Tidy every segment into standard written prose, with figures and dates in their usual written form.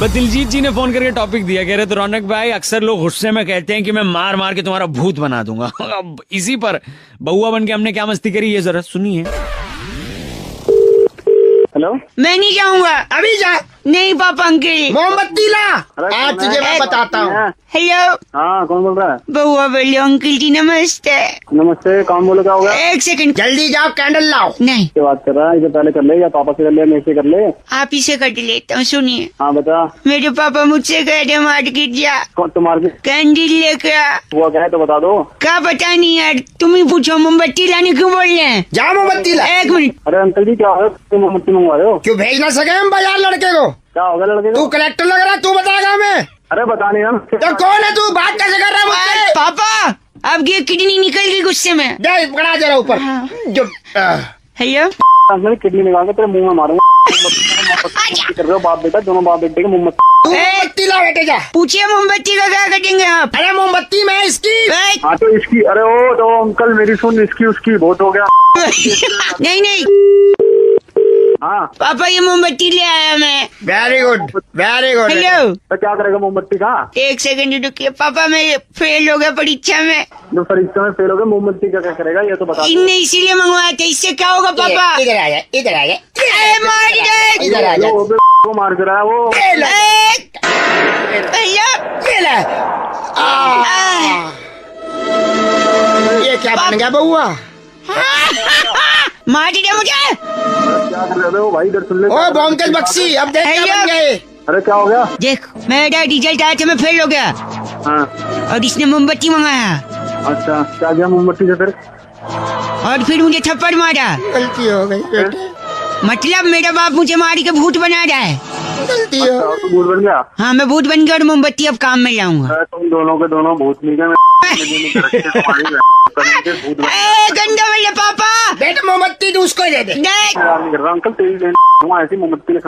बस दिलजीत जी ने फोन करके टॉपिक दिया, कह रहे तो रौनक भाई अक्सर लोग गुस्से में कहते हैं कि मैं मार मार के तुम्हारा भूत बना दूंगा। अब इसी पर बउआ बन के हमने क्या मस्ती करी ये जरा सुनिए। हेलो, मैं नहीं जाऊंगा। अभी जा। नहीं पापा अंकल। मोमबत्ती ला, आज तुझे मैं बताता हूँ। हेलो, हाँ कौन बोल रहा है? बउआ बोलो अंकल जी नमस्ते। नमस्ते, कौन बोलो, क्या हो गया? एक सेकंड। जल्दी जाओ, कैंडल लाओ। नहीं, क्या बात कर रहा है? इसे पहले कर ले या पापा से कर ले, मेरे से कर ले। आप ही से कट लेता हूँ। सुनिए, हाँ बता। मेरे पापा मुझसे कह रहे मार्केट जा, कौन तुम्हारे कैंडल लेकर आ। हुआ क्या है तो बता दो। क्या पता नहीं यार, तुम ही पूछो। मोमबत्ती लाने क्यों बोल रहे हैं? जा मोमबत्ती ला। एक मिनट। अरे अंकल जी क्या हो, तुम मोमबत्ती मंगवा रहे हो? क्यों भेज ना सके हम बाजार लड़के को? क्या हो गया लड़के तू को? कलेक्टर लग रहा है, तू बताएगा हमें। अरे बता नहीं ना। तो कौन है तू, बात कैसे कर रहा है मुझसे? पापा अब ये किडनी निकल गई गुस्से में। दे पकड़ा जरा ऊपर। हाँ। जो हेलो, अंकल किडनी निकाल के तेरे मुंह में मारूंगा। मोमबत्ती कर रहे हो बाप बेटा, दोनों बाप बेटे के मोमबत्ती। तू मोमबत्ती ला बेटे, जा। पूछिए मोमबत्ती का क्या करेंगे आप? अरे मोमबत्ती में इसकी। हाँ तो इसकी, अरे ओ तो अंकल मेरी सुन, इसकी उसकी बहुत हो गया। नहीं नहीं हाँ पापा, ये मोमबत्ती ले आया मैं। Very good, very good. Hello, तो क्या करेगा मोमबत्ती का? एक सेकंड रुकिए पापा, मैं फेल हो गया परीक्षा में। जो परीक्षा में फेल हो गया, मोमबत्ती का क्या करेगा ये तो बता दो। इनने इसीलिए मंगवाया था। इससे क्या होगा पापा? इधर आ जा, इधर आ जा, अरे मार दे। इधर आ जा। वो मार के रहा है वो। ये ले, भैया, ये ले। ये क्या बन गया बउआ? मार दिया मुझे। क्या कर रहे हो भाई, इधर सुन ले। ओ बॉम्बेज बक्सी, अब देख क्या बन गए। अरे क्या हो गया? देख, मेरा रिजल्ट आया था, मैं फेल हो गया हाँ और इसने मोमबत्ती मंगाया अच्छा, क्या गया मोमबत्ती से फिर? और फिर मुझे थप्पड़ मारा। गलती हो गई बेटे, मतलब मेरा बाप मुझे मार के भूत बना रहा है। गलती हो अच्छा, तो भूत बन गया। हाँ, मैं भूत बन गया और मोमबत्ती अब काम में लाऊंगा। अरे तुम दोनों के दोनों भूत नहीं गए। गंदा वाले पापा। बेटे मोमबत्ती तो उसको दे दे। देख, अंकल तेरी लेना ऐसी मोमबत्ती के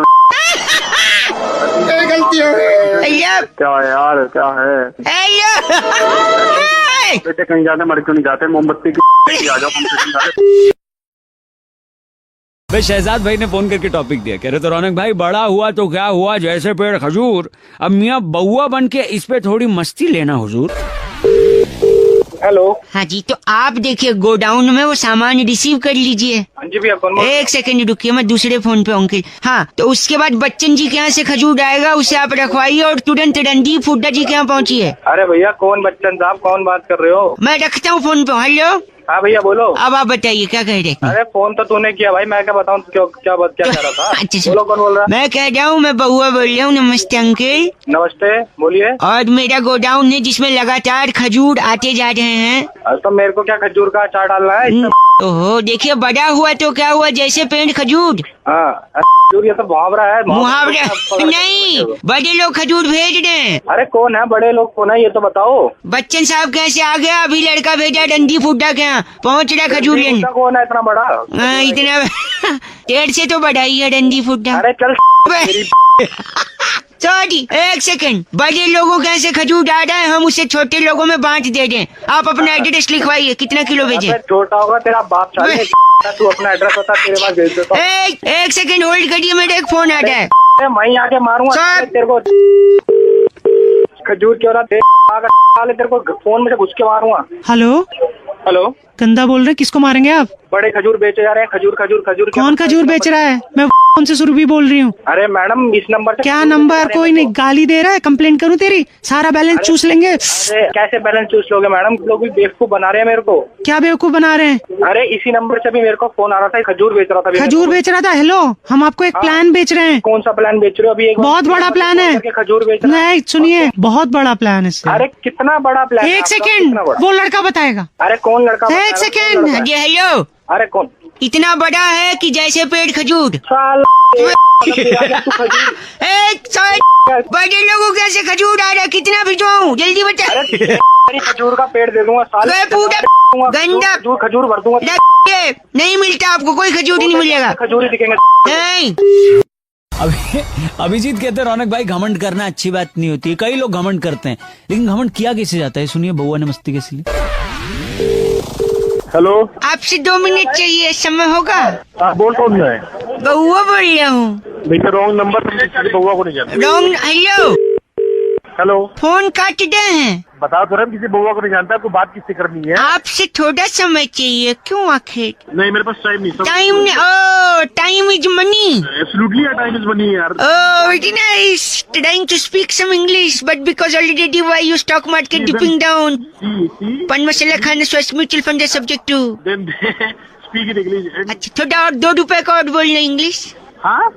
गलती हो गई। भैया, क्या है यार, क्या है? हेलो। बेटे कहीं जाते मर क्यों नहीं जाते, मोमबत्ती की आ जाओ कम से कम। भाई शहजाद भाई ने फोन करके टॉपिक दिया, कह रहे तो रौनक भाई बड़ा हुआ तो क्या हुआ, जैसे पेड़ खजूर, अब मियाँ बउआ बन के इस पे थोड़ी मस्ती लेना हुजूर। हेलो, हाँ जी, तो आप देखिए गोडाउन में वो सामान रिसीव कर लीजिए। हाँ जी भैया कौन बोल? एक सेकंड रुकिए, मैं दूसरे फोन पे अंकल। हाँ, तो उसके बाद बच्चन जी के यहाँ से खजूर आएगा, उसे आप रखवाइए और तुरंत रणदीप हुड्डा जी के यहाँ पहुँचिए। अरे भैया कौन बच्चन साहब, कौन बात कर रहे हो? मैं रखता हूँ फोन पे। हेलो, हाँ भैया बोलो। अब आप बताइए क्या कह रहे हैं? अरे फोन तो तूने किया भाई, मैं क्या बताऊँ क्या कह रहा था? अच्छा, बोलो कौन बोल रहा है? मैं कह रहा हूँ, मैं बउआ बोल रहा हूँ। नमस्ते अंकल। नमस्ते, बोलिए। और मेरा गोडाउन है जिसमें लगातार खजूर आते जा रहे हैं। अरे तो मेरे को क्या खजूर का अचार डालना है? ओहो, देखिए बड़ा हुआ तो क्या हुआ, जैसे पेड़ खजूर। हाँ खजूर, ये तो मुहावरा है। मुहावरा नहीं, बड़े लोग खजूर भेज रहे हैं। अरे कौन है बड़े लोग, कौन है ये तो बताओ। बच्चन साहब कैसे आ गया? अभी लड़का भेजा रणदीप हुड्डा के यहाँ, पहुँच रहा खजूर लेने। कौन है इतना बड़ा? हाँ, इतना पेड़ से तो बड़ा ही है रणदीप हुड्डा। अरे चल सॉरी, एक सेकंड। बड़े लोगों के यहाँ से खजूर डाल रहा है, हम उसे छोटे लोगों में बांट दे रहे हैं। आप अपना एड्रेस लिखवाइए, कितना किलो भेजे? छोटा होगा तेरा बाप, साले तू अपना एड्रेस बता, तेरे पास भेज देता हूँ। एक सेकंड होल्ड करिए, मेरा एक फोन आ रहा है। मैं आके मारूंगा सर। तेरे को। खजूर क्यों रहा तेरे को फोन में से घुस के मारूंगा। हेलो, हेलो, गंदा बोल रहे हैं, किसको मारेंगे आप? बड़े खजूर बेचे जा रहे हैं। खजूर खजूर खजूर कौन खजूर बेच रहा है? मैं कौन से सुरभि बोल रही हूँ। अरे मैडम इस नंबर से क्या नंबर? कोई नहीं, गाली दे रहा है, कंप्लेंट करूँ तेरी? सारा बैलेंस चूस लेंगे। अरे कैसे बैलेंस चूस लोगे मैडम, लोग भी बेवकूफ बना रहे हैं मेरे को। क्या बेवकूफ बना रहे हैं? अरे इसी नंबर से भी मेरे को फोन आ रहा था, खजूर बेच रहा था। खजूर बेच रहा था? हेलो, हम आपको एक प्लान बेच रहे हैं। कौन सा प्लान बेच रहे हो? अभी एक बहुत बड़ा प्लान है। खजूर बेच रहा है। नहीं सुनिए, बहुत बड़ा प्लान है इससे। अरे कितना बड़ा प्लान? एक सेकेंड, वो लड़का बताएगा। अरे कौन लड़का? एक सेकेंड। जी हेलो, अरे कौन? इतना बड़ा है कि जैसे पेड़ खजूर। एक साइड, बड़े लोगों के ऐसे खजूर आ रहा है, कितना भिजवाऊं? जल्दी बता। अरे खजूर का पेड़ दे दूंगा साले, पूरा गंदा खजूर भर दूंगा। नहीं मिलता आपको, कोई खजूर नहीं मिलेगा। खजूर ही दिखेंगे। नहीं, अभिजीत कहते हैं रौनक भाई घमंड करना अच्छी बात नहीं होती है, कई लोग घमंड करते हैं, लेकिन घमंड किया कैसे जाता है, सुनिए बउआ ने मस्ती कैसी ली। हेलो। आपसे 2 मिनट चाहिए, समय होगा? हाँ बोल, कौन है? बउआ बोल रहा हूँ। भैया रॉन्ग नंबर, बउआ को नहीं जानते। रॉन्ग। हेलो, हेलो, फोन काट दे हैं। बता तो रहे हम, किसी बउआ को नहीं जानता। आपको बात किससे करनी है? आपसे थोड़ा समय चाहिए, क्यों आखिर? नहीं, मेरे पास टाइम नहीं। टाइम नहीं। Oh, time is money. Absolutely time is money यार। Oh, very nice. Trying to speak some English, but because already why you stock market dipping down. Pan masala खाना स्वस्थ म्यूचुअल फंड है subject to. Then speak in English. अच्छा, थोड़ा और 2 रुपए का और बोलना इंग्लिश। हाँ,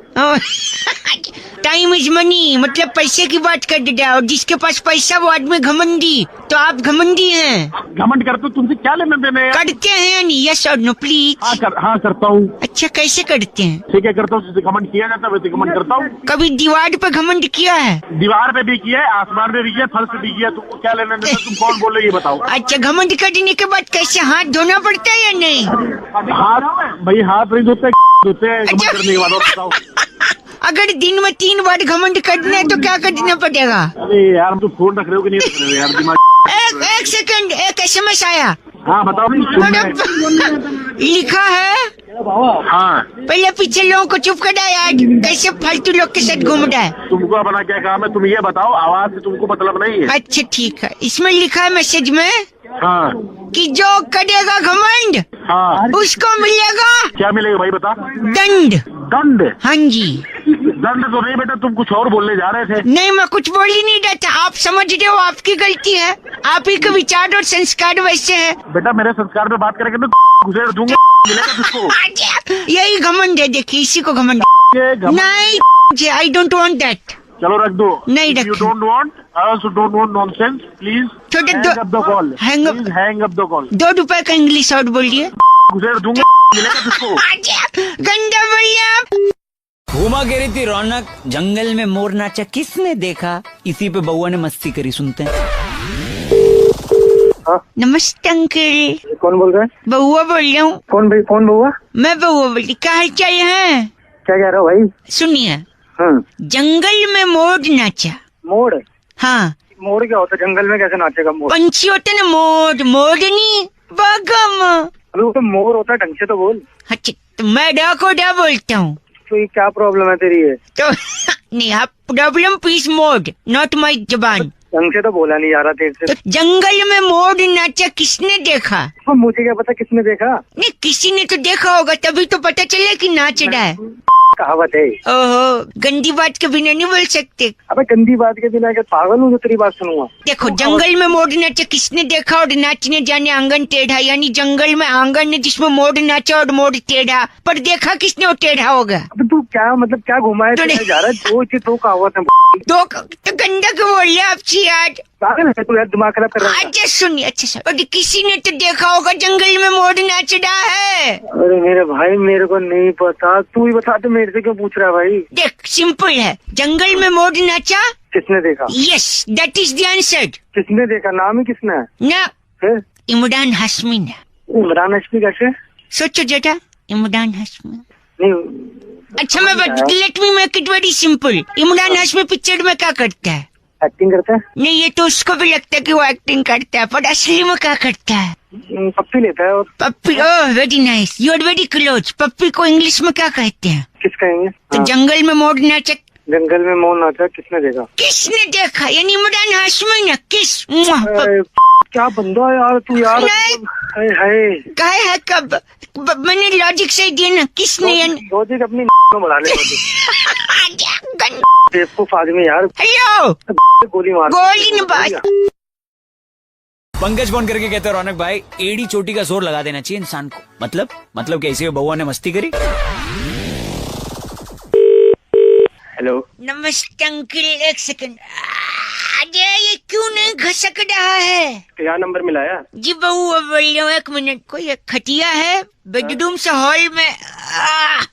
टाइम इज मनी, मतलब पैसे की बात कर दे। और जिसके पास पैसा वो आदमी घमंडी, तो आप घमंडी हैं। घमंड करते हो, तुमसे क्या लेना देना है? करते हैं या नहीं? यस और नो प्लीज। हाँ करता हूँ। अच्छा, कैसे करते हैं? ठीक है, करता हूँ। जैसे घमंड किया जाता है वैसे घमंड करता हूँ। कभी दीवार पे घमंड किया है? दीवार पे भी किया है, आसमान पे भी किया, फल पे भी किया। तुमको क्या लेना देना? तुम कौन बोल रहे हो ये बताओ। अच्छा, घमंड करने के बाद कैसे हाथ धोना पड़ता है या नहीं? हाथ भाई, हाथ नहीं धोते हैं घमंड करने के बाद। और बताओ, अगर दिन में 3 बार घमंड करना है तो क्या करना पड़ेगा? अरे यार, तुम फोन रख रहे हो कि नहीं रख रहे हो यार? दिमाग। एक सेकंड, एक SMS आया। हाँ बताओ। लिखा है। हाँ, पहले पीछे लोगों को चुप कर यार, कैसे फालतू लोग के साथ घूम रहा है। तुमको अपना क्या काम है? तुम ये बताओ, आवाज से तुमको मतलब नहीं है? अच्छा ठीक है, इसमें लिखा है मैसेज में हाँ कि जो करेगा घमंड हाँ, उसको मिलेगा क्या मिलेगा भाई बता? दंड। दंड? हाँ जी। दंड तो नहीं बेटा, तुम कुछ और बोलने जा रहे थे। नहीं, मैं कुछ बोल ही नहीं रहा था। आप समझ रहे हो, आपकी गलती है। आप ही के विचार और संस्कार वैसे है। बेटा मेरे संस्कार पे बात करेंगे तो घुसेड़ दूंगा। मिलेगा तुझको। यही घमंड है, देखिए इसी को घमंड। ये घमंड। नहीं, आई डोंट वांट दैट। चलो रख दो। नहीं यू रखो। Don't want, I also don't want nonsense. Please छोटे hang up the call. Hang up. Please hang up the call. 2 रुपए का इंग्लिश और बोलिए। घुसेड़ दूंगा। मिलेगा तुझको। गंदा भैया। घूमा गिरी थी रौनक, जंगल में मोर नाचा किसने देखा, इसी पे बउआ ने मस्ती करी। सुनते हैं। नमस्ते अंकल। कौन बोल रहा है? बउआ बोल रहा हूँ। कौन भाई? कौन बउआ? मैं बउआ बोल रही। क्या हाल चाल है? क्या कह रहा हो भाई? सुनिए, जंगल में मोर नाचा। मोड़? हाँ। मोड़ क्या होता है? जंगल में कैसे नाचेगा मोड़? पंछी होते ना मोर, मोरनी, बगम। अरे वो तो मोर होता है, ढंग से तो बोल। अच्छा, तो मैं डाकोडा बोलता हूँ। तो ये क्या प्रॉब्लम है तेरी? है तो नहीं, आप problem peace mode, not my जबान। ढंग से तो बोला नहीं जा रहा तेरे से। तो जंगल में मोर नाचा किसने देखा? तो मुझे क्या पता किसने देखा? नहीं, किसी ने तो देखा होगा, तभी तो पता चले कि नाच रहा है। कहावत है। ओहो, गंदी बात के बिना नहीं बोल सकते। अबे गंदी बात के बिना क्या पागल हूँ जो तेरी बात सुनूंगा? देखो, जंगल में मोर नाचा किसने देखा और नाचने जाने आंगन टेढ़ा, यानी जंगल में आंगन है जिसमें मोर नाचा और मोर टेढ़ा, पर देखा किसने वो टेढ़ा होगा? अबे तू क्या मतलब क्या घुमाए तो नहीं। जा रहा है? दो चीज दो कहावत है। तो गंदा क्यों बोल रहे आपसी यार? पागल है तू यार, दिमाग खराब कर रहा है। अच्छा सुनिए, अच्छा सर, और किसी ने तो देखा होगा जंगल में मोर नाच रहा है। अरे मेरे भाई, मेरे को नहीं पता, तू ही बता। तो मेरे से क्यों पूछ रहा है भाई? देख, सिंपल है, जंगल में मोर नाचा। किसने देखा? Yes, that is the answer. किसने देखा? नाम ही किसने है? ना, फिर इमरान हाशमी ने। इमरान हाशमी कैसे? सोचो जरा, इमरान हाशमी। नहीं, अच्छा मैं let me make it very simple. Imran Hashmi picture में क्या करता है? एक्टिंग करता है? नहीं, ये तो उसको भी लगता है कि वो एक्टिंग करता है, पर असली में क्या करता है? पप्पी लेता है। और पप्पी? Oh very nice, you are very close. पप्पी को इंग्लिश में क्या कहते हैं? किस कहेंगे? तो जंगल में मोर नाचा। जंगल में मोर नाचा किसने देखा? किसने देखा, यानी इमरान हाशमी ने। किस? अरे, क्या बंदा है यार तू यार। नहीं। हाय हाय। कहे है कब? मैंने लॉजिक सही दिया ना। किसने? लॉजिक अपनी बढ़ा ले। गन- बेवकूफ आदमी यार। हेलो, गोली मार। गोली न बात। पंकज फोन करके कहते हैं रौनक भाई, एड़ी चोटी का जोर लगा देना चाहिए इंसान को। मतलब कैसे बउआ ने मस्ती करी। हेलो। नमस्ते अंकल, एक सेकंड। अरे ये क्यों नहीं घसक रहा है? क्या नंबर मिलाया? जी बउआ बोल रहा हूँ, 1 मिनट। कोई एक खटिया है बेडरूम से हॉल में।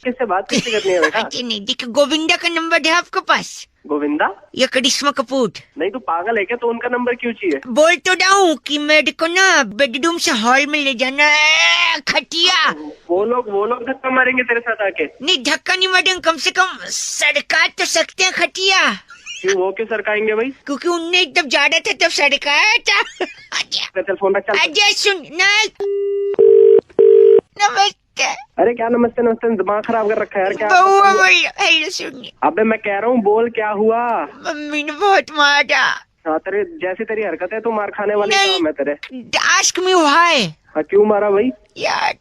किससे बात कैसे करनी है बेटा? अरे नहीं, देखिए गोविंदा का नंबर है आपके पास? गोविंदा? या करिश्मा कपूर? नहीं तो पागल है क्या? तो उनका नंबर क्यों चाहिए? बोल तो रहा हूँ कि मेरे को ना बेडरूम से हॉल में ले जाना है खटिया। वो लोग धक्का मारेंगे तेरे साथ आके? नहीं, धक्का नहीं मारेंगे, कम से कम सड़का तो सकते हैं खटिया। क्यों? वो क्यों सरकाएंगे भाई? क्योंकि उनने जब जा रहे थे तब सड़काया था। चल फोन रख, चल। अजय सुन, नहीं नमस्ते। अरे क्या नमस्ते नमस्ते, दिमाग खराब कर रखा है यार। क्या बउआ बोलो। हेलो सुनिए। अबे मैं कह रहा हूँ बोल, क्या हुआ? मम्मी ने बहुत मारा। हाँ तेरे जैसी तेरी हरकत है तो मार खाने वाली नहीं। काम है तेरे। Ask me why. हाँ क्यों मारा भाई? यार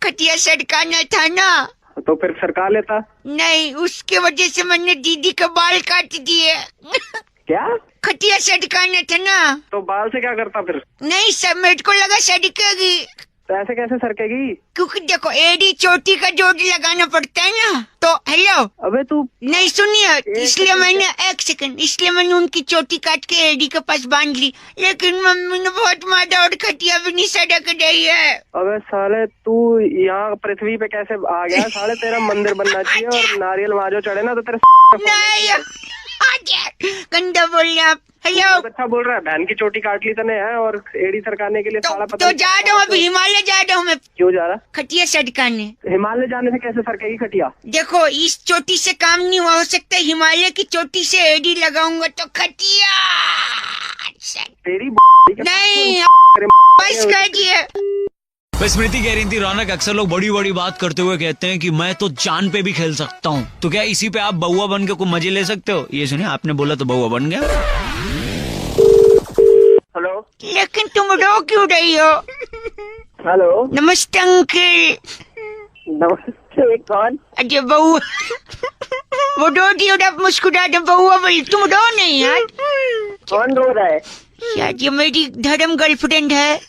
खटिया सड़काना था ना, तो फिर सरका लेता। नहीं उसके वजह से मैंने दीदी का बाल काट दिए। क्या? खटिया सड़काना था ना। तो बाल से क्या करता फिर? नहीं सब मेरे को लगा सड़केगी, तो ऐसे कैसे सरकेगी? क्योंकि देखो एडी चोटी का जोड़ लगाना पड़ता है ना। तो हेलो अबे तू नहीं सुनिए, इसलिए मैंने एक सेकंड, इसलिए मैंने उनकी चोटी काट के एडी के पास बांध ली, लेकिन मम्मी ने बहुत मारा और खटिया भी नहीं सड़क रही है। अबे साले तू यहाँ पृथ्वी पे कैसे आ गया? साले तेरा मंदिर बनना चाहिए और नारियल वहाँ जो चढ़े ना तो तेरे नहीं गंदा बोल रहे आप। हेलो अच्छा बोल रहा है, बहन की चोटी काट ली तने है और एड़ी सरकाने के लिए साला तो पता जा रहा हूँ अभी, हिमालय जा रहा हूँ मैं क्यों जा रहा? खटिया सड़काने। हिमालय जाने से कैसे सरकेगी खटिया? देखो इस चोटी से काम नहीं हुआ, हो सकता है हिमालय की चोटी से एडी लगाऊंगा तो खटिया तेरी नहीं बस कर दिए। बस स्मृति कह रही थी रौनक अक्सर लोग बड़ी बड़ी बात करते हुए कहते हैं कि मैं तो चांद पे भी खेल सकता हूँ, तो क्या इसी पे आप बउआ बन के कोई मजे ले सकते हो? ये सुनिए, आपने बोला तो बउआ बन गया। हेलो लेकिन तुम रो क्यों रही हो? हेलो नमस्ते अंकल। नमस्ते, कौन? अजय बउआ वो रो दी और आप मुस्कुरा दो। बउआ बोली तुम रो नहीं यार। कौन रो रहा है? यार ये मेरी धर्म गर्लफ्रेंड है,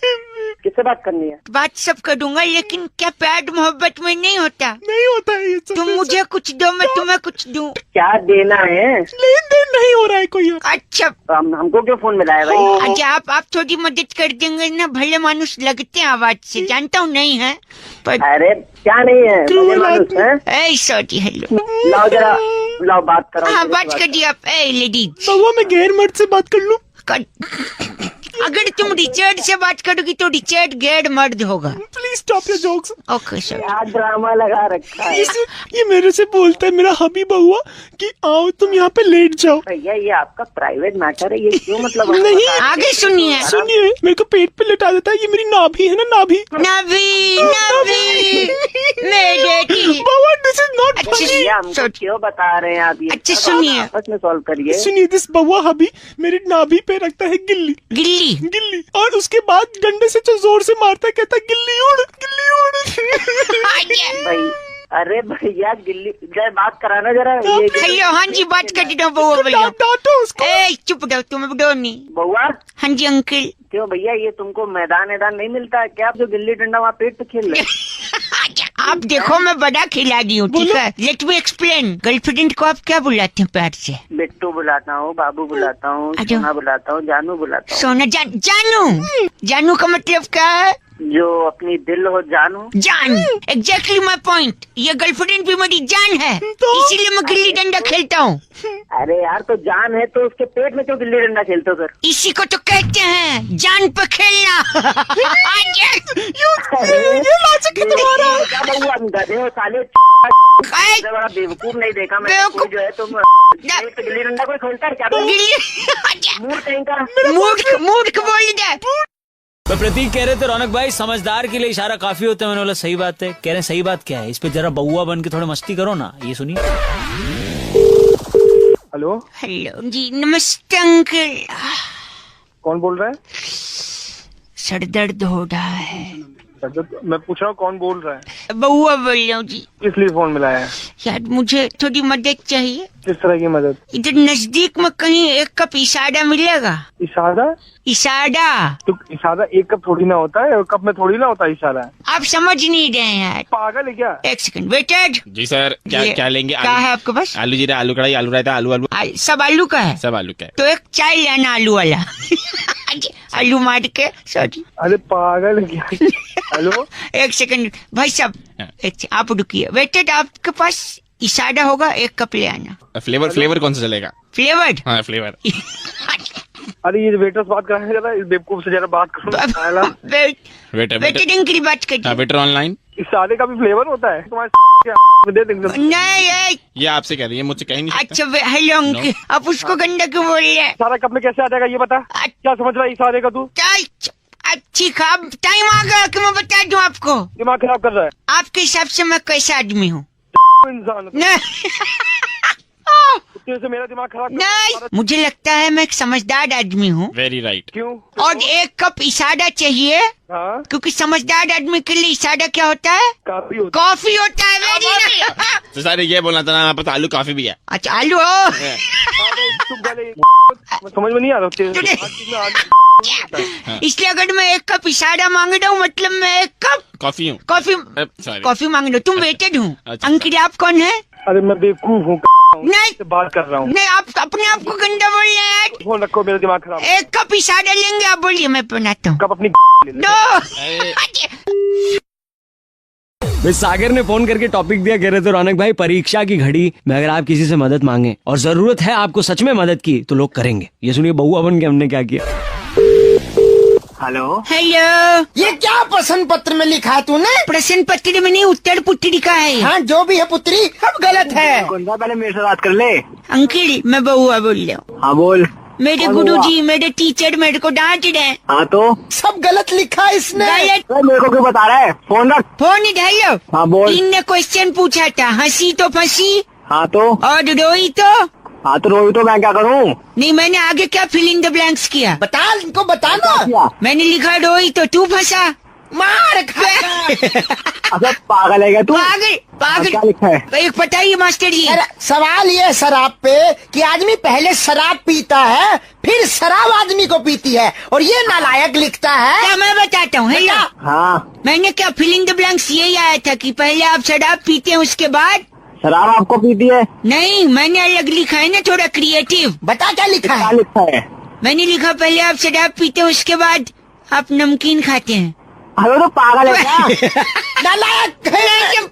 किससे बात करनी है? बात सब करूंगा, लेकिन क्या प्यार मोहब्बत में नहीं होता? नहीं होता है ये सब। तुम मुझे कुछ दो मैं तुम्हें कुछ दूं। क्या देना है? लेन देन नहीं हो रहा है कोई। अच्छा हमको क्यों फोन मिलाया भाई? अच्छा आप थोड़ी मदद कर देंगे ना, भले मानुस लगते हैं आवाज से, जानता हूँ नहीं है पर। अरे क्या नहीं है, भले मानुस है। सॉरी हेलो लाओ जरा, लाओ बात करो। हाँ बात करिए आप। लेडीज बउआ मैं गैर मर्द से बात कर लूं? अगर तुम रिचर्ड से बात करोगी तो रिचर्ड गैर मर्द होगा। Please stop your jokes. Okay sir. क्या ड्रामा लगा रखा है? ये मेरे से बोलता है मेरा हबी बउआ कि आओ तुम यहाँ पे लेट जाओ। भैया ये आपका प्राइवेट मैटर है, ये क्यों मतलब? नहीं आगे सुनिए। सुनिए, मेरे को पेट पे लेटा देता है। ये मेरी नाभि है ना, नाभि। नबी नबी मेरे की। बउआ दिस इज नॉट अच्छा भैया हमको क्यों बता रहे हैं आप ये? अच्छा सुनिए। आपस में सॉल्व करिए। सुनिए, दिस बउआ हबी मेरी नाभि पे रखता है गिल्ली गिल्ली। गिल्ली, और उसके बाद डंडे से जो जोर से मारता है, कहता है गिल्ली उड़ गिल्ली उड़। भाई अरे भैया गिल्ली जरा बात कराना जरा। ये हेलो हाँ जी बात कर रहा हूँ बउआ बोलो। डांटो उसको। चुप रहो तुम डो नहीं। बउआ हाँ जी अंकल। क्यों भैया ये तुमको मैदान नहीं मिलता है क्या? आप जो गिल्ली डंडा वहाँ पेट पे खेल रहे? आप देखो मैं बड़ा खिलाड़ी हूँ, ठीक है? Let me explain. गर्लफ्रेंड को आप क्या बुलाते हैं प्यार से? बिट्टू बुलाता हूँ, बाबू बुलाता हूँ, अच्छा। सोना बुलाता हूँ, जानू बुलाता हूँ। सोना जानू। जानू का मतलब क्या है? जो अपनी दिल हो जानू। जान। Exactly my point. ये गर्लफ्रेंड भी मेरी जान है, इसीलिए मैं गिल्ली डंडा खेलता हूँ। अरे यार तो जान है तो उसके पेट में क्यों गिल्ली डंडा खेलते हो फिर? इसी को तो कहते हैं जान पे खेलना। क्या बउआ गधे हो साले? बड़ा बेवकूफ नहीं देखा मैं। बेवकूफ। कोई जो है तुम गिल्ली डंडा कोई खेलता है क्या? मूड कहीं का। मूर्ख बोल दे। तो प्रतीक कह रहे थे रौनक भाई समझदार के लिए इशारा काफी होता है। मैंने बोला सही बात है। कह रहे हैं सही बात क्या है? इस पे जरा बउआ बन के थोड़ा मस्ती करो ना। ये सुनिए। हेलो हेलो जी नमस्ते अंकल। कौन बोल रहा है? सर दर्द हो रहा है। मैं पूछ रहा हूँ कौन बोल रहा है? बउआ बोल रहा हूँ जी। किस लिए फोन मिलाया है? यार मुझे थोड़ी मदद चाहिए। किस तरह की मदद? इधर नजदीक में कहीं एक कप इशारा मिलेगा? इशारा? इशारा। तो इशारा एक कप थोड़ी ना होता है, कप में थोड़ी ना होता है इशारा। आप समझ नहीं रहे हैं यार। पागल है क्या? एक सेकंड वेटेड। जी सर। क्या लेंगे? क्या है आपके पास? आलू जीरा, आलू कढ़ाई, आलू रायता, आलू सब आलू का है? सब आलू का है। तो एक चाय लेना आलू वाला। आलू मार के। सॉरी। अरे पागल है क्या? हेलो एक सेकंड भाई साहब, आप रुकिए। वेटेड आपके पास इशारा होगा, एक कप ले आना। फ्लेवर कौन सा चलेगा? फ्लेवर्ड। हाँ फ्लेवर। अरे ये वेटर से बात कराने जरा, इस बेवकूफ से जरा बात करो। वेटेड अंकल बात करिए। Waiter online. इशारे का भी फ्लेवर होता है तुम्हारे? दे देंगे। नहीं ये आपसे कह रही है, मुझसे कह ही नहीं सकता। अच्छा हेलो अंकल, आप उसको गंदा क्यों बोल रहे हैं? इशारा कप में कैसे आ जाएगा ये बता? क्या समझ रहा है इशारे का तू? अब ठीक है, अब टाइम आ गया कि मैं बता दूं आपको। दिमाग खराब कर रहा है आपके हिसाब से मैं कैसा आदमी हूँ? इंसान। नहीं तेरे से मेरा दिमाग खराब कर नहीं, मुझे लगता है मैं एक समझदार आदमी हूँ। Very right. क्यों? और एक कप इशारा चाहिए, हाँ क्योंकि समझदार आदमी के लिए इशारा क्या होता है? काफी होता कॉफी होता है। वेरी तो सारे ये बोलना था ना, हमारे पास आलू काफी भी है। अच्छा आलू हो। है। चुप गले समझ में नहीं आ रहा तेरे तूने- हर चीज में आलू। इसलिए अगर मैं एक कप इशारा मांग रहा हूँ मतलब मैं एक कप कॉफी हूँ। Coffee sorry. कॉफी मांग रहा हूँ। तुम वेटेड हूँ। अच्छा। अंकित आप कौन है? अरे मैं बेवकूफ हूँ नहीं से बात कर रहा हूँ। नहीं, आप अपने आप को गंदा बोल रहे हैं। फोन रखो, मेरा दिमाग खराब। एक कप इशारा लेंगे, आप बोलिए मैं बनाता हूँ। कब अपनी ले ले। दो। भाई सागर ने फोन करके टॉपिक दिया, कह रहे थे रौनक भाई परीक्षा की घड़ी में अगर आप किसी से मदद मांगे और जरूरत है आपको सच में मदद की तो लोग करेंगे। ये सुनिए बउआ बन के हमने क्या किया। हेलो हेलो, ये क्या प्रश्न पत्र में लिखा है तूने? प्रश्न पत्र में नहीं उत्तर पुत्रिका है। हाँ जो भी है पुत्री, अब गलत है। पहले मेरे से बात कर ले। अंकिल मैं बउआ बोल रहा हूँ। हाँ बोल। मेरे गुरुजी मेरे टीचर मेरे को डांट रहे हैं। हाँ तो सब गलत लिखा है इसने। गलत। मेरे को क्यों बता रहा है? फोन रख। फोन इधर लो। हाँ बोल। इनने क्वेश्चन पूछा था, हंसी तो फंसी हाँ तो और रोई तो हाँ तो रोई तो मैं क्या करूँ? नहीं। मैंने आगे क्या फिल इन द ब्लैंक्स किया? बता इनको बताना। मैंने लिखा रोई तो तू फंसा। मार खा। अच्छा पागल है क्या तू? पागल पागल। क्या लिखा है? एक पता ही मास्टर जी। अरे, सवाल ये है शराब पे कि आदमी पहले शराब पीता है फिर शराब आदमी को पीती है, और ये नालायक लिखता है। क्या मैं बताता हूँ? हेलो, हाँ मैंने क्या फिल इन द ब्लैंक्स यही आया था कि पहले आप शराब पीते हैं उसके बाद। शराब आपको पीती है? नहीं, मैंने अलग लिखा है ना, थोड़ा क्रिएटिव। बता क्या लिखा क्या है? लिखा है? मैंने लिखा पहले आप शराब पीते हैं उसके बाद आप नमकीन खाते हैं। अरे तो पागल है क्या? नालायक है।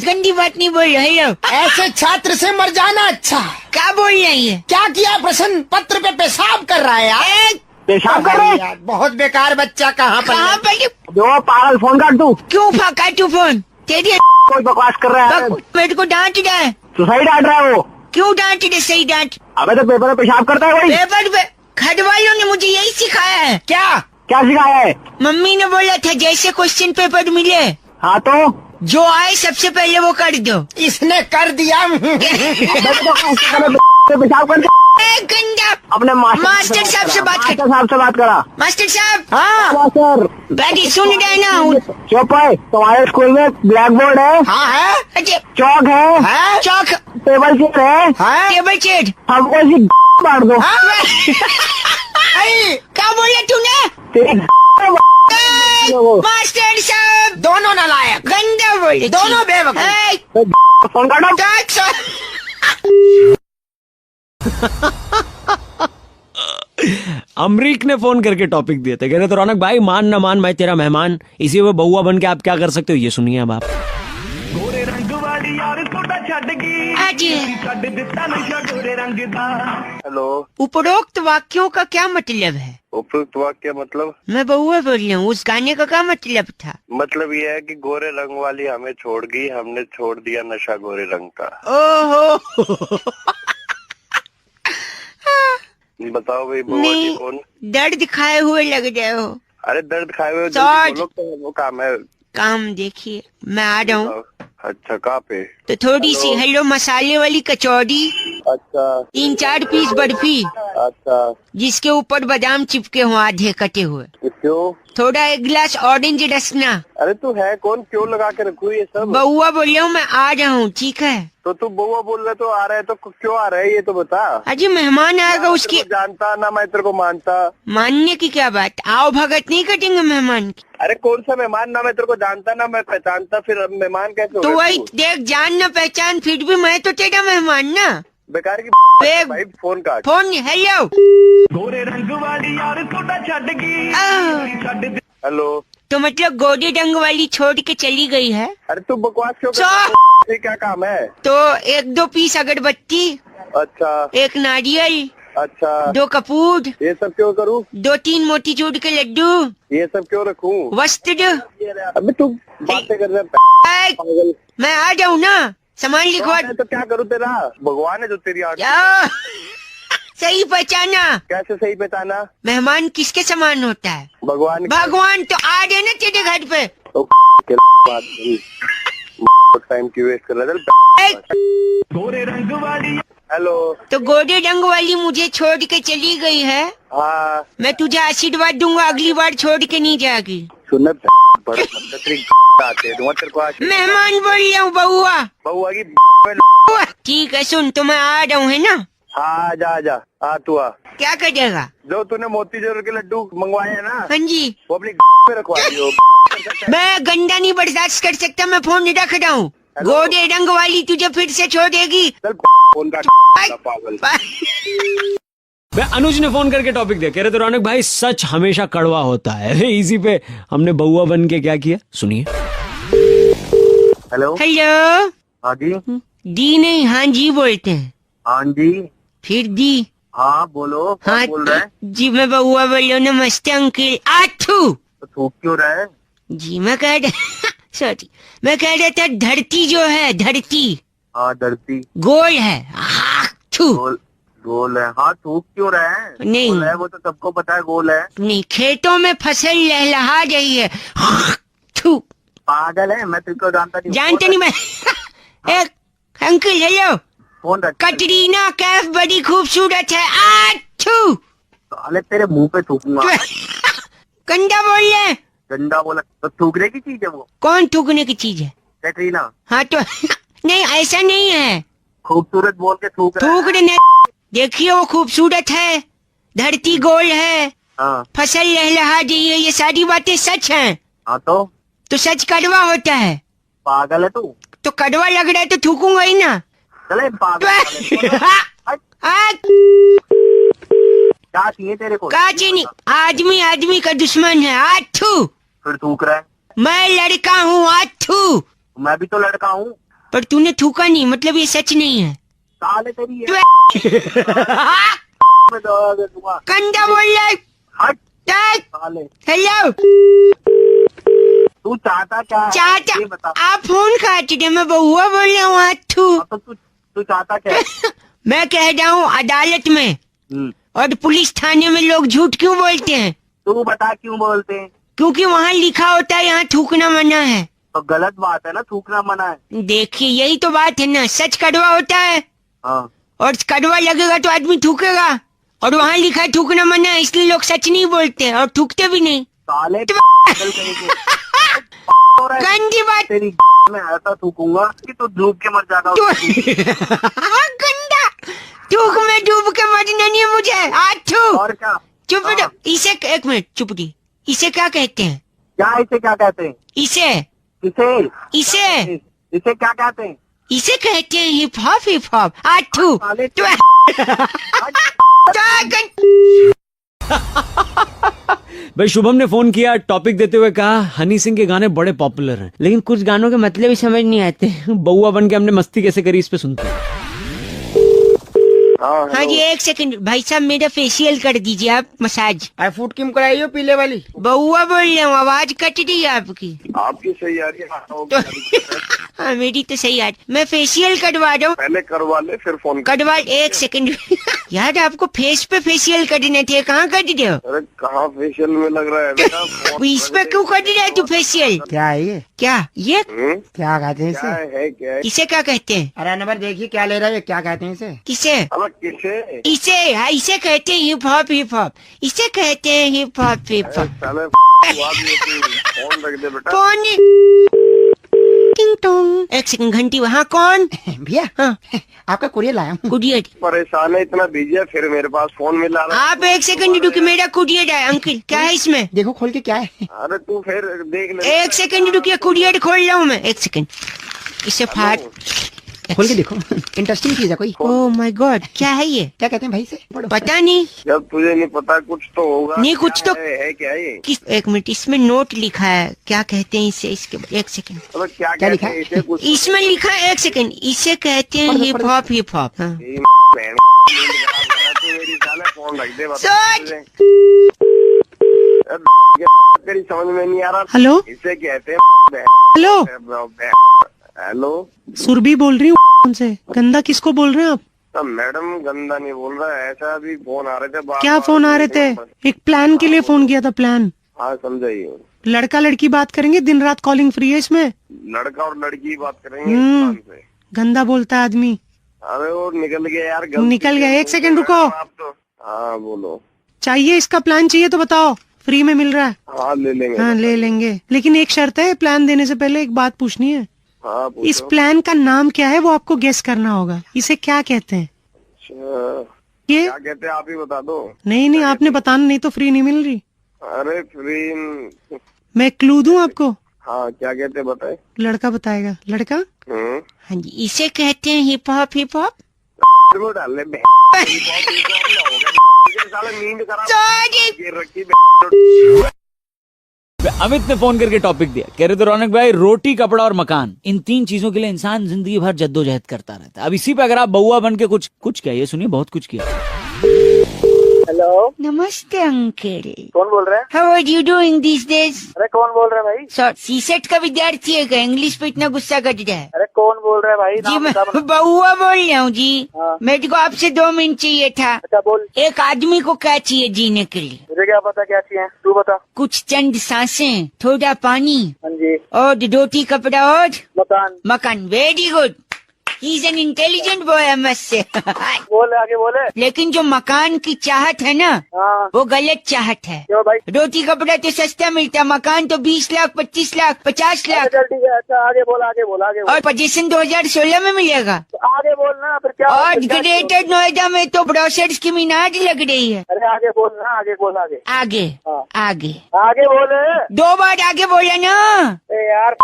गंदी बात नहीं बोल रहे हो। ऐसे छात्र से मर जाना अच्छा। क्या बोल रहे हैं? क्या किया? प्रश्न पत्र पे पेशाब कर रहा है यार। पेशाब कर रहे हैं? यार बहुत बेकार बच्चा। कहाँ कहाँ पर? पर? जो पागल फोन काट तू। क्यों फाका तू फोन? तेरी कोई बकवास कर रहा है? मेरे को डांट रहा है। तो सही डांट रहा है वो। क्यों डांट रहे? सही डांट। अबे तो पेपर में पेशाब करता है वही। पेपर पे घर वालों ने मुझे यही सिखाया है। क्या? क्या सिखाया है? मम्मी ने बोला था जैसे क्वेश्चन पेपर मिले हाँ तो जो आए सबसे पहले वो कर दो। इसने कर दिया। पेशाब करके गंदा। अपने मास्टर साहब से बात कर। मास्टर साहब से बात करा। मास्टर साहब, हाँ मास्टर बैठी सुन रहे ना? चुप है। तुम्हारे स्कूल में ब्लैक बोर्ड है? हाँ है। अच्छा, चौक है? है? चौक, टेबल चेयर है? है? Table chair. हमको इसी मार दो। ऐ, क्या बोला तूने? तेरी मास्टर साहब दोनों नालायक, गंदा बोले। दोनों बेवकूफ। फोन काटो। अमरीक ने फोन करके टॉपिक दिया था, कह रहे थे रौनक भाई मान न मान मैं तेरा मेहमान, इसी में बउआ बन के आप क्या कर सकते हो ये सुनिए अब आप। हेलो। उपरोक्त वाक्यों का क्या मतलब है? उपयुक्त वाक्य मतलब? मैं बउआ बोल रही हूँ, उस गाने का क्या मतलब था? मतलब ये है कि गोरे रंग वाली हमें छोड़ गई, हमने छोड़ दिया नशा गोरे रंग का। ओहो। बताओ भाई बुआ जी नहीं, कौन? दर्द खाए हुए लग रहे हो। अरे दर्द खाए हुए सॉरी। बोलो तो वो काम है। काम देखिए, मैं आ रहा हूँ। अच्छा कहाँ पे? तो थोड़ी सी हेलो मसाले वाली कचौड़ी, अच्छा 3-4 पीस बर्फी अच्छा। जिसके ऊपर बादाम चिपके हुए आधे कटे हुए, क्यों? थोड़ा 1 गिलास ऑरेंज रसना। अरे तू है कौन? क्यों लगा के रखू ये सब? बउआ बोल रहा हूँ, मैं आ रहा हूँ, ठीक है? तो तू बउआ बोल रहा तो आ रहा है तो क्यों आ रहा है ये तो बता। अजी मेहमान आएगा उसकी। तेरे को जानता ना मैं तेरे को मानता। मानने की क्या बात, आओ भगत नहीं कटेंगे मेहमान की। अरे कौन सा मेहमान? ना मैं तेरे को जानता ना मैं पहचानता, फिर अब मेहमान कैसे हो तो गया वही तू? देख, जान न पहचान फिर भी मैं तो तेरा मेहमान ना। बेकार की बे- भाई फोन काट। Phone hello. हेलो। तो मतलब गोरे रंग वाली छोड़ के चली गई है? अरे तू बकवास क्यों कर सो- रहा है? ये क्या काम है? तो 1-2 पीस अगरबत्ती, अच्छा 1 नारियल, अच्छा। 2 कपूर, ये सब क्यों करूँ? 2-3 मोतीचूर के लड्डू, ये सब क्यों रखूं? वस्त्र। अबे तू बातें कर रहा है ऐ, पागल। मैं आ जाऊँ ना, सामान लिखवा। तो क्या करूँ तेरा? भगवान है जो तेरी आंख। क्या? सही पहचाना। कैसे सही पहचाना? मेहमान किसके समान होता है? भगवान भगवान। तो आ रहे ना तेरे घर पे। टाइम क्यों वेस्ट कर रहा है? हेलो। तो गोरे रंग वाली मुझे छोड़ के चली गई है। हाँ मैं तुझे आशीर्वाद दूंगा, अगली बार छोड़ के नहीं जाएगी। सुन आते तेरे को मेहमान बोल रहा हूँ, बउआ। बउआ की ठीक है सुन, तो मैं आ रहा हूँ है ना। हाँ आजा हाँ तू आ। क्या करेगा? जो तूने मोतीचूर के लड्डू मंगवाए हैं ना, हाँ जी। वो अपनी पे रखवा दियो। मैं गंदा नहीं बर्दाश्त कर सकता, मैं फोन रख रहा हूँ। गोरे रंग वाली तुझे फिर से छोड़ेगी। चल फोन का पागल। मैं अनुज ने फोन करके टॉपिक दिया, कह रहे थे रौनक भाई सच हमेशा कड़वा होता है। अरे इजी पे हमने बउआ बन के क्या किया, सुनिए। हेलो। हेलो। हाँ जी। दी नहीं हाँ जी बोलते हैं। हाँ जी। फिर दी। हाँ बोलो। हाँ बोल रहे हैं? जी मैं बउआ बोल रहा हूँ। नमस्ते अंकल। आठू। तो थूक क्यों रहा है? जी मैं कह रहा सॉरी, मैं कह रहा था धरती जो है, धरती हाँ धरती गोल है। आठू। गोल है। हाँ थूक क्यों रहा है? नहीं। गोल है वो तो सबको पता है गोल है। नहीं, खेतों में फसल लहलहा रही है। आठू। पागल है, मैं तुझको जानता नहीं। जानते नहीं मैं। एक अंकल हेलो। फोन रख। कटरीना कैफ बड़ी खूबसूरत है। आठू। साले तेरे मुंह पे थूकूंगा। गंदा बोल रहे हैं। गंदा बोला तो थूकने की चीज है वो। कौन थूकने की चीज है? कैटरीना। हाँ तो नहीं ऐसा नहीं है। खूबसूरत बोल के थूक रहा है। थूक रहे देखिए, वो खूबसूरत है, धरती गोल है, हाँ फसल लहलहा रही है, ये सारी बातें सच हैं। हाँ तो सच कड़वा होता है। पागल है तू। तो कड़वा लग रहा है तो थूकूंगा ही ना। चले पागल। क्या चाहिए तेरे को? का चीनी आदमी आदमी का दुश्मन है। आठू। फिर थूक रहा है। मैं लड़का हूँ। आठू। मैं भी तो लड़का हूँ। पर तूने थूका नहीं, मतलब ये सच नहीं है। साले तेरी है। मैं दवा दे दूंगा। कंधा बोल रहा है। हट हट। साले। हेलो। तू चाहता क्या है? चाचा ये बता। आप फोन काट रहे, मैं बउआ बोल रहा हूँ। आठू। हाँ, तो तू चाहता क्या है? मैं कह रहा हूँ अदालत में और पुलिस थाने में लोग झूठ क्यों बोलते हैं? तू बता क्यों बोलते हैं? क्योंकि वहाँ लिखा होता है यहाँ थूकना मना है। तो गलत बात है ना, थूकना मना है। देखिए यही तो बात है ना, सच कड़वा होता है हाँ और कड़वा लगेगा तो आदमी थूकेगा, और वहाँ लिखा है थूकना मना है, इसलिए लोग सच नहीं बोलते और थूकते भी नहीं। साले पागल कहीं के। गंदी बात। तेरी में ऐसा थूकूंगा कि तू डूब के मर जाएगा। गंदा। थूक में डूब के मरना नहीं है मुझे। आठू। और क्या? चुप हाँ। रहो। इसे एक मिनट चुप रही। इसे क्या कहते हैं? क्या इसे क्या कहते हैं? इसे इसे इसे इसे क्या कहते हैं? इसे कहते हैं हिप हॉप। Hip hop. आठू। साले तो भाई शुभम ने फोन किया, टॉपिक देते हुए कहा हनी सिंह के गाने बड़े पॉपुलर हैं, लेकिन कुछ गानों के मतलब ही समझ नहीं आते। बउआ बन के हमने मस्ती कैसे करी इस पे सुनते हैं। हाँ जी एक सेकंड भाई साहब, मेरा फेशियल कर दीजिए आप, मसाज। फूट क्यों कराई हो पीले वाली? बउआ बोल रहा हूँ, आवाज कट रही है आपकी। आपकी सही आ रही है। हाँ मेरी तो सही आज। मैं फेशियल करवा रहा हूँ। पहले करवा ले फिर फोन करवा एक सेकंड। यार आपको फेस पे फेशियल करने थे, कहाँ कर रहे हो? अरे कहाँ फेशियल में लग रहा है बेटा? इस पे क्यों कर रहा है तू फेशियल? क्या है ये? क्या ये क्या कहते हैं क्या इसे? है क्या है? इसे क्या कहते हैं? अरे नंबर देखिए क्या ले रहा है, क्या कहते हैं इसे? किसे? अब किसे? इसे हाँ, इसे कहते हैं हिप हॉप। हिप हॉप इसे कहते हैं हिप हॉप। Hip hop. साले फोन रख दे बेटा। कौन? टिंग टोंग। एक सेकंड घंटी। वहाँ कौन? भैया हाँ आपका कुरियर लाया हूँ। कुरियर। परेशान है, इतना बिजी है, फिर मेरे पास फोन मिला रहा है। आप एक सेकंड रुकिए, मेरा कुरियर है। अंकल क्या है इसमें? देखो खोल के क्या है। अरे तू फिर देख ले। एक सेकंड रुकिए, कुरियर खोल रहा हूँ मैं। एक सेकंड। इसे फाड़ खोल के देखो, इंटरेस्टिंग चीज है कोई। ओह माय गॉड, क्या है ये? क्या कहते हैं भाई से? पढ़ो। पता नहीं। जब तुझे नहीं पता कुछ तो होगा। नहीं, कुछ क्या तो- है क्या ये? किस एक मिनट, इसमें नोट लिखा है, क्या कहते हैं इसे? इसके एक सेकंड। मतलब क्या क्या लिखा कहते है? हैं इसे? कुछ इसमें लिखा है, एक सेकंड, इसे कहते हैं पढ़ दो, हिप पढ़ दो। हॉप। Hip hop. हाँ। बहन तू मेरी साले फोन रख दे। बता सोच। तुझे। तेरी समझ में नहीं आ रहा। हेलो इसे कहते हैं हेलो, हेलो। सुरभि बोल रही हूँ उनसे। गंदा किसको बोल रहे हैं आप? मैडम गंदा नहीं बोल रहा है, ऐसा अभी फोन आ रहे थे। क्या फोन आ रहे थे? एक प्लान के लिए फोन किया था, प्लान। हाँ समझाइए। लड़का लड़की बात करेंगे, दिन रात कॉलिंग फ्री है इसमें। लड़का और लड़की बात करेंगे इस फोन पे। गंदा बोलता है आदमी। अरे वो निकल गया यार, निकल गया। एक सेकंड रुको। आप तो हाँ बोलो। चाहिए इसका प्लान चाहिए तो बताओ, फ्री में मिल रहा है। हाँ ले लेंगे। हाँ ले लेंगे, लेकिन एक शर्त है, प्लान देने से पहले एक बात पूछनी है। हाँ इस प्लान का नाम क्या है वो आपको गेस करना होगा। इसे क्या कहते हैं? ये क्या कहते हैं आप ही बता दो। नहीं आपने बताना, नहीं तो फ्री नहीं मिल रही। अरे फ्री मैं क्लू दूं आपको? हाँ क्या कहते हैं बताए। लड़का बताएगा। लड़का? हाँ जी, इसे कहते हैं हिप हॉप। हिप हॉप वो डाल ले नींद खराब रखी। अमित ने फोन करके टॉपिक दिया, कह रहे थे रौनक भाई रोटी कपड़ा और मकान, इन 3 चीजों के लिए इंसान जिंदगी भर जद्दोजहद करता रहता है। अब इसी पे अगर आप बउआ बन के कुछ क्या, ये सुनिए बहुत कुछ किया। हेलो नमस्ते अंकल। कौन बोल रहे हैं? How are you doing this days? अरे कौन बोल रहे हैं भाई? सर सीसेट का विद्यार्थी है क्या? इंग्लिश पे इतना गुस्सा कर रहा है। अरे कौन बोल रहे हैं भाई? जी मैं बउआ बोल रहा हूँ जी। मेरे को आपसे 2 मिनट चाहिए था। अच्छा बोल। एक आदमी को क्या चाहिए जीने के लिए? मुझे क्या पता क्या चाहिए, तू बता। कुछ चंद सांसें, थोड़ा पानी हाँ जी। और रोटी कपड़ा और मकान। मकान। Very good, he is an intelligent boy I must say. बोले आगे बोले। लेकिन जो मकान की चाहत है ना, हाँ। वो गलत चाहत है। क्यों भाई? रोटी कपड़ा तो सस्ता मिलता है, मकान तो 20 लाख 25 लाख 50 लाख। चल ठीक है। अच्छा आगे बोल आगे बोल आगे बोल। और पोजीशन 2016 में मिलेगा। आगे बोलना फिर क्या। और ग्रेटर नोएडा में तो ब्रोशर्स की मीनार लग रही है। अरे आगे बोलना, आगे बोल आगे। आगे हाँ। आगे आगे बोले। 2 बार आगे बोला ना यार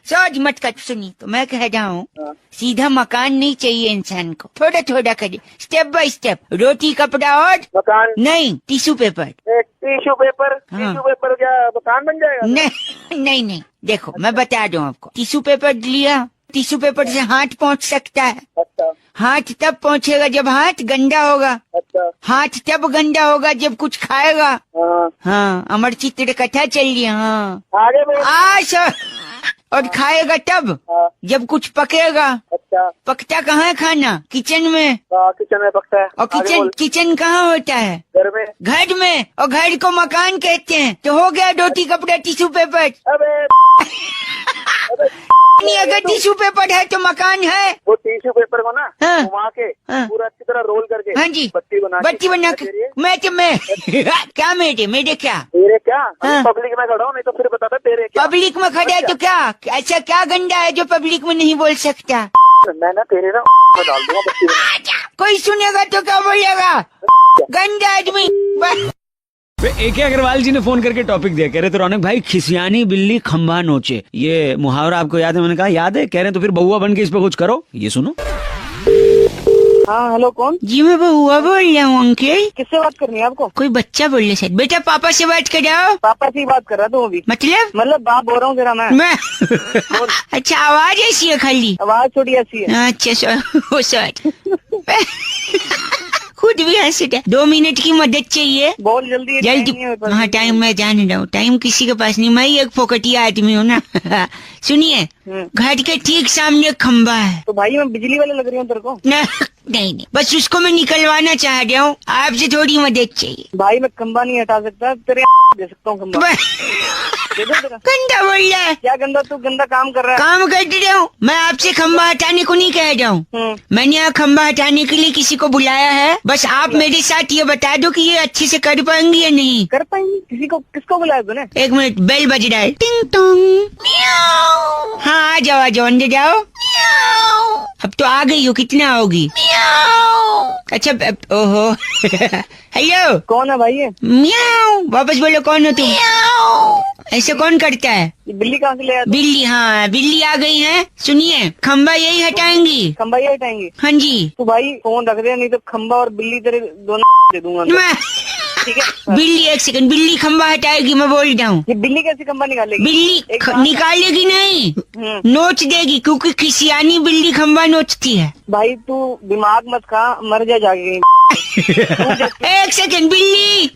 सोच मत कर। सुनी तो मैं कह रहा हूँ, सीधा मकान नहीं चाहिए इंसान को, थोड़ा थोड़ा करिए, स्टेप बाय स्टेप। रोटी कपड़ा और मकान नहीं, टिश्यू पेपर। Tissue paper. हाँ। टिश्यू पेपर क्या मकान बन जाएगा? नहीं देखो मैं बता दूं आपको। टिश्यू पेपर लिया, टिश्यू पेपर से हाथ पहुँच सकता है। अच्छा। हाथ तब पहुँचेगा जब हाथ गंदा होगा। अच्छा। हाथ तब गंदा होगा जब कुछ खाएगा। हाँ। हाँ अमर चित्र कथा चल रही है। हाँ आगे बोल। और खाएगा तब हाँ। जब कुछ पकेगा। अच्छा। पकता कहाँ है खाना? किचन में। किचन में पकता है। और किचन कहाँ होता है? घर में। घर में, और घर को मकान कहते हैं। तो हो गया रोटी कपड़ा टिश्यू पेपर। अबे नहीं, अगर टिश्यू पेपर है तो मकान है। वो टिश्यू पेपर को ना हाँ। घुमा के हाँ। पूरा अच्छी तरह रोल करके। हाँ जी, बत्ती बना के मैं क्या मेरे क्या तेरे क्या? हाँ। पब्लिक में खड़ा हूँ, नहीं तो फिर बता तेरे क्या। पब्लिक में खड़ा है तो क्या? ऐसा क्या गंदा है जो पब्लिक में नहीं बोल सकता? मैं ना तेरे ना डाल दूंगा बत्ती बना। कोई सुनेगा तो क्या बोलेगा? गंदा आदमी। AK अग्रवाल जी ने फोन करके टॉपिक दिया, कह रहे थे रौनक भाई खिसियानी बिल्ली खंभा नोचे, ये मुहावरा आपको याद है? मैंने कहा याद है। कह रहे हैं तो फिर बउआ बन के इस पे कुछ करो। ये सुनो। हाँ हेलो कौन? जी मैं बउआ बोल रहा हूँ अंकल। किससे बात करनी है आपको? कोई बच्चा बोल रहे सर। बेटा पापा से बात कराओ। पापा से ही बात कर रहा था अभी। मतलब बाप बोल रहा हूँ तेरा मैं। अच्छा आवाज ऐसी है खाली? आवाज थोड़ी ऐसी है। अच्छा सर खुद भी हंस रहा। 2 मिनट की मदद चाहिए। बहुत जल्दी जल्दी। हाँ टाइम मैं जान रहा हूँ, टाइम किसी के पास नहीं, मैं ही एक फोकटिया आदमी हूँ ना। सुनिए, घर के ठीक सामने खंबा है। तो भाई मैं बिजली वाले लग रही हूँ तेरे को? नहीं बस उसको मैं निकलवाना चाह रहा हूँ, आपसे थोड़ी मदद चाहिए। भाई मैं खंबा नहीं हटा सकता, तेरे दे सकता हूँ खंबा। गंदा बोल रहा है। क्या गंदा? तू गंदा काम कर रहा है। काम कर रहा हूँ मैं, आपसे खंबा हटाने को नहीं कह रहा हूँ। मैंने यहाँ खंबा हटाने के लिए किसी को बुलाया है। बस आप मेरे साथ ये बता दो कि ये अच्छे से कर पाएंगे या नहीं। कर पाएंगे? किसको बुलाया तूने? 1 मिनट, बेल बज रहा है। टिंग टोंग। हाँ आ जाओ अंदर जाओ। अब तो आ गई हो, कितना आओगी? अच्छा ओहो हेलो कौन है भाई ये? म्याऊ। वापस बोलो कौन हो तुम? ऐसे कौन करता है? बिल्ली कहाँ से ले आया? बिल्ली? हाँ बिल्ली आ गई है। सुनिए, खंबा यही हटाएंगी। खंबा यही हटाएंगी? हाँ जी। तो भाई फोन रख दे, नहीं तो खंबा और बिल्ली तेरे दोनों दे दूंगा। ठीक है। बिल्ली 1 सेकंड, बिल्ली खंबा हटाएगी, मैं बोल रहा हूँ। ये बिल्ली कैसे खंबा निकालेगी? बिल्ली निकालेगी नहीं, नोच देगी, क्योंकि खिसियानी बिल्ली खंबा नोचती है। भाई तू दिमाग मत खा, मर जा जाके। 1 सेकंड, बिल्ली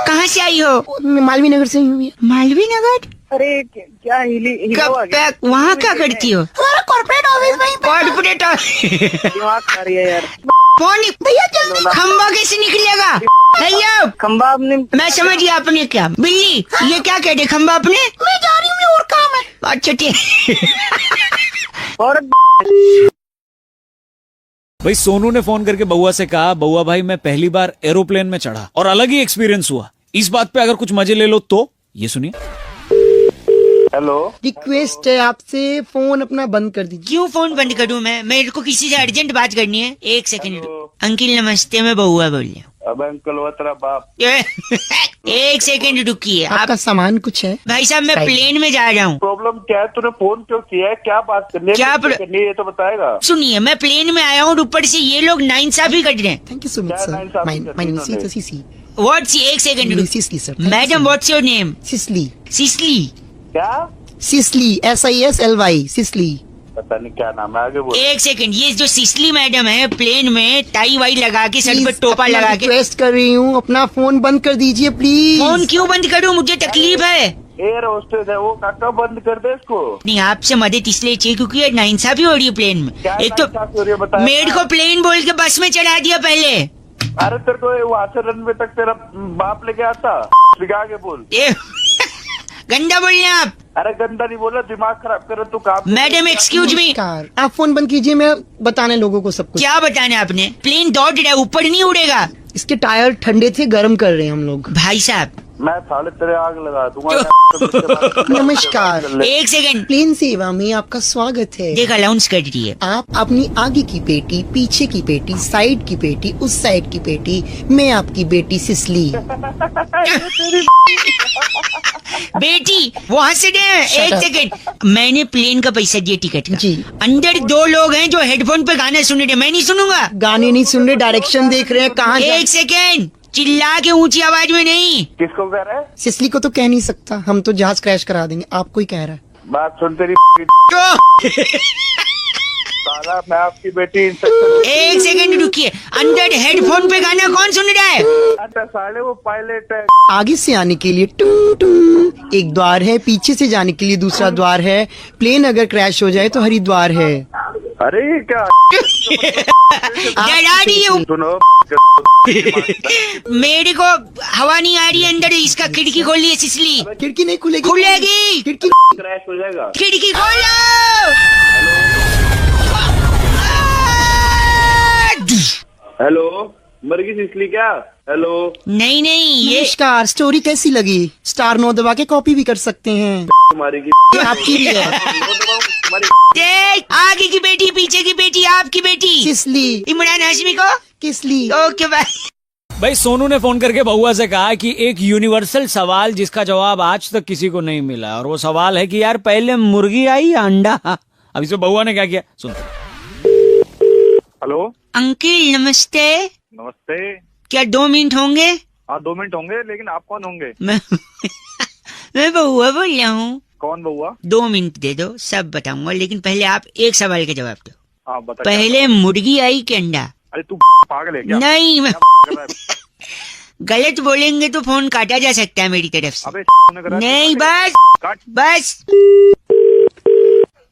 कहाँ से आई हो? मालवीय नगर से ही हूँ। मालवीय नगर? अरे क्या हीरो आ गया? वहाँ क्या करती हो? हमारा कॉर्पोरेट ऑफिस वहीं पे। कॉर्पोरेट दिमाग खा रही है यार। फोन भैया जल्दी, खंबा कैसे निकलेगा भैया? खंबा आपने मैं समझ गया आपने क्या। बिल्ली ये क्या कह रहे खंबा अपने? मैं जा रही हूँ, और काम है। अच्छा ठीक। और भाई सोनू ने फोन करके बउआ से कहा, बउआ भाई मैं पहली बार एरोप्लेन में चढ़ा और अलग ही एक्सपीरियंस हुआ, इस बात पे अगर कुछ मजे ले लो तो। ये सुनिए। हेलो, रिक्वेस्ट है आपसे, फोन अपना बंद कर दीजिए। क्यों फोन बंद करूं मैं? मेरे को किसी से अर्जेंट बात करनी है। एक सेकंड। अंकिल नमस्ते, मैं बउआ बोल रही हूँ। अब अंकल वो तेरा बाप। एक सेकंड रुकिए आपका आप। सामान कुछ है? भाई साहब मैं प्लेन में जा रहा हूँ। प्रॉब्लम क्या है? तूने फोन क्यों किया है? क्या बात करनी है? क्या करनी है ये तो बताएगा। सुनिए मैं प्लेन में आया हूँ, ऊपर से ये लोग नाइंसाफी कर रहे हैं। थैंक यू सो मच क्या सर। नाइंसाफी माय करती नेम इन्होंने? Is Sisly. व्हाट्स एक second Sisly sir. Madam what's your name? Sisly. Sisly. क्या? Sisly, SISLY, Sisly. पता नहीं क्या नाम है, आगे बोल। एक सेकंड, ये जो सिसली मैडम है प्लेन में टाई वाई लगा के सर पे टोपा लगा के। रिक्वेस्ट कर रही हूँ, अपना फोन बंद कर दीजिए प्लीज। फोन क्यों बंद करूं? मुझे तकलीफ है। एयर होस्टेस है वो, काका बंद कर दे इसको। नहीं आपसे मदद इसलिए चाहिए क्योंकि ये नाइंसाफी हो रही है प्लेन में। क्या एक तो नाइंसाफी हो रही है बताया? मेड को प्लेन बोल के बस में चढ़ा दिया पहले। अरे तेरे को वहाँ से रनवे तक तेरा बाप लेके आता। आगे बोल। ये गंदा बोल रहे हैं आप। अरे गंदा नहीं बोला, दिमाग खराब करे तो काम। Madam excuse me. नमस्कार, आप फोन बंद कीजिए, मैं बताने लोगों को सब कुछ। क्या बताना है आपने? प्लेन दौड़ रहा है, ऊपर नहीं उड़ेगा। इसके टायर ठंडे थे, गर्म कर रहे हैं हम लोग। भाई साहब मैं साले तेरे आग लगा दूंगा। नमस्कार। एक सेकंड, प्लेन सेवा में आपका स्वागत है। देख अलाउंस कर रही है। आप अपनी आगे की पेटी, पीछे की पेटी, साइड की पेटी, उस साइड की पेटी, मैं आपकी बेटी सिसली। बेटी वो हंस रहे हैं। Shut एक up. सेकंड, मैंने प्लेन का पैसा दिया टिकट का। जी। अंदर दो लोग हैं जो हेडफोन पे गाना सुन रहे हैं, मैं नहीं सुनूंगा। गाने नहीं सुन रहे, डायरेक्शन देख रहे हैं कहाँ जा। एक सेकंड, चिल्ला के ऊंची आवाज में नहीं। किसको कह रहा है? सिसली को तो कह नहीं सकता, हम तो जहाज क्रैश करा देंगे। आपको ही कह रहा है। बात सुन तेरी। तो साला मैं आपकी बेटी। एक सेकंड रुकिए, अंदर हेडफोन पे गाना कौन सुन रहा है? अच्छा साले वो पायलट है। आगे से आने के लिए टुंग टुंग एक द्वार है, पीछे से जाने के लिए दूसरा द्वार है। प्लेन अगर क्रैश हो जाए तो हरिद्वार है। अरे ये क्या? डरा रही है। सुनो मेरे को हवा नहीं आ रही है अंदर, इसका खिड़की खोल लिया सिसली। खिड़की नहीं खुलेगी। खुलेगी। खिड़की। क्रैश हो जाएगा। खिड़की खोलो। हेलो, मर गई सिसली क्या? हेलो, नहीं नहीं, ये नमस्कार, स्टोरी कैसी लगी? स्टार 9 दबा के कॉपी भी कर सकते हैं। तुम्हारी की ये आपकी भी है। तुम्हारी देख, आगे की बेटी, पीछे की बेटी, आपकी बेटी सिसली। इमरान हाशमी को। किसली? Okay bye. भाई सोनू ने फोन करके बउआ से कहा कि एक यूनिवर्सल सवाल जिसका जवाब आज तक किसी को नहीं मिला, और वो सवाल है कि यार पहले मुर्गी आई या अंडा? अब इसमें बउआ ने क्या किया सुनते। हेलो, अंकिल नमस्ते, नमस्ते। क्या 2 मिनट होंगे? हाँ 2 मिनट होंगे, लेकिन आप कौन होंगे? मैं बउआ बोल रहा हूँ। कौन बउआ? 2 मिनट दे दो, सब बताऊंगा, लेकिन पहले आप एक सवाल का जवाब दो। हाँ बता। पहले मुर्गी आई कि अंडा? अरे तू पागल है क्या? नहीं, मैं कर रहा है? गलत बोलेंगे तो फोन काटा जा सकता है मेरी तरफ से। अबे तूने करा। नहीं बस काट। बस।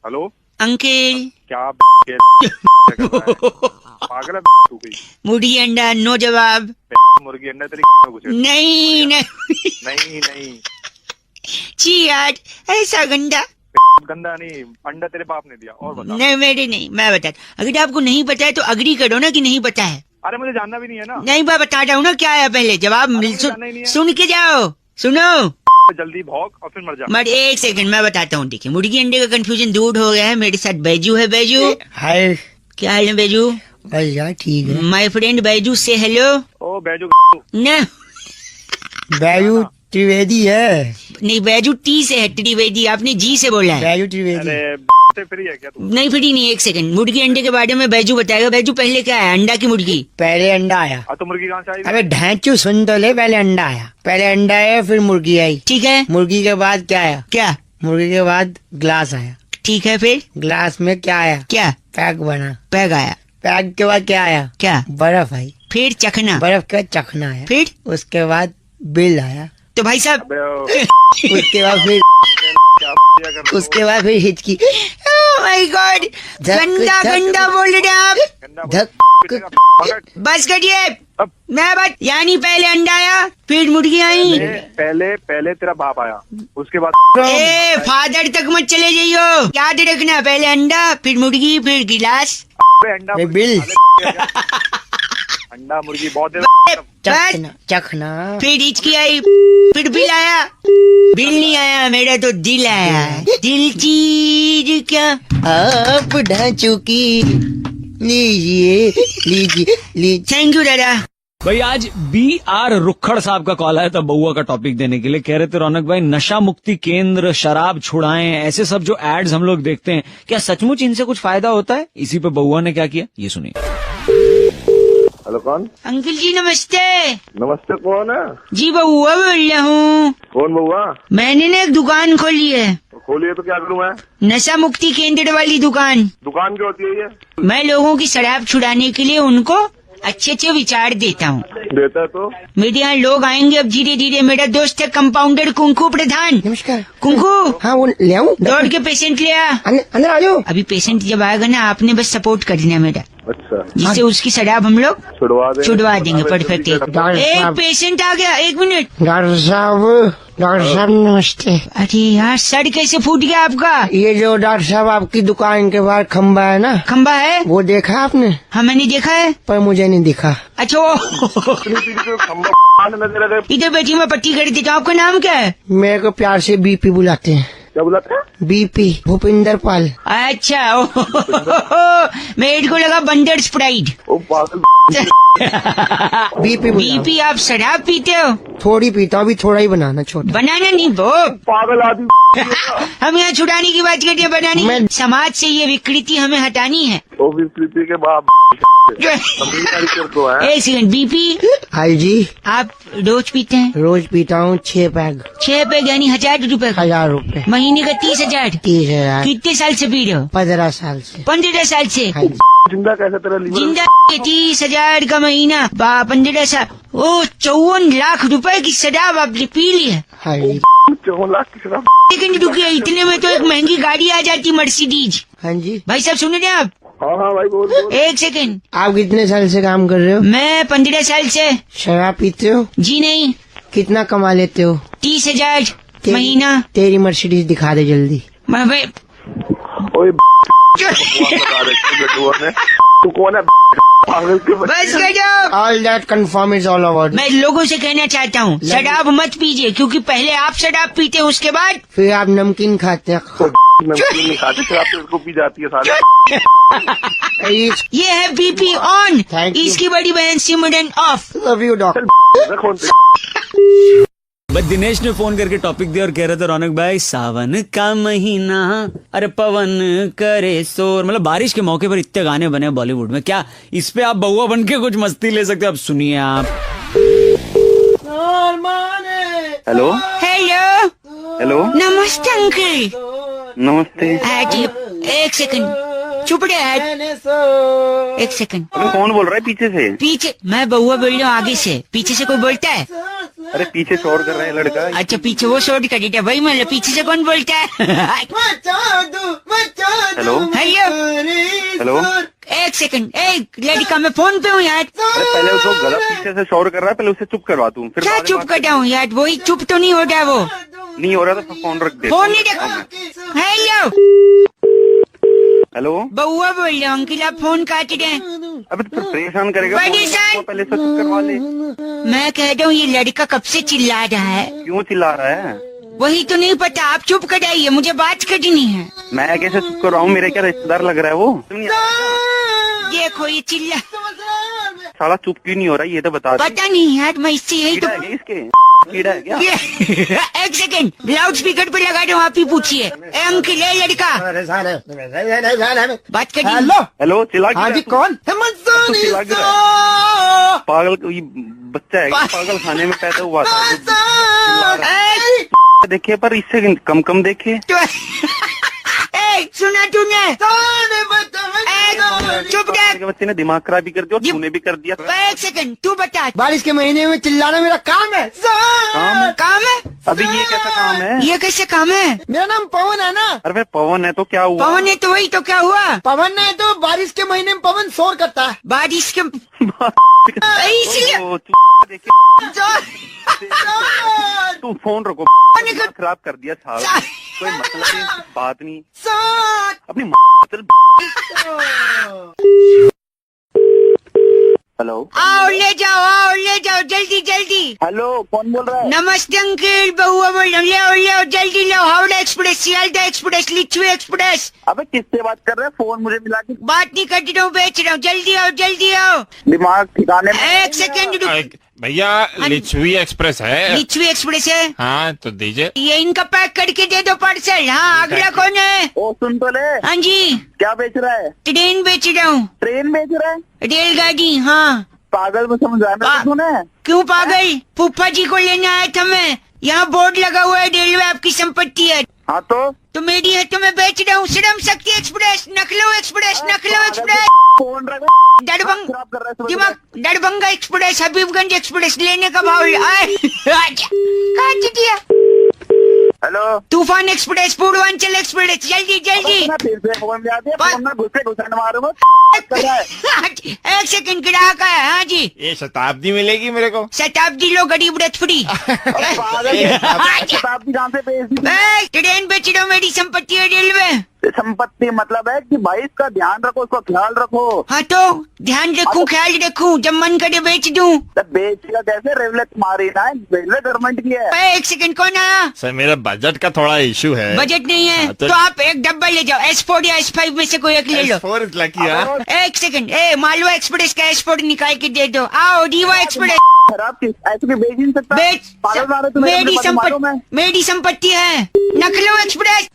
हेलो, अंकिल क्या पागल है तू? कोई मुर्गी अंडा, नो जवाब। मुर्गी अंडा तेरी घुसे। नहीं नहीं नहीं नहीं, छी यार, ऐसा गंदा। गंदा नहीं, अंडा तेरे बाप ने दिया। और बता। नहीं मेरे नहीं, मैं बता। अगर आपको नहीं पता है तो अग्री करो ना कि नहीं पता है। अरे मुझे जानना भी नहीं है ना। नहीं मैं बता रहा हूँ ना क्या है, पहले जवाब मुझे जानना ही नहीं है। सुन के जाओ। सुनो जल्दी भौंक और फिर मर जा। मर, एक सेकंड मैं बताता हूँ। देखिए मुर्गी अंडे का कंफ्यूजन दूर हो गया है। मेरे साथ बैजू है। बैजू हाय। क्या हाल है बैजू? भैया ठीक है। माय फ्रेंड बैजू से हेलो। ओ बैजू ना बैजू त्रिवेदी है। नहीं, बैजू टी से है, त्रिवेदी आपने जी से बोला है। बैजू त्रिवेदी। अरे से फ्री है क्या तू? नहीं फ्री नहीं। एक सेकंड, मुर्गी अंडे के बारे में बैजू बताएगा। बैजू पहले क्या है, अंडा की मुर्गी? पहले अंडा आया। तो मुर्गी कहाँ से आई? अबे ढैंचू सुन तो ले, पहले अंडा आया। पहले अंडा आया, फिर मुर्गी आई। ठीक है। मुर्गी के बाद क्या आया? क्या? मुर्गी के बाद ग्लास आया। ठीक है, फिर ग्लास में क्या आया? क्या? पैक बना। पैग आया। पैक के बाद क्या आया? क्या? बर्फ आई। फिर चखना। बर्फ का चखना आया। फिर उसके बाद बिल आया। तो भाई साहब अबे, उसके बाद फिर उसके बाद फिर हिचकी। माय गॉड, गंदा गंदा बोल रहे हैं आप। धक बस करिए, मैं बात यानी पहले अंडा आया फिर मुर्गी आई। पहले तेरा बाप आया, उसके बाद ए फादर तक मत चले जाइयो, याद रखना, पहले अंडा फिर मुर्गी फिर गिलास। अंडा बिल अंडा मुर्गी बहुत देर बस, चखना। फिर हिचकी आई, फिर बिल आया। बिल नहीं आया, मेरा तो दिल आया। दिल चीज क्या आप ढांचू की लीजिए लीजिए लीजिए। थैंक यू दादा। भाई आज BR रुखड़ साहब का कॉल आया था बउआ का टॉपिक देने के लिए। कह रहे थे रौनक भाई नशा मुक्ति केंद्र, शराब छुड़ाएं, ऐसे सब जो एड्स हम लोग देखते हैं, क्या सचमुच इनसे कुछ फायदा होता है? इसी पे बउआ ने क्या किया ये सुनिए। हेलो कौन? अंकल जी नमस्ते। नमस्ते, कौन है? जी बउआ बोल रहा हूँ। कौन बउआ? मैंने ना एक दुकान खोली है, खोलिए तो क्या करूँ मैं? नशा मुक्ति केंद्र वाली दुकान। दुकान क्यों होती है ये? मैं लोगों की शराब छुड़ाने के लिए उनको अच्छे अच्छे विचार देता हूँ। देता है तो? मेरे यहाँ लोग आएंगे अब धीरे धीरे। मेरा दोस्त है कंपाउंडर कुंकू प्रधान। नमस्कार। कुंकू, हाँ वो ले आऊं? दौड़ के पेशेंट ले आ। अंदर आ जाओ। अभी पेशेंट जब आएगा ना, आपने बस सपोर्ट करना है मेरा, अच्छा, जिससे उसकी शराब हम लोग छुड़वा देंगे। परफेक्ट। एक पेशेंट आ गया, एक मिनट। डॉक्टर साहब नमस्ते। अरे यार, सर कैसे फूट गया आपका? ये जो डॉक्टर साहब आपकी दुकान के बाहर खम्बा है ना, खंबा है, वो देखा आपने? हाँ मैंने देखा है, पर मुझे नहीं दिखा। अच्छा इधर बैठी, मैं पट्टी कर देता हूँ। आपका नाम क्या है? मेरे को प्यार से बीपी बुलाते हैं। क्या बुलाते हैं? बीपी, भूपिंदर पाल। अच्छा मेरे को लगा बंदर स्प्राइट। ओ पागल। बीपी बीपी, आप शराब पीते हो? थोड़ी पीता हूँ, अभी थोड़ा ही बनाना छोटा। बनाना नहीं वो, पागल आदमी। हम यहाँ छुड़ाने की बात करते हैं, बनाने। समाज से ये विकृति हमें हटानी है। ओ विकृति के बाप तो है। एक सेकंड, बीपी हाई जी, आप रोज पीते हैं? रोज पीता हूँ 6 पैग। 6 पैग यानी 1000 रुपए? 1000 रुपए। महीने का 30,000? 30,000। कितने साल से पी रहे हो? 15 साल से। 15 साल से? हाँ जी। जिंदा कैसे तेरा लीवर? जिंदा 30,000 का महीना, 15 साल, ओ 54 लाख रुपए की शराब आपने पी ली है। हाँ जी। 54 लाख की शराब? लेकिन रुकिए, इतने में तो एक महंगी गाड़ी आ जाती, मर्सिडीज। हाँ जी। भाई साहब सुन रहे हैं आप? हाँ भाई बोल। एक सेकंड। आप कितने साल से काम कर रहे हो? मैं 15 साल से। शराब पीते हो? जी नहीं। कितना कमा लेते हो? 30,000 महीना। तेरी मर्सिडीज दिखा दे जल्दी। ओए तू कौन है? पागल के बस कर जाओ। All that confirm is all about. मैं लोगों से कहना चाहता हूँ, शराब मत पीजिए, क्योंकि पहले आप शराब पीते हैं, उसके बाद फिर आप नमकीन खाते हैं। नमकीन नहीं खाते, शराब तो इसको पी जाती है सारे। ये है बीपी ऑन, Thank you. इसकी बड़ी बहन सिमरन ऑफ। Love you doctor. बस दिनेश ने फोन करके टॉपिक दिया और कह रहे थे रौनक भाई सावन का महीना, अरे पवन करे शोर, मतलब बारिश के मौके पर इतने गाने बने बॉलीवुड में, क्या इस पे आप बउआ बन के कुछ मस्ती ले सकते हो? अब सुनिए आप। हेलो हेलो, हेलो, नमस्ते अंकल। नमस्ते। एक सेकंड, चुप रहे। एक सेकंड। कौन बोल रहा है पीछे से? पीछे मैं बउआ बोल रहा हूँ, आगे से। पीछे से कोई बोलता है? अरे पीछे शोर कर रहा है लड़का। अच्छा पीछे वो शोर कर देता है, वही मतलब पीछे से कौन बोलता है? हेलो हेलो, हेलो, एक सेकंड, एक लड़का, मैं फोन पे हूँ यार। अरे पहले उसको गलत पीछे से शोर कर रहा है, पहले उसे चुप करवा दूं, फिर क्या बाद में चुप बात कर हूँ यार? वही चुप तो नहीं हो रहा वो। नहीं हो रहा तो फोन रख दे। फोन नहीं रख। हेलो हेलो, बउआ बोल रहा हूँ अंकल, आप फोन काट रहे हैं। अबे तो फिर परेशान करेगा। परेशान? फोन पहले से चुप करवा ले। मैं कह रहा हूँ ये लड़का कब से चिल्ला रहा है? क्यों चिल्ला रहा है? वही तो नहीं पता, आप चुप कराइए, मुझे बात करनी है। मैं कैसे चुप कर रहा हूँ? मेरे क्या रिश्तेदार लग रहा है वो? देखो ये चिल्ला। साला चुप क्यों नहीं हो रहा ये तो बता दे। पता नहीं यार, मैं इससे यही तो। कीड़ा है क्या इसके? कीड़ा है क्या? एक सेकंड, लाउड स्पीकर पे लगा दो, आप ही पूछिए। अंकल है लड़का, बात करिए। हेलो हेलो, चिल्ला हाँ जी, क्यों? कौन? तो चिल्ला क्यों रहा है? पागल, ये बच्चा है क्या? पागल खाने में पैदा हुआ था। देखिए पर इससे कम कम देखे। सुना तूने? चुप रह। बच्चे ने दिमाग खराब भी कर दिया और तूने भी कर दिया। एक सेकंड, तू बता। बारिश के महीने में चिल्लाना मेरा काम है। काम है? अभी ये कैसा काम है? ये कैसे काम है? मेरा नाम पवन है ना। अरे भाई पवन है तो क्या हुआ? पवन है तो वही तो क्या हुआ? पवन है तो बारिश के महीने में पवन शोर करता है। बारिश के इसलिए ओ, देखिए तू फोन रखो। खराब कर दिया साहब। कोई मतलब नहीं, बात नहीं। अपनी चल। हेलो आओ ले जाओ जल्दी जल्दी। हेलो कौन बोल रहा है? नमस्ते अंकल, बहुआ बोल रहा हूँ। ले आओ जल्दी लो। Howrah express, Sealdah express, Lichchhavi express. अबे किससे बात कर रहे हैं? फोन मुझे मिला के। बात नहीं कर रहा हूँ, बेच रहा हूँ। जल्दी आओ। दिमाग ठिकाने में। एक सेकंड रुक। भैया लिच्छवी एक्सप्रेस है। लिच्छवी एक्सप्रेस है? हाँ तो दीजिए। ये इनका पैक करके दे दो पार्सल। हाँ, अगला कौन है? ओ सुन तो ले। हाँ जी। क्या बेच रहा है? ट्रेन बेच रहा हूँ। ट्रेन बेच रहा है? रेलगाड़ी। हाँ। पागल में समझ आया मेरे को सुने? क्यों पागल? फूफा जी को लेने आया था मैं। यहाँ बोर्ड लगा हुआ है, रेलवे आपकी संपत्ति है। हाँ तो मेरी है तो मैं बेच रहा हूँ। Shram Shakti express, नखलऊ express, नखलऊ express, phone रख। खराब कर रहा है दिमाग, दरभंगा एक्सप्रेस, हबीबगंज एक्सप्रेस। लेने का भाव दिया। हेलो तूफान एक्सप्रेस, पूर्वांचल एक्सप्रेस। जल्दी फिर से फोन में आते हैं, घुसे घुसन मारूंगा। एक सेकंड, ग्राहक है। हाँ जी। ये शताब्दी मिलेगी मेरे को? शताब्दी लो, गरीब रथ फ्री। शताब्दी कहाँ से बेच दी? ट्रेन बेच रहा हूँ, मेरी संपत्ति है रेलवे। संपत्ति मतलब है कि भाई इसका ध्यान रखो, उसका ख्याल रखो। हाँ तो ध्यान रखूं, ख्याल रखूं, जब मन करे बेच दूं। बेचेगा कैसे? रेलवे तुम्हारी ना, रेलवे गवर्नमेंट की है। एक सेकंड, कौन आया? सर मेरा बजट का थोड़ा इशू है। बजट नहीं है? हाँ, तो आप एक डब्बा ले जाओ, S4 या S5 में से कोई एक ले लो। S4 is lucky, हाँ? एक सेकंड, मालवा एक्सप्रेस का S4 निकाल के दे दो। आओ, रीवा एक्सप्रेस। खराब चीज ऐसे भी बेच नहीं सकता। पागल मारो तुम्हें, मेरी संपत्ति है। नखलऊ express.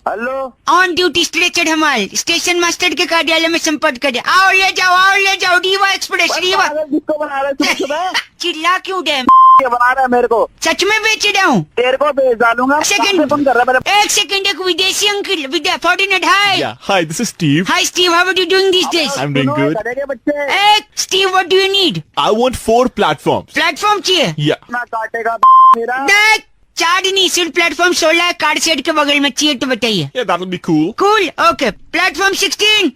Hello on duty stretcher हमाल, स्टेशन मास्टर के कार्यालय में संपर्क करें। आओ ले जाओ। रीवा एक्सप्रेस, रीवा। किसको बना रहे हो? चिल्ला क्यों दे? बना रहा है मेरे को। सच में बेच रहा हूँ। तेरे को बेच डालूंगा। एक सेकंड, एक विदेशी uncle, foreigner. Hi Hi, this is Steve. Hi Steve, how are you doing this days? I'm doing good. बच्चे Steve, what do you need? I want 4 platforms. Platform चाहिए? Yeah. ना काटेगा मेरा। देख, 4 नहीं, सिर्फ प्लेटफॉर्म 16 कार शेड के बगल में चाहिए तो बताइए। Yeah, that'll be cool. Cool, okay. Platform 16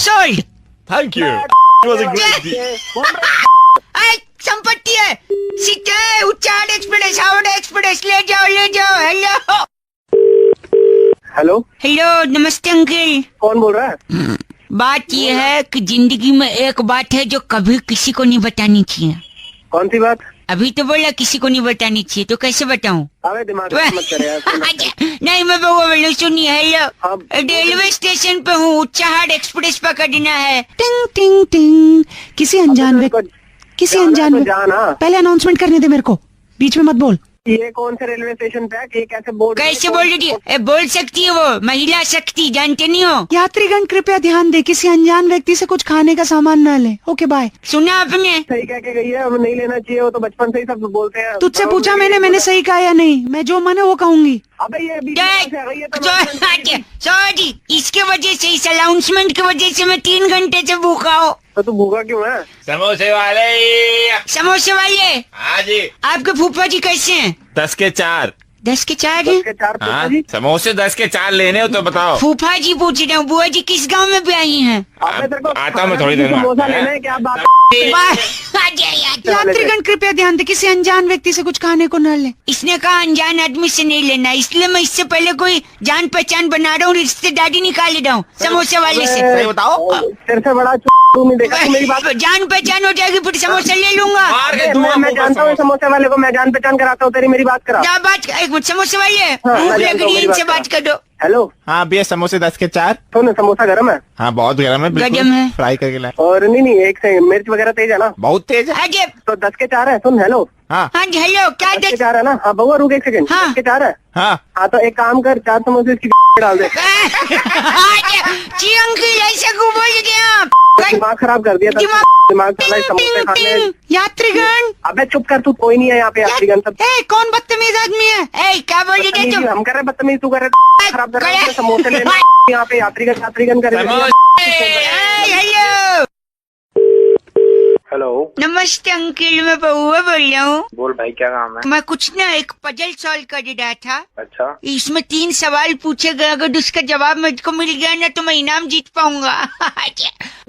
sold. Thank you. It was a great deal. संपत्ति है। सीटे उच्चार एक्सप्रेस, हावड़ा एक्सप्रेस। ले जाओ। हेलो नमस्ते अंकल। कौन बोल रहा है? बात ये है कि जिंदगी में एक बात है जो कभी किसी को नहीं बतानी चाहिए। कौन सी बात? अभी तो बोला किसी को नहीं बतानी चाहिए, तो कैसे बताऊं? अबे दिमाग मत कर यार। नहीं, मैं बउआ बोल रहा हूँ, सुनिए। हेलो, हाँ। रेलवे स्टेशन पे हूँ, उच्चाहार एक्सप्रेस पकड़ना है। टिंग टिंग टिंग। किसी अनजान व्यक्ति जाना। पहले अनाउंसमेंट करने दे मेरे को, बीच में मत बोल। ये कौन से रेलवे स्टेशन पे है? ये कैसे बोल रही है? बोल सकती है वो, महिला शक्ति, जानते नहीं हो? यात्रीगण कृपया ध्यान दे, किसी अनजान व्यक्ति से कुछ खाने का सामान न ले। Okay bye. सुना आपने? सही कह के गई है, अब नहीं लेना चाहिए। वो तो बचपन से ही सब बोलते हैं। तुझसे पूछा मैंने सही कहा या नहीं? मैं जो मन है वो कहूंगी। अबे ये बीच में से आ गई है तो सॉरी, इसके वजह से, इस अनाउंसमेंट की वजह से मैं 3 घंटे से भूखा हूँ। तो तू भूखा क्यों है? समोसे वाले। हाँ जी। आपके फूफा जी कैसे हैं? 10 के 4। 10 के 4 10 के 4 हाँ, जी। समोसे 10 के 4 लेने हो तो बताओ। फूफा जी पूछ रहे हूँ, बुआ जी किस गांव में भी आई हैं? आता मैं थोड़ी देर में। समोसा लेना है क्या? बात यात्रीगण कृपया ध्यान दे, किसी अनजान व्यक्ति से कुछ खाने को न ले। इसने कहा अनजान आदमी से नहीं लेना, इसलिए मैं इससे पहले कोई जान पहचान बना रहा हूँ, रिश्तेदारी निकाल रहा हूँ समोसे वाले से। सही बताओ। तेरे से बड़ा तू नहीं देखा? मेरी बात जान पहचान हो जाएगी, फिर समोसा ले लूंगा। मैं जानता हूँ समोसे वाले को, मैं जान पहचान कराता हूँ तेरी। मेरी बात करा। क्या बात? एक मिनट, समोसे वाले हाँ, इनसे बात कर दो। हेलो हाँ भैया, समोसे 10 के 4। सुन, समोसा गरम है? हाँ बहुत गर्म है, गरम है। फ्राई करके लाए। और नहीं, एक से मिर्च वगैरह तेज है ना? बहुत तेज है। अजय, तो 10 के 4 है। सुन, हेलो। हाँ हाँ जी, हेलो, क्या 10 के 4 है ना? हाँ बउआ रुक एक सेकंड। हाँ। 10 के 4 है। हाँ तो एक काम कर, 4 समोसे इसकी डाल दे। जी अंकल, ऐसे क्यों बोल गया? दिमाग खराब कर दिया। दिमाग समोसे खाने। यात्रीगण, अबे चुप कर, तू कोई नहीं है यहाँ पे। यात्रीगण सब कौन बदतमीज आदमी है? क्या बोल रहे थे? हम कर रहे बदतमीज, तू कर रहे खराब कर रहे हैं। समोसे लेने यहाँ पे यात्रीगण कर रहे हैं। हेलो, हेलो, नमस्ते अंकिल, मैं बउआ बोल रहा हूँ। बोल भाई, क्या काम है? मैं कुछ ना एक पजल सॉल्व कर रहा था। अच्छा, इसमें 3 सवाल पूछे गए, अगर उसका जवाब मुझको मिल गया ना तो मैं इनाम जीत पाऊंगा।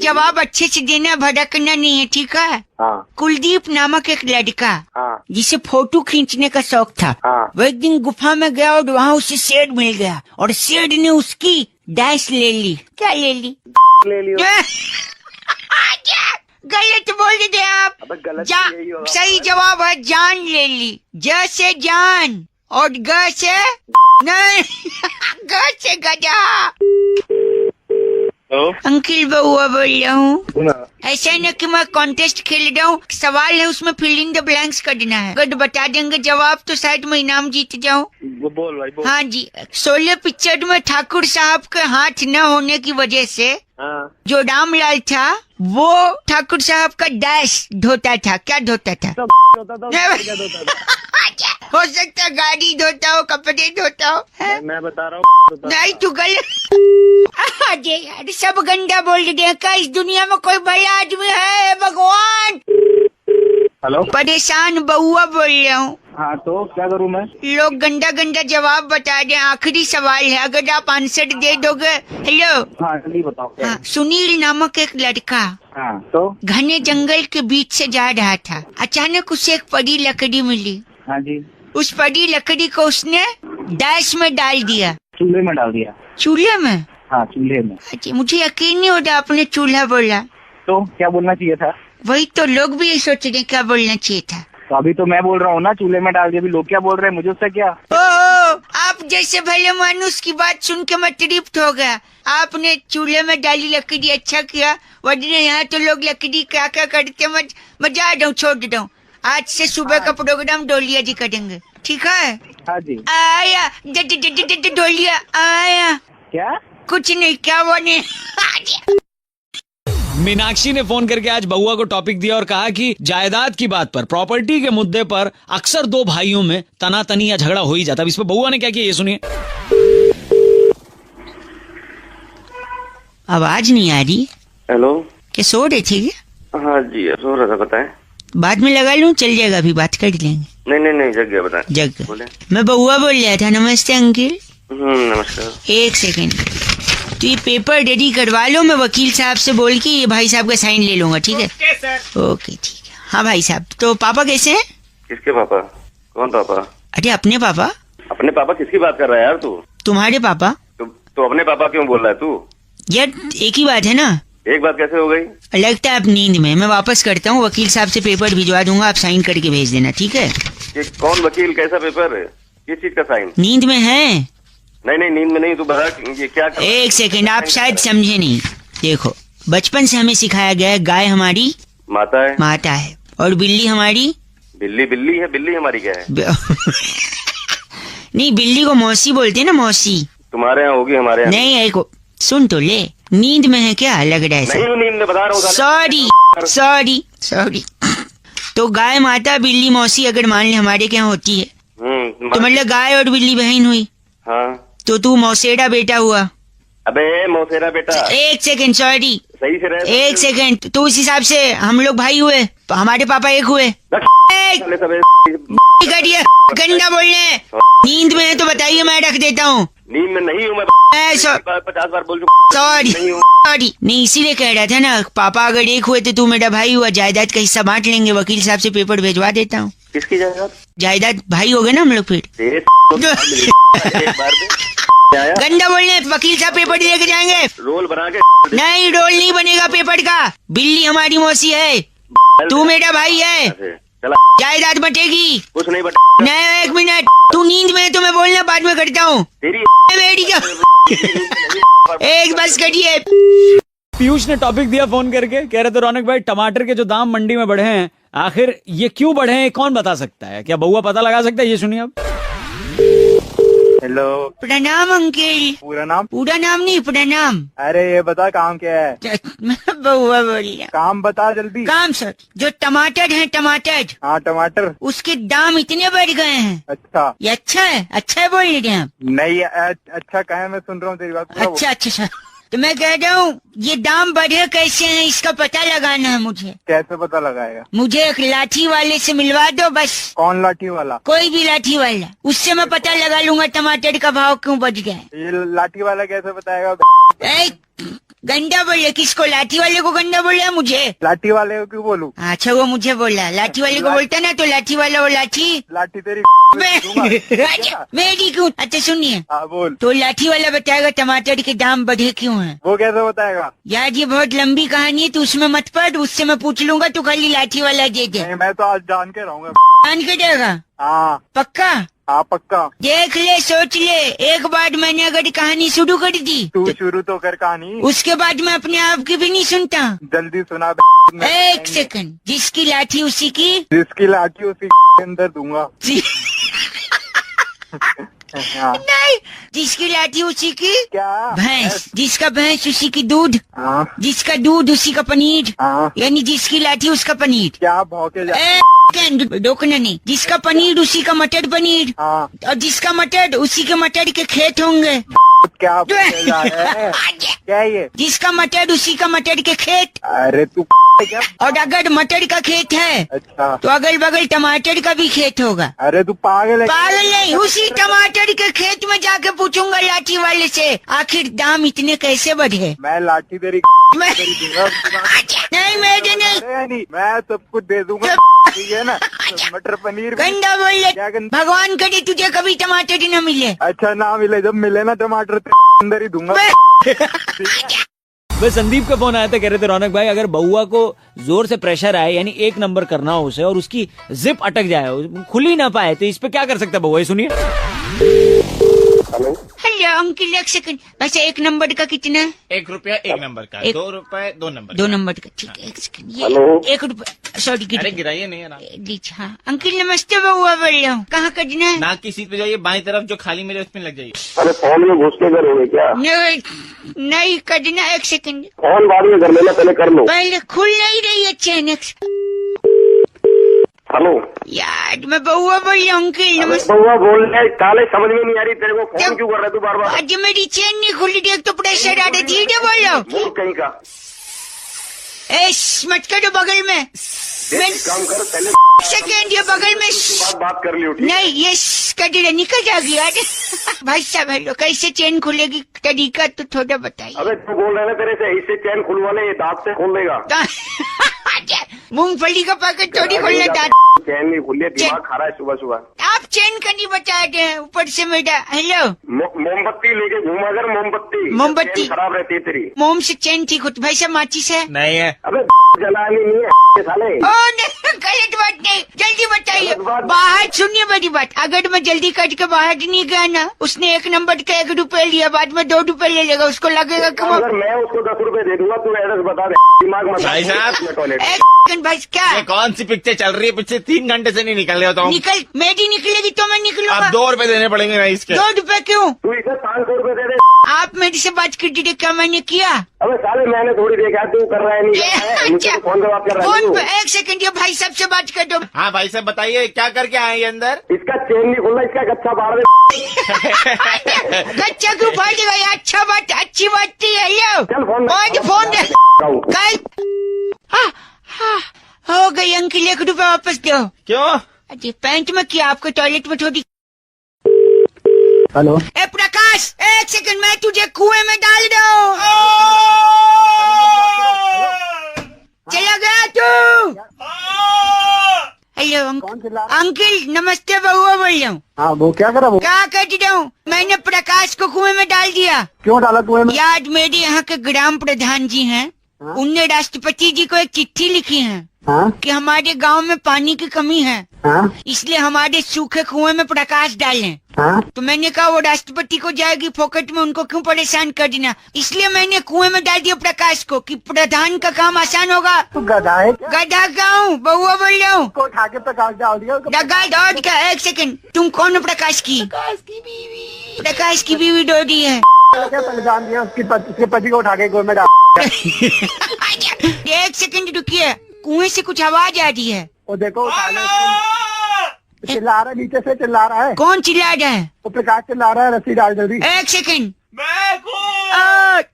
जवाब अच्छे से देना, भड़कना नहीं है, ठीक है? हाँ कुलदीप नामक एक लड़का हाँ जिसे फोटो खींचने का शौक था, हाँ। वो एक दिन गुफा में गया और वहाँ उसे शेर मिल गया और शेर ने उसकी डैश ले ली। क्या ले ली? ले लियो। गलत बोल दे आप। अबे गलत जा, यही होगा। सही जवाब है जान ले ली। ज से जान और ग से नहीं, ग से गधा। हेलो, अंकिल बउआ बोल रहा हूँ। सुना। ऐसा है ना कि मैं कॉन्टेस्ट खेल रहा हूँ, सवाल है उसमें फिल इन द ब्लैंक्स करना है। अगर बता देंगे जवाब तो शायद मैं इनाम जीत जाऊँ। वो बोल भाई, बोल। हाँ जी, 16 पिक्चर में ठाकुर साहब के हाथ न होने की वजह से हाँ, जो रामलाल था वो ठाकुर साहब का डैश धोता था। क्या धोता था? होता था, क्या होता था? हो सकता है गाड़ी धोता हो, कपड़े धोता हो, है? मैं बता रहा हूँ। नहीं तू गलत। अरे यार, सब गंदा बोल दिया। क्या इस दुनिया में कोई भला आदमी है? भगवान। हेलो, परेशान बउआ बोल रहा हूँ। हाँ तो क्या करूँ मैं? लोग गंदा गंदा जवाब बता रहे हैं। आखिरी सवाल है, अगर आप आंसर दे दोगे। हेलो, हाँ जल्दी बताओ क्या हाँ, सुनील नामक एक लड़का है? हाँ तो? घने जंगल के बीच से जा रहा था। अचानक उसे एक पड़ी लकड़ी मिली। हाँ जी। उस पड़ी लकड़ी को उसने डैश में डाल दिया। चूल्हे में डाल दिया। चूल्हे में? हाँ, चूल्हे में। अच्छा, मुझे यकीन नहीं होता आपने चूल्हा बोला। तो क्या बोलना चाहिए था? वही तो लोग भी ये सोच रहे क्या बोलना चाहिए था। तो अभी तो मैं बोल रहा हूँ ना, चूल्हे में डाल दिया। अभी लोग क्या बोल रहे हैं, मुझे उससे क्या? ओ, आप जैसे भले मानुस की बात सुन के मैं तृप्त हो गया। आपने चूल्हे में डाली लकड़ी, अच्छा किया। वरना यहाँ तो लोग लकड़ी क्या क्या करते, मैं जा रहा हूँ, छोड़ रहा हूँ। आज से सुबह का प्रोग्राम डोलिया जी करेंगे, ठीक है? हाँ जी। आया डोलिया आया। क्या? कुछ नहीं, क्या बने? मीनाक्षी ने फोन करके आज बउआ को टॉपिक दिया और कहा कि जायदाद की बात पर, प्रॉपर्टी के मुद्दे पर अक्सर 2 भाइयों में तनातनी या झगड़ा हो ही जाता है। इस पर बउआ ने क्या किया, ये सुनिए। आवाज नहीं आ रही। हेलो। क्या सो रहे थे क्या? हाँ जी, सो रहा था, बताएं। बाद में लगा लूं, चल जाएगा, अभी बात कर लेंगे। नहीं जग गया, बताएं। जग बोले। मैं बउआ बोल रहा था। नमस्ते अंकिल। नमस्कार। 1 सेकेंड, तो ये पेपर रेडी करवा लो, मैं वकील साहब से बोल के ये भाई साहब का साइन ले लूंगा, ठीक है? ओके ठीक है। हाँ भाई साहब, तो पापा कैसे हैं? किसके पापा? कौन पापा? अरे अपने पापा। अपने पापा किसकी बात कर रहा है यार तू? तुम्हारे पापा। तो अपने पापा क्यों बोल रहा है तू? यार एक ही बात है ना। एक बात कैसे हो गई? लगता है आप नींद में। मैं वापस करता हूँ, वकील साहब से पेपर भिजवा दूंगा, आप साइन करके भेज देना, ठीक है? ये कौन वकील, कैसा पेपर है, किस चीज का साइन? नींद में है? नहीं नींद में नहीं, तू बता ये क्या कर... 1 सेकेंड, आप शायद समझे नहीं। देखो, बचपन से हमें सिखाया गया है, गाय हमारी माता है, माता है, और बिल्ली हमारी बिल्ली है। बिल्ली हमारी क्या है? नहीं, बिल्ली को मौसी बोलते हैं ना, मौसी। तुम्हारे यहाँ होगी, हमारे यहाँ नहीं है को। सुन तो ले, नींद में है क्या? लग रहा है नहीं हूँ नींद में, बता रहा हूँ। सॉरी। तो गाय माता, बिल्ली मौसी अगर मान ले हमारे क्या होती है, तो मतलब गाय और बिल्ली बहन हुई। हाँ, तो तू मौसेरा बेटा हुआ। अबे मौसेरा बेटा। 1 सेकेंड, सॉरी, सही से रहे। 1 सेकेंड, तो उस हिसाब से हम लोग भाई हुए, हमारे पापा एक हुए। गंदा बोलने। नींद में है तो बताइए, मैं रख देता हूँ। नींद में नहीं हूँ मैं, 50 बार बोल सॉरी नहीं हूँ। सॉरी, नहीं इसीलिए कह रहा था ना, पापा अगर एक हुए तो तू मेरा भाई हुआ, जायदाद का हिस्सा बांट लेंगे। वकील साहब से पेपर भेजवा देता हूँ। किसकी जायदाद? जायदाद भाई हो गए ना हम लोग फिर। एक बार में आया। गंदा बोलने, वकील साहब पेपर लेके जाएंगे। रोल बना के नहीं, रोल नहीं बनेगा पेपर का। बिल्ली हमारी मौसी है, तू मेरा भाई है, चला, जायदाद बटेगी। कुछ नहीं बट। नहीं, 1 मिनट, तू नींद में है तो मैं बोलना बाद में करता हूँ। तेरी बेटी का एक बस करिए। पीयूष ने टॉपिक दिया फोन करके, कह रहे थे रौनक भाई टमाटर के जो दाम मंडी में बढ़े हैं, आखिर ये क्यों बढ़े हैं, कौन बता सकता है? क्या बउआ पता लगा सकता है? ये सुनिए अब। हेलो, प्रणाम अंकिल। पूरा नाम? पूरा नाम नहीं, प्रणाम। अरे ये बता, काम क्या है? मैं बउआ बोल रहा। काम बता जल्दी। काम सर, जो टमाटर है, टमाटर, हाँ टमाटर, उसके दाम इतने बढ़ गए हैं। अच्छा। ये अच्छा है? अच्छा है बोल रहे हैं आप? नहीं अच्छा कहे, मैं सुन रहा हूँ तेरी बात। पूरा अच्छा सर, तो मैं कह रहा हूँ ये दाम बढ़े कैसे हैं इसका पता लगाना है मुझे। कैसे पता लगाएगा? मुझे एक लाठी वाले से मिलवा दो बस। कौन लाठी वाला? कोई भी लाठी वाला, उससे मैं पता लगा लूंगा टमाटर का भाव क्यों बढ़ गया है। ये लाठी वाला कैसे बताएगा? ए, गंदा बोले, किसको? लाठी वाले को गंदा बोला मुझे? लाठी वाले को क्यों बोलूं? अच्छा वो मुझे बोला, लाठी वाले को बोलता ना तो लाठी वाला वो लाठी लाठी तेरी अच्छा, मेरी क्यों? अच्छा सुनिए, हाँ बोल। तो लाठी वाला बताएगा टमाटर के दाम बढ़े क्यों हैं। वो कैसे बताएगा? यार ये बहुत लंबी कहानी है, तो उसमें मत पढ़, उससे मैं पूछ लूंगा तो खाली लाठी वाला दे दे। नहीं, मैं तो आज जान के रहूंगा। मान के देगा? हाँ पक्का? हाँ पक्का। देख ले, सोच ले, एक बार मैंने अगर कहानी शुरू कर दी तू शुरू तो कर कहानी, उसके बाद मैं अपने आप की भी नहीं सुनता। जल्दी सुना। एक सेकंड, जिसकी लाठी उसी की, जिसकी लाठी उसी के अंदर दूंगा। हाँ। नहीं, जिसकी लाठी उसी की क्या? भैंस, जिसका भैंस उसी की दूध, हाँ जिसका दूध उसी का पनीर, हाँ। यानी जिसकी लाठी उसका पनीर। क्या भौके जा? रोकना नहीं, जिसका पनीर उसी का मटर पनीर, हाँ। और जिसका मटर उसी के मटर के खेत होंगे। क्या भौके जा रहा है? क्या ये? जिसका मटर उसी का मटर के खेत। अरे तू क्या? और अगर मटर का खेत है अच्छा तो अगल बगल टमाटर का भी खेत होगा। अरे तू पागल है? पागल नहीं, उसी टमाटर के खेत में जाके पूछूंगा लाठी वाले से आखिर दाम इतने कैसे बढ़े। मैं लाठी तेरी मैं दूंगा। नहीं मेरे नहीं, नहीं, मैं सब कुछ दे दूंगा। ठीक है ना? मटर पनीर भी। गंदा बोल ले, क्या गंदा? भगवान करे तुझे कभी टमाटर ही न मिले। अच्छा ना मिले, जब मिले ना टमाटर अंदर ही दूंगा। बस संदीप का फोन आया था, कह रहे थे रौनक भाई अगर बउआ को जोर से प्रेशर आए यानी एक नंबर करना हो उसे और उसकी जिप अटक जाए, खुल ही ना पाए, तो इस पे क्या कर सकता है बउआ, ये सुनिए। हेलो हेलो अंकिल, एक सेकंड, वैसे एक नंबर का कितना है? 1 रुपया 1 नंबर का, 2 रुपए 2 नंबर। 2 नंबर का, ठीक है, एक सेकंड। ये हेलो? 1 रुपया, सॉरी अरे गिराइए नहीं है ना, हाँ अंकिल नमस्ते, बउआ बोल रहा हूँ, कहाँ करना है? नाक की सीट पे जाइए, बाई तरफ जो खाली मेरे उसमें लग जाइए। अरे फोन में घुस के करोगे क्या? नहीं करना, एक सेकंड, फोन बाद में कर लेना, पहले कर लो। पहले खुल नहीं रही है चैन। हेलो यार मैं बउआ बोल रहा हूँ अंकिल नमस्ते। बउआ बोल रहे, काले समझ में नहीं आ रही तेरे को, फोन क्यों कर रहा है तू बार बार? आज मेरी चैन नहीं खुली, देख तो प्रेशर आ रहा है, धीरे बोलो। कहीं का मत करो बगल में, काम कर पहले, सेकेंड ये बगल में बात कर लियो। नहीं, ये कटी निकल जाएगी यार। भाई साहब हेलो, कैसे चेन खुलेगी तरीका तो थोड़ा बताइए। अबे तू बोल रहा है तेरे से इससे चैन खुलवाने, ये दांत से खोल देगा। मूंगफली का पैकेट थोड़ी खोलना था। चैन नहीं खुली, दिमाग खा रहा है सुबह सुबह। आप चैन का नहीं बता रहे हैं, ऊपर से मेरा हेलो। मोमबत्ती लेके घूमा कर, मोमबत्ती चैन खराब रहती है तेरी। मोम से चैन ठीक होती, भाई साहब माचिस है? नहीं है। अबे जलानी नहीं है साले। ओ नहीं, गलत बात नहीं, जल्दी बताइए। बाहर सुनिए मेरी बात, अगर मैं जल्दी कट के बाहर नहीं गया ना, उसने 1 नंबर का 1 रुपया लिया, बाद में 2 रुपए ले लेगा, उसको लगेगा कि वो। अगर मैं उसको 10 रुपए दे दूंगा, तू एड्रेस बता दे, दिमाग मत भाई साहब, टॉयलेट। भाई क्या ये कौन सी पिक्चर चल रही है? पिछले 3 घंटे से नहीं निकल रहे हो तो निकल, मेरी निकलेगी तो मैं निकलूंगा। अब 2 रुपए देने पड़ेंगे ना इसके। 2 रुपए क्यों? तू इसे 500 रुपए दे दे। आप मेरे से बात कर दीजिए, क्या मैंने किया? अबे साले मैंने थोड़ी देखा, तू कर रहा है नहीं कर रहा है, मुझसे फोन पे बात कर रहा है फोन तू। पे 1 सेकंड, ये भाई साहब से बात कर दो। हाँ भाई साहब बताइए क्या करके आए ये अंदर? इसका चेन नहीं खुल रहा, इसका गच्छा बाहर दे। कच्चा क्यों फाड़ गया? अच्छा बात, अच्छी बात थी। हेलो चल फोन फोन दे। कल हाँ, हो गई अंकिल, 1 रुपया वापस दो। क्यों? अरे पैंट में किया, आपको टॉयलेट में थोड़ी। हेलो ए प्रकाश, 1 सेकंड, मैं तुझे कुएं में डाल रहा हूँ। चला गया तू? हेलो अंकिल नमस्ते, बउआ बोल रहा हूँ। हाँ वो क्या करा? वो क्या कर रहा हूँ? मैंने प्रकाश को कुएं में डाल दिया। क्यों डाला कुएं में? याद मेरे यहाँ के ग्राम प्रधान जी हैं, उनने राष्ट्रपति जी को एक चिट्ठी लिखी है हाँ कि हमारे गांव में पानी की कमी है, हाँ इसलिए हमारे सूखे कुएं में प्रकाश डालें। हाँ। तो मैंने कहा वो राष्ट्रपति को जाएगी फोकट में, उनको क्यों परेशान करना, इसलिए मैंने कुएं में डाल दिया प्रकाश को कि प्रधान का काम आसान होगा। तू गधा है क्या? गधा गाँव, बउआ बोल रहा हूँ। को उठा के प्रकाश डाल दिया। डगा दौड़ का, 1 सेकंड, तुम कौन हो? प्रकाश की बीवी। प्रकाश की बीवी डोडी है। क्या परेशान दिया उसके पति को उठा के कुएं में डाल। 1 सेकंड रुकिए, कुएं से कुछ आवाज आ रही है। वो देखो चिल्ला रहा है, नीचे से चिल्ला रहा है। कौन चिल्ला रहा है? वो प्रकाश चिल्ला रहा है, रस्सी डाल जल्दी। 1 सेकंड, मैं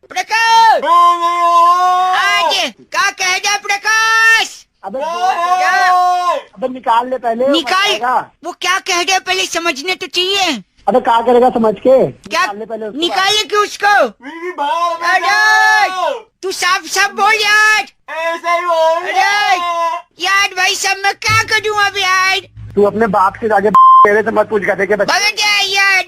प्रकाश आज क्या कह जा प्रकाश? अबे अबे निकाल ले पहले। निकाल। निकाल। वो क्या कह रहा है पहले समझने तो चाहिए। अबे क्या करेगा समझ के? क्या निकाल ले पहले उसको। निकाले क्यों उसको? अरे तू साफ साफ बोल यार। अरे यार भाई सब मैं क्या करूँ अब यार? तू अपने बाप से आगे मेरे से मत पूछ गधे के बच्चे। भगत जाए यार।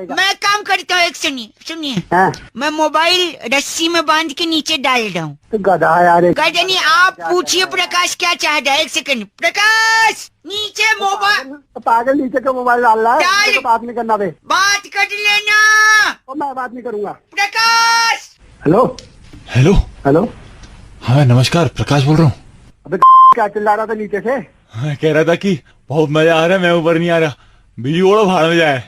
मैं काम करता हूँ, एक सुनिए हैं? मैं मोबाइल रस्सी में बांध के नीचे डाल रहा हूँ। तू गधा है यार। गजनी आप पूछिए प्रकाश क्या चाहता है? एक सेकंड प्रकाश नीचे मोबाइल पागल नीचे का मोबाइल डाल रहा है। डाल। मेरे को बात नहीं करना बे। बात कर लेना और मैं बात नहीं करूंगा। प्रकाश। Hello hello. हेलो। हाँ नमस्कार, प्रकाश बोल रहा हूँ। अबे क्या चिल्ला रहा था नीचे से? हाँ, कह रहा था कि बहुत मजा आ रहा है, मैं ऊपर नहीं आ रहा। बिजली ओढ़ो भाड़ में जाए।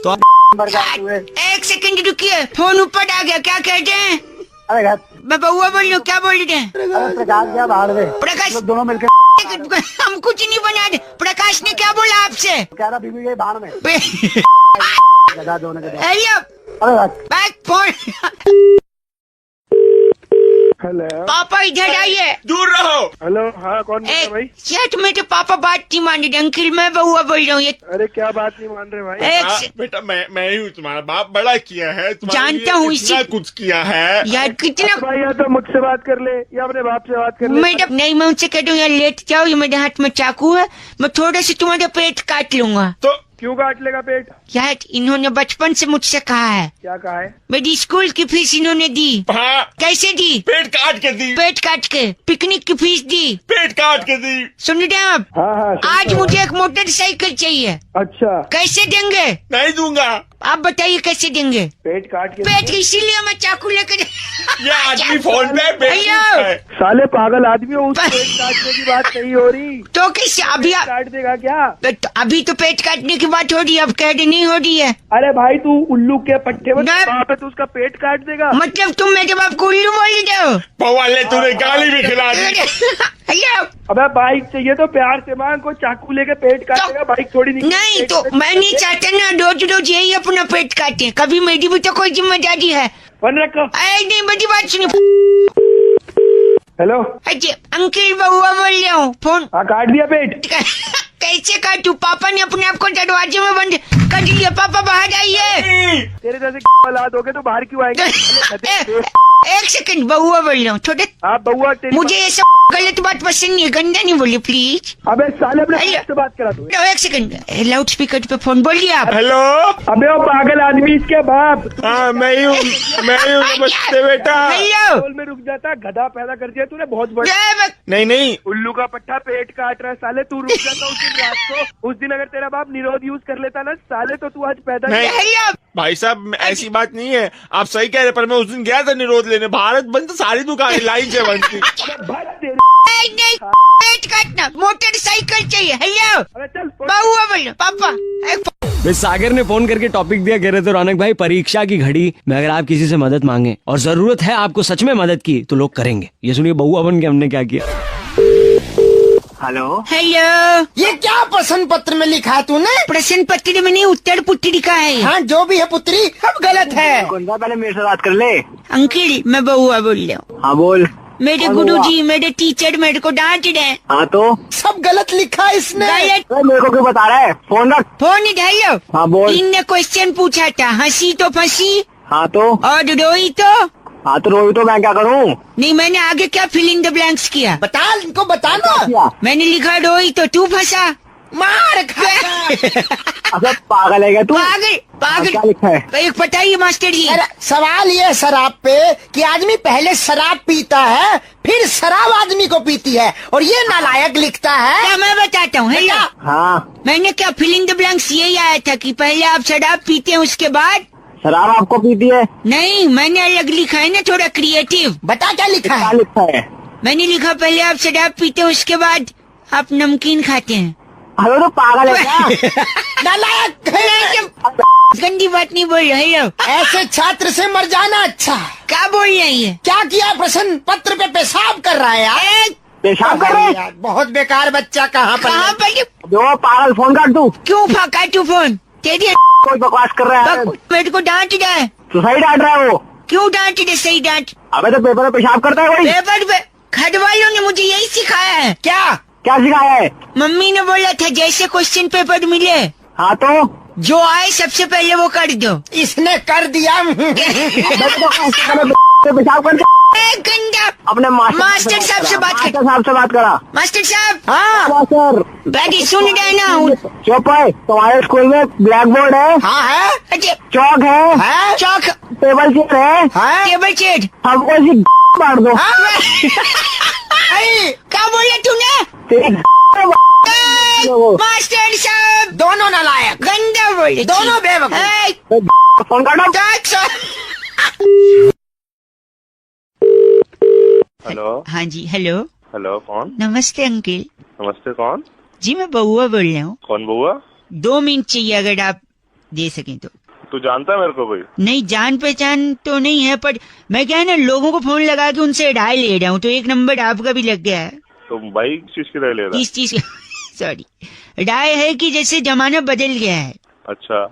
एक सेकंड रुकिए, फोन ऊपर आ गया। क्या कहते हैं? अरे घर मैं बउआ बोल रही हूँ। क्या बोल रहे हैं? अरे प्रकाश गया बाहर में। प्रकाश लोग दोनों मिलकर हम कुछ नहीं बना दे। प्रकाश ने क्या बोला आपसे? कह रहा बीबी गई बाहर में। गधा दोनों के। हेलो अरे बैक फोन। हेलो पापा इधर आइए। दूर रहो। हेलो। हाँ कौन बोल रहा है भाई? सेठ मेरे पापा बात नहीं मान रहे। अंकल मैं बउआ बोल रहा हूँ। ये अरे क्या बात नहीं मान रहे भाई? एक हाँ, बेटा मैं ही हूँ तुम्हारा बाप। बड़ा किया है तुम्हारे जानता लिए, हूँ इतना इसी- कुछ किया है। यार कितना भाई या तो मुझसे बात कर ले या अपने बाप से बात कर ले। मैडम नहीं, मैं उनसे कह दूँ यार लेट जाओ, ये मेरे हाथ में चाकू है, मैं थोड़ा सा तुम्हारा पेट काट लूंगा। तो क्यों काट लेगा पेट? यार इन्होंने बचपन से मुझसे कहा है, क्या कहा है? मेरी स्कूल की फीस इन्होंने दी। हाँ, कैसे दी? पेट काट के दी। पेट काट के। पिकनिक की फीस दी। पेट काट के दी। सुन रहे हैं आप? हाँ हाँ सुन आज रहा हूँ। मुझे एक मोटरसाइकिल चाहिए। अच्छा कैसे देंगे? नहीं दूंगा। आप बताइए कैसे देंगे? पेट काट के। पेट इसीलिए मैं चाकू लेकर ये आदमी फोन पे पेट भैया। है। साले पागल आदमी हो, उस पेट काटने की बात नहीं हो रही। तो कैसे अभी काट देगा क्या? अभी तो पेट काटने की बात हो रही है, अब कह रही नहीं हो रही है। अरे भाई तू उल्लू के पट्टे में नहीं। वहाँ पे तू उसका पेट काट देगा? मतलब तुम मेरे बाप को उल्लू बोल रहे हो? भगवान तूने गाली भी खिला दी। हेलो अबे बाइक चाहिए तो प्यार से मांग, को चाकू लेके पेट काटेगा? बाइक थोड़ी नहीं तो मैं नहीं चाहता ना रोज रोज यही अपना पेट काटे। कभी मेरी भी तो कोई जिम्मेदारी है। बन रखो। अरे नहीं बड़ी बात सुनिए। हेलो। अजय अंकल बउआ बोल रहा हूँ। फोन हाँ काट दिया पेट? कैसे काटू? पापा ने अपने आप को दरवाजे में बंद कर लिया। पापा बाहर आइए। तेरे जैसे औलाद हो गए तो बाहर क्यों आएंगे? एक सेकंड बउआ बोल रहा हूँ। छोटे आप बउआ तेरी मुझे ये सब गलत बात पसंद नहीं है, गंदा नहीं बोलिए प्लीज। अबे साले अपने अरे। बाप से बात करा तू। एक सेकंड लाउड स्पीकर पे फोन बोलिए आप। हेलो। अबे वो पागल आदमी इसके बाप। हाँ मैं ही हूँ नमस्ते बेटा। हेलो बोल में रुक जाता, गधा पैदा कर दिया तूने बहुत बड़ा। नहीं उल्लू का पट्टा पेट काट रहा है साले। तू रुक जाता उस दिन रात को। उस दिन अगर तेरा बाप निरोध यूज कर लेता ना साले तो तू आज पैदा नहीं। हेलो भाई साहब ऐसी बात नहीं है, आप सही कह रहे, पर मैं उस दिन गया था निरोध लेने। भारत बंद तो सारी दुकानें लाइन से बंद थी। भग तेरी। नहीं पेट काटना, मोटरसाइकिल चाहिए। हेलो अबे चल बउआ बोलो पापा। बे सागर ने फोन करके टॉपिक दिया, कह रहे थे रौनक भाई परीक्षा की घड़ी में अगर आप किसी से मदद मांगे और जरूरत है आपको सच में मदद की तो लोग करेंगे। ये सुनिए बउआ बन के हमने क्या किया। हेलो। हेलो ये क्या प्रश्न पत्र में लिखा है तूने? प्रश्न पत्र में नहीं उत्तर पुत्रिका है। हाँ जो भी है पुत्री अब गलत है। कौन सा? पहले मेरे से बात कर ले। अंकल मैं बउआ बोल रहा हूँ। हाँ बोल। मेरे गुरुजी मेरे टीचर मेरे को डांट रहे हैं। हाँ तो सब गलत लिखा है इसने। गलत। मेरे को क्यों बता रहा है? फोन रख। फोन इधर लो। हाँ बोल। इनने क्वेश्चन पूछा था, हंसी तो फंसी हाँ तो और रोई तो हाँ तो रोई तो मैं क्या करूँ? नहीं। मैंने आगे क्या फिल इन द ब्लैंक्स किया? बता इनको बताना। मैंने लिखा रोई तो तू फंसा। मार खा। अबे पागल है क्या तू? पागल पागल। क्या लिखा है? एक बताइए मास्टर जी। अरे सवाल ये है शराब पे कि आदमी पहले शराब पीता है फिर शराब आदमी को पीती है और ये नालायक लिखता है। क्या मैं बताता हूँ। हेलो हाँ मैंने क्या फिल इन द ब्लैंक्स यही आया था कि पहले आप शराब पीते हैं उसके बाद। शराब आपको पीती है? नहीं मैंने अलग लिखा है ना, थोड़ा क्रिएटिव। बता क्या लिखा क्या है? लिखा है? मैंने लिखा पहले आप शराब पीते हैं उसके बाद आप नमकीन खाते हैं। अरे तो पागल है क्या? नालायक है। गंदी बात नहीं बोल रहे। हेलो ऐसे छात्र से मर जाना अच्छा। क्या बोल रहे हैं ये? क्या किया? प्रश्न पत्र पे पेशाब कर रहा है यार। पेशाब कर रहे? यार बहुत बेकार बच्चा। कहाँ कहाँ पर? पर? दो पागल, फोन काट दू। क्यों फाका तू फोन? तेरी कोई बकवास कर रहा है? मेरे को डांट रहा है। सुसाइड डांट रहा है वो। क्यों डांट रहे? सही डांट। अबे तो पेपर में पेशाब करता है कोई? पेपर पे घर वालों ने मुझे यही सिखाया है। क्या क्या सिखाया है? मम्मी ने बोला था जैसे क्वेश्चन पेपर मिले हाँ तो जो आए सबसे पहले वो कर दो। इसने कर दिया। पेशाब कर गंदा। अपने मास्टर साहब से बात कर। साहब से बात करा। मास्टर साहब हाँ मास्टर बैठी सुन रहे ना? चुप है। तुम्हारे स्कूल में ब्लैक बोर्ड है? हाँ है अच्छा चौक है? है चौक टेबल चेयर है? है टेबल चेयर। हमको ऐसी मार दो। क्या बोला तूने? तेरी मास्टर साहब दोनों नालायक, गंदा बोले। दोनों बेवकूफ। ए, फोन काटो। हेलो हाँ जी हेलो। हेलो कौन? नमस्ते अंकिल नमस्ते कौन? जी मैं बउआ बोल रहा हूँ। कौन बउआ? 2 मिनट चाहिए अगर आप दे सकें तो। तू जानता है मेरे को भाई? नहीं जान पहचान तो नहीं है पर मैं क्या है ना लोगों को फोन लगा के उनसे राय ले रहा हूँ तो एक नंबर आपका भी लग गया है। तो भाई किस चीज की राय ले रहा है? इस चीज सॉरी राय है कि जैसे जमाना बदल गया है। अच्छा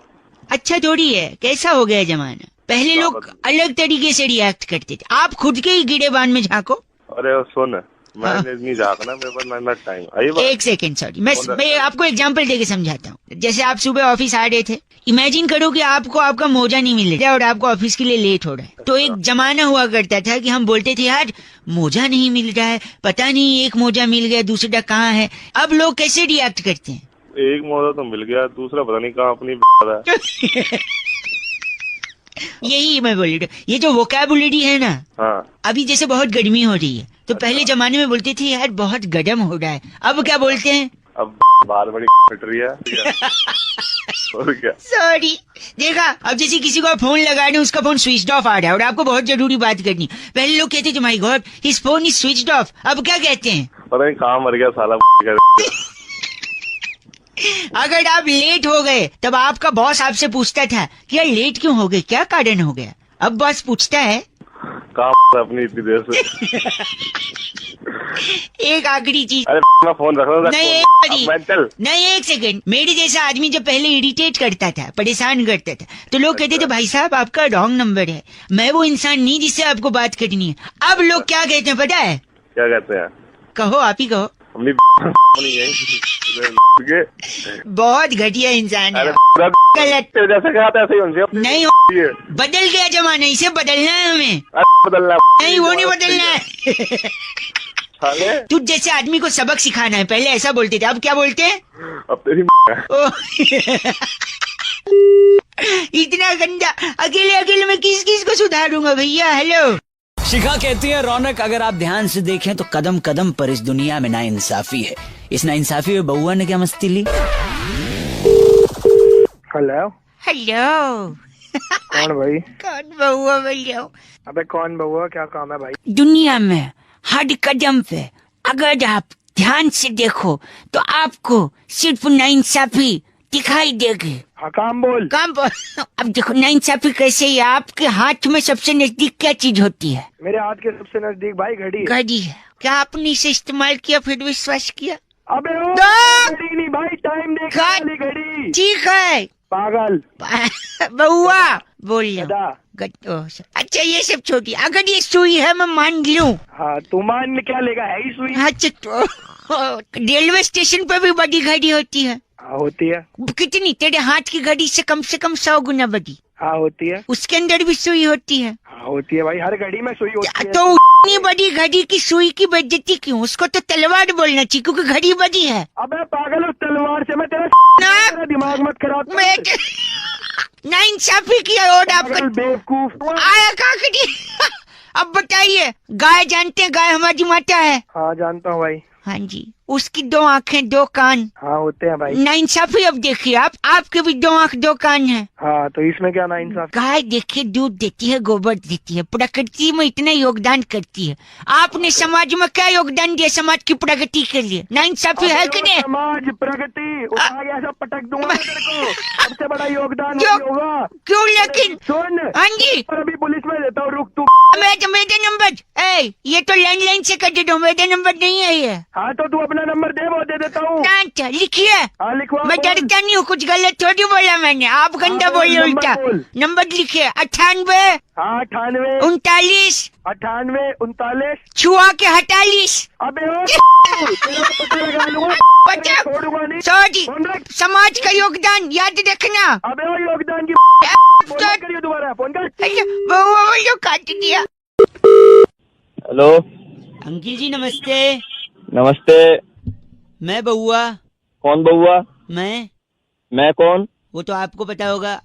अच्छा थोड़ी है कैसा हो गया जमाना। पहले क्या लोग बदल- अलग तरीके से रिएक्ट करते थे। आप खुद के ही गिरेबान में झांको। अरे सुन मैंने नहीं झाँकना मेरे पास ना टाइम। आइए बात। एक सेकंड सॉरी मैं बोल रहा मैं आपको एग्जांपल देके समझाता हूँ। जैसे आप सुबह ऑफिस आ रहे थे इमेजिन करो कि आपको आपका मोजा नहीं मिल रहा और आपको ऑफिस के लिए लेट हो रहा है। तो एक जमाना हुआ करता था कि हम बोलते थे यार मोजा नहीं मिल रहा है पता नहीं एक मोजा मिल गया दूसरा कहाँ है। अब लोग कैसे रिएक्ट करते हैं? एक मौजा तो मिल गया दूसरा पता नहीं कहाँ अपनी है। यही मैं बोल रहा हूँ। ये जो वोकैबुलरी है ना हाँ अभी जैसे बहुत गर्मी हो रही है तो पहले जमाने में बोलते थे यार बहुत गर्म हो रहा है। अब क्या बोलते हैं? अब बाल बड़ी फट रही है। और क्या? सॉरी देखा अब जैसे किसी को फोन लगा रहे हैं उसका फोन स्विच ऑफ आ रहा है और आपको बहुत जरूरी बात करनी। पहले लोग कहते थे my God his phone is switch off. अब क्या कहते हैं? पता नहीं कहाँ मर गया साला। अगर आप लेट हो गए तब आपका बॉस आपसे पूछता था कि यार लेट क्यों हो गए क्या कारण हो गया। अब बॉस पूछता है कहाँ अपनी इतनी देर से। एक आखिरी चीज। अरे मैं फोन रख रहा नहीं हूँ। चल नहीं एक सेकंड। मेरे जैसा आदमी जब पहले इरिटेट करता था परेशान करता था तो लोग कहते थे भाई साहब आपका रॉन्ग नंबर है मैं वो इंसान नहीं जिससे आपको बात करनी है। अब लोग क्या कहते हैं पता है? क्या कहते हैं? कहो आप ही कहो। अपनी बहुत घटिया इंसान है। गलत जैसे कहा था ऐसे ही उनसे नहीं बदल गया जमाना इसे बदलना है हमें। बदलना नहीं वो नहीं बदलना है। साले तू जैसे आदमी को सबक सिखाना है पहले ऐसा बोलते थे अब क्या बोलते हैं? अब तेरी ओह, इतना गंदा अकेले अकेले मैं किस किस को सुधारूंगा भैया। हेलो शिखा कहती है रौनक अगर आप ध्यान से देखें तो कदम कदम पर इस दुनिया में नाइंसाफी है। इस नाइंसाफी में बउआ ने क्या मस्ती ली? हेलो हेलो कौन भाई? कौन बउआ बोल रहा हूँ? अबे कौन बउआ क्या काम है भाई? दुनिया में हर कदम पे अगर आप ध्यान से देखो तो आपको सिर्फ नाइंसाफी दिखाई देगी। हाँ काम बोल। काम अब देखो नाइंसाफी कैसे है। आपके हाथ में सबसे नजदीक क्या चीज होती है? मेरे हाथ के सबसे नजदीक भाई घड़ी है। घड़ी है। क्या आपने इसे इस्तेमाल किया फिर विश्वास किया? अबे ओ दो। घड़ी नहीं भाई टाइम देख घड़ी। वाली घड़ी। ठीक है पागल बउआ बोल रहा गधा। हूँ। अच्छा ये सब छोटी अगर ये सुई है मैं मान लूं। हाँ तू मान क्या लेगा है ही सुई। अच्छा तो रेलवे स्टेशन पर भी बड़ी घड़ी होती है। हाँ होती है। कितनी? तेरे हाथ की घड़ी से कम 100 गुना बड़ी। हाँ होती है। उसके अंदर भी सुई होती है। हाँ होती है भाई हर घड़ी में सुई होती है। तो उतनी बड़ी घड़ी की सुई की बेइज्जती क्यों? उसको तो तलवार बोलना चाहिए क्योंकि घड़ी बड़ी है। अबे पागल उस तलवार से मैं तेरा ना दिमाग मत खराब मैं नाइंसाफी किया और आपका पागल बेवकूफ। आया काकड़ी। अब बताइए गाय जानते हैं गाय हमारी माता है। हाँ जानता हूँ भाई। हाँ जी उसकी 2 आंखें 2 कान। हाँ होते हैं भाई। नाइंसाफी अब देखिए आप आपके भी 2 आंख 2 कान है। हाँ तो इसमें क्या नाइंसाफी? गाय देखिए दूध देती है गोबर देती है प्रकृति में इतना योगदान करती है। आपने समाज में क्या योगदान दिया समाज की प्रगति के लिए? नाइंसाफी है कि नहीं? समाज प्रगति उठा के ऐसा पटक दूंगा मैं तेरे को। सबसे बड़ा योगदान क्यों? वही होगा। क्यों लेकिन? सुन हाँ जी और अभी पुलिस में देता हूँ रुक तू। मेरा नंबर ये तो लैंडलाइन से कर देता हूँ मेरा नंबर नहीं है ये। हाँ तो तू अपना वाला नंबर दे, वो दे देता हूँ। अच्छा लिखिए। हाँ लिखवा। मैं डरता नहीं हूँ, कुछ गलत थोड़ी बोला मैंने, आप गंदा हाँ, बोले नंबर उल्टा। बोल। नंबर लिखिए 98 हाँ 98 39 98 39। छुआ के 48। अबे ओ तेरा तो पता लगा लूंगा, बचा छोड़ूंगा नहीं। सॉरी, फोन रख। समाज का योगदान याद रखना। अबे वो योगदान की फोन मत करिए दोबारा, फोन कर। वो काट दिया। हेलो, अंकिल जी नमस्ते। नमस्ते। मैं बउआ। कौन बउआ? मैं कौन? वो तो आपको पता होगा।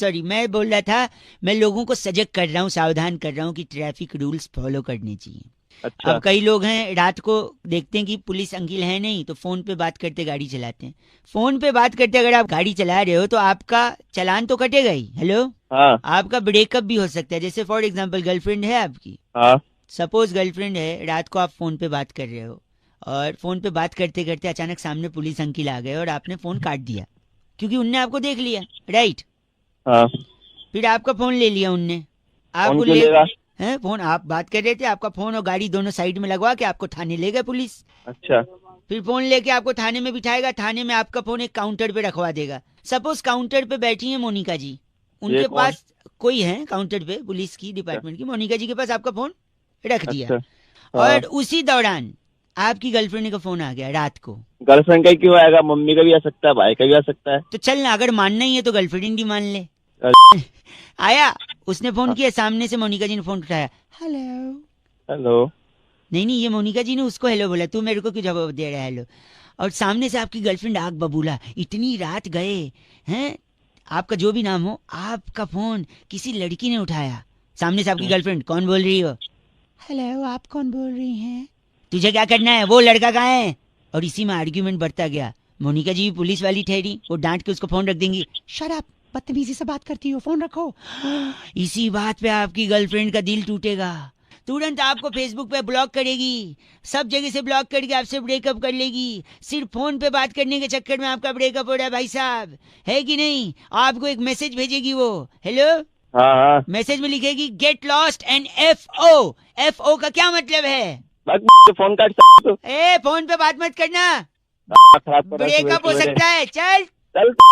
सॉरी, मैं बोल रहा था, मैं लोगों को सजग कर रहा हूँ, सावधान कर रहा हूँ कि ट्रैफिक रूल्स फॉलो करने चाहिए। अच्छा। अब कई लोग हैं रात को देखते हैं कि पुलिस अंकिल है नहीं, तो फोन पे बात करते गाड़ी चलाते हैं। फोन पे बात करते अगर आप गाड़ी चला रहे हो तो आपका चालान तो कटेगा ही। हेलो, हाँ आपका ब्रेकअप भी हो सकता है। जैसे फॉर एग्जांपल गर्लफ्रेंड है आपकी, हाँ सपोज गर्लफ्रेंड है, रात को आप फोन पे बात कर रहे हो और फोन पे बात करते करते अचानक सामने पुलिस अंकिल आ गए और आपने फोन काट दिया क्योंकि उनने आपको देख लिया, राइट? हाँ। फिर आपका फोन ले लिया उनने, आपको कौन क्यों लेगा? हैं फोन, आप बात कर रहे थे, आपका फोन और गाड़ी दोनों साइड में लगवा के आपको थाने ले गए पुलिस। अच्छा। फिर फोन लेके आपको थाने में बिठाएगा, थाने में आपका फोन एक काउंटर पे रखवा देगा। सपोज काउंटर पे बैठी है मोनिका जी, उनके कौन? पास कोई है काउंटर पे पुलिस की डिपार्टमेंट की, मोनिका जी के पास आपका फोन रख दिया। अच्छा। और उसी दौरान आपकी गर्लफ्रेंड का फोन आ गया रात को। गर्लफ्रेंड का ही क्यों आएगा? मम्मी का भी आ सकता है, भाई का भी आ सकता है। तो चल ना, अगर मानना ही है तो गर्लफ्रेंड ही मान ले। आया, उसने फोन किया, सामने से मोनिका जी ने फोन उठाया, हेलो। हेलो। नहीं, ये मोनिका जी ने उसको हेलो बोला, तू मेरे को क्यों जवाब दे रहा है हेलो? और सामने से आपकी गर्लफ्रेंड आग बबूला, इतनी रात गए हैं, आपका जो भी नाम हो, आपका फोन किसी लड़की ने उठाया। सामने से आपकी गर्लफ्रेंड, कौन बोल रही हो? हेलो, आप कौन बोल रही हैं? तुझे क्या करना है, वो लड़का कहाँ है? और इसी में आर्ग्यूमेंट बढ़ता गया। मोनिका जी पुलिस वाली ठहरी, वो डांट के उसको फोन रख देंगी। शट अप, बदतमीजी से बात करती हो, फोन रखो। इसी बात पे आपकी गर्लफ्रेंड का दिल टूटेगा, तुरंत आपको फेसबुक पे ब्लॉक करेगी, सब जगह से ब्लॉक करके आपसे ब्रेकअप कर लेगी। सिर्फ फोन पे बात करने के चक्कर में आपका ब्रेकअप हो रहा है भाई साहब, है कि नहीं? आपको एक मैसेज भेजेगी वो, हेलो। हाँ हाँ। मैसेज में लिखेगी get lost and FO। FO का क्या मतलब है? फोन काट सकते हो? ए फोन पे बात मत करना, खराब कर रहा है ब्रेकअप हो सुबह सकता है। चल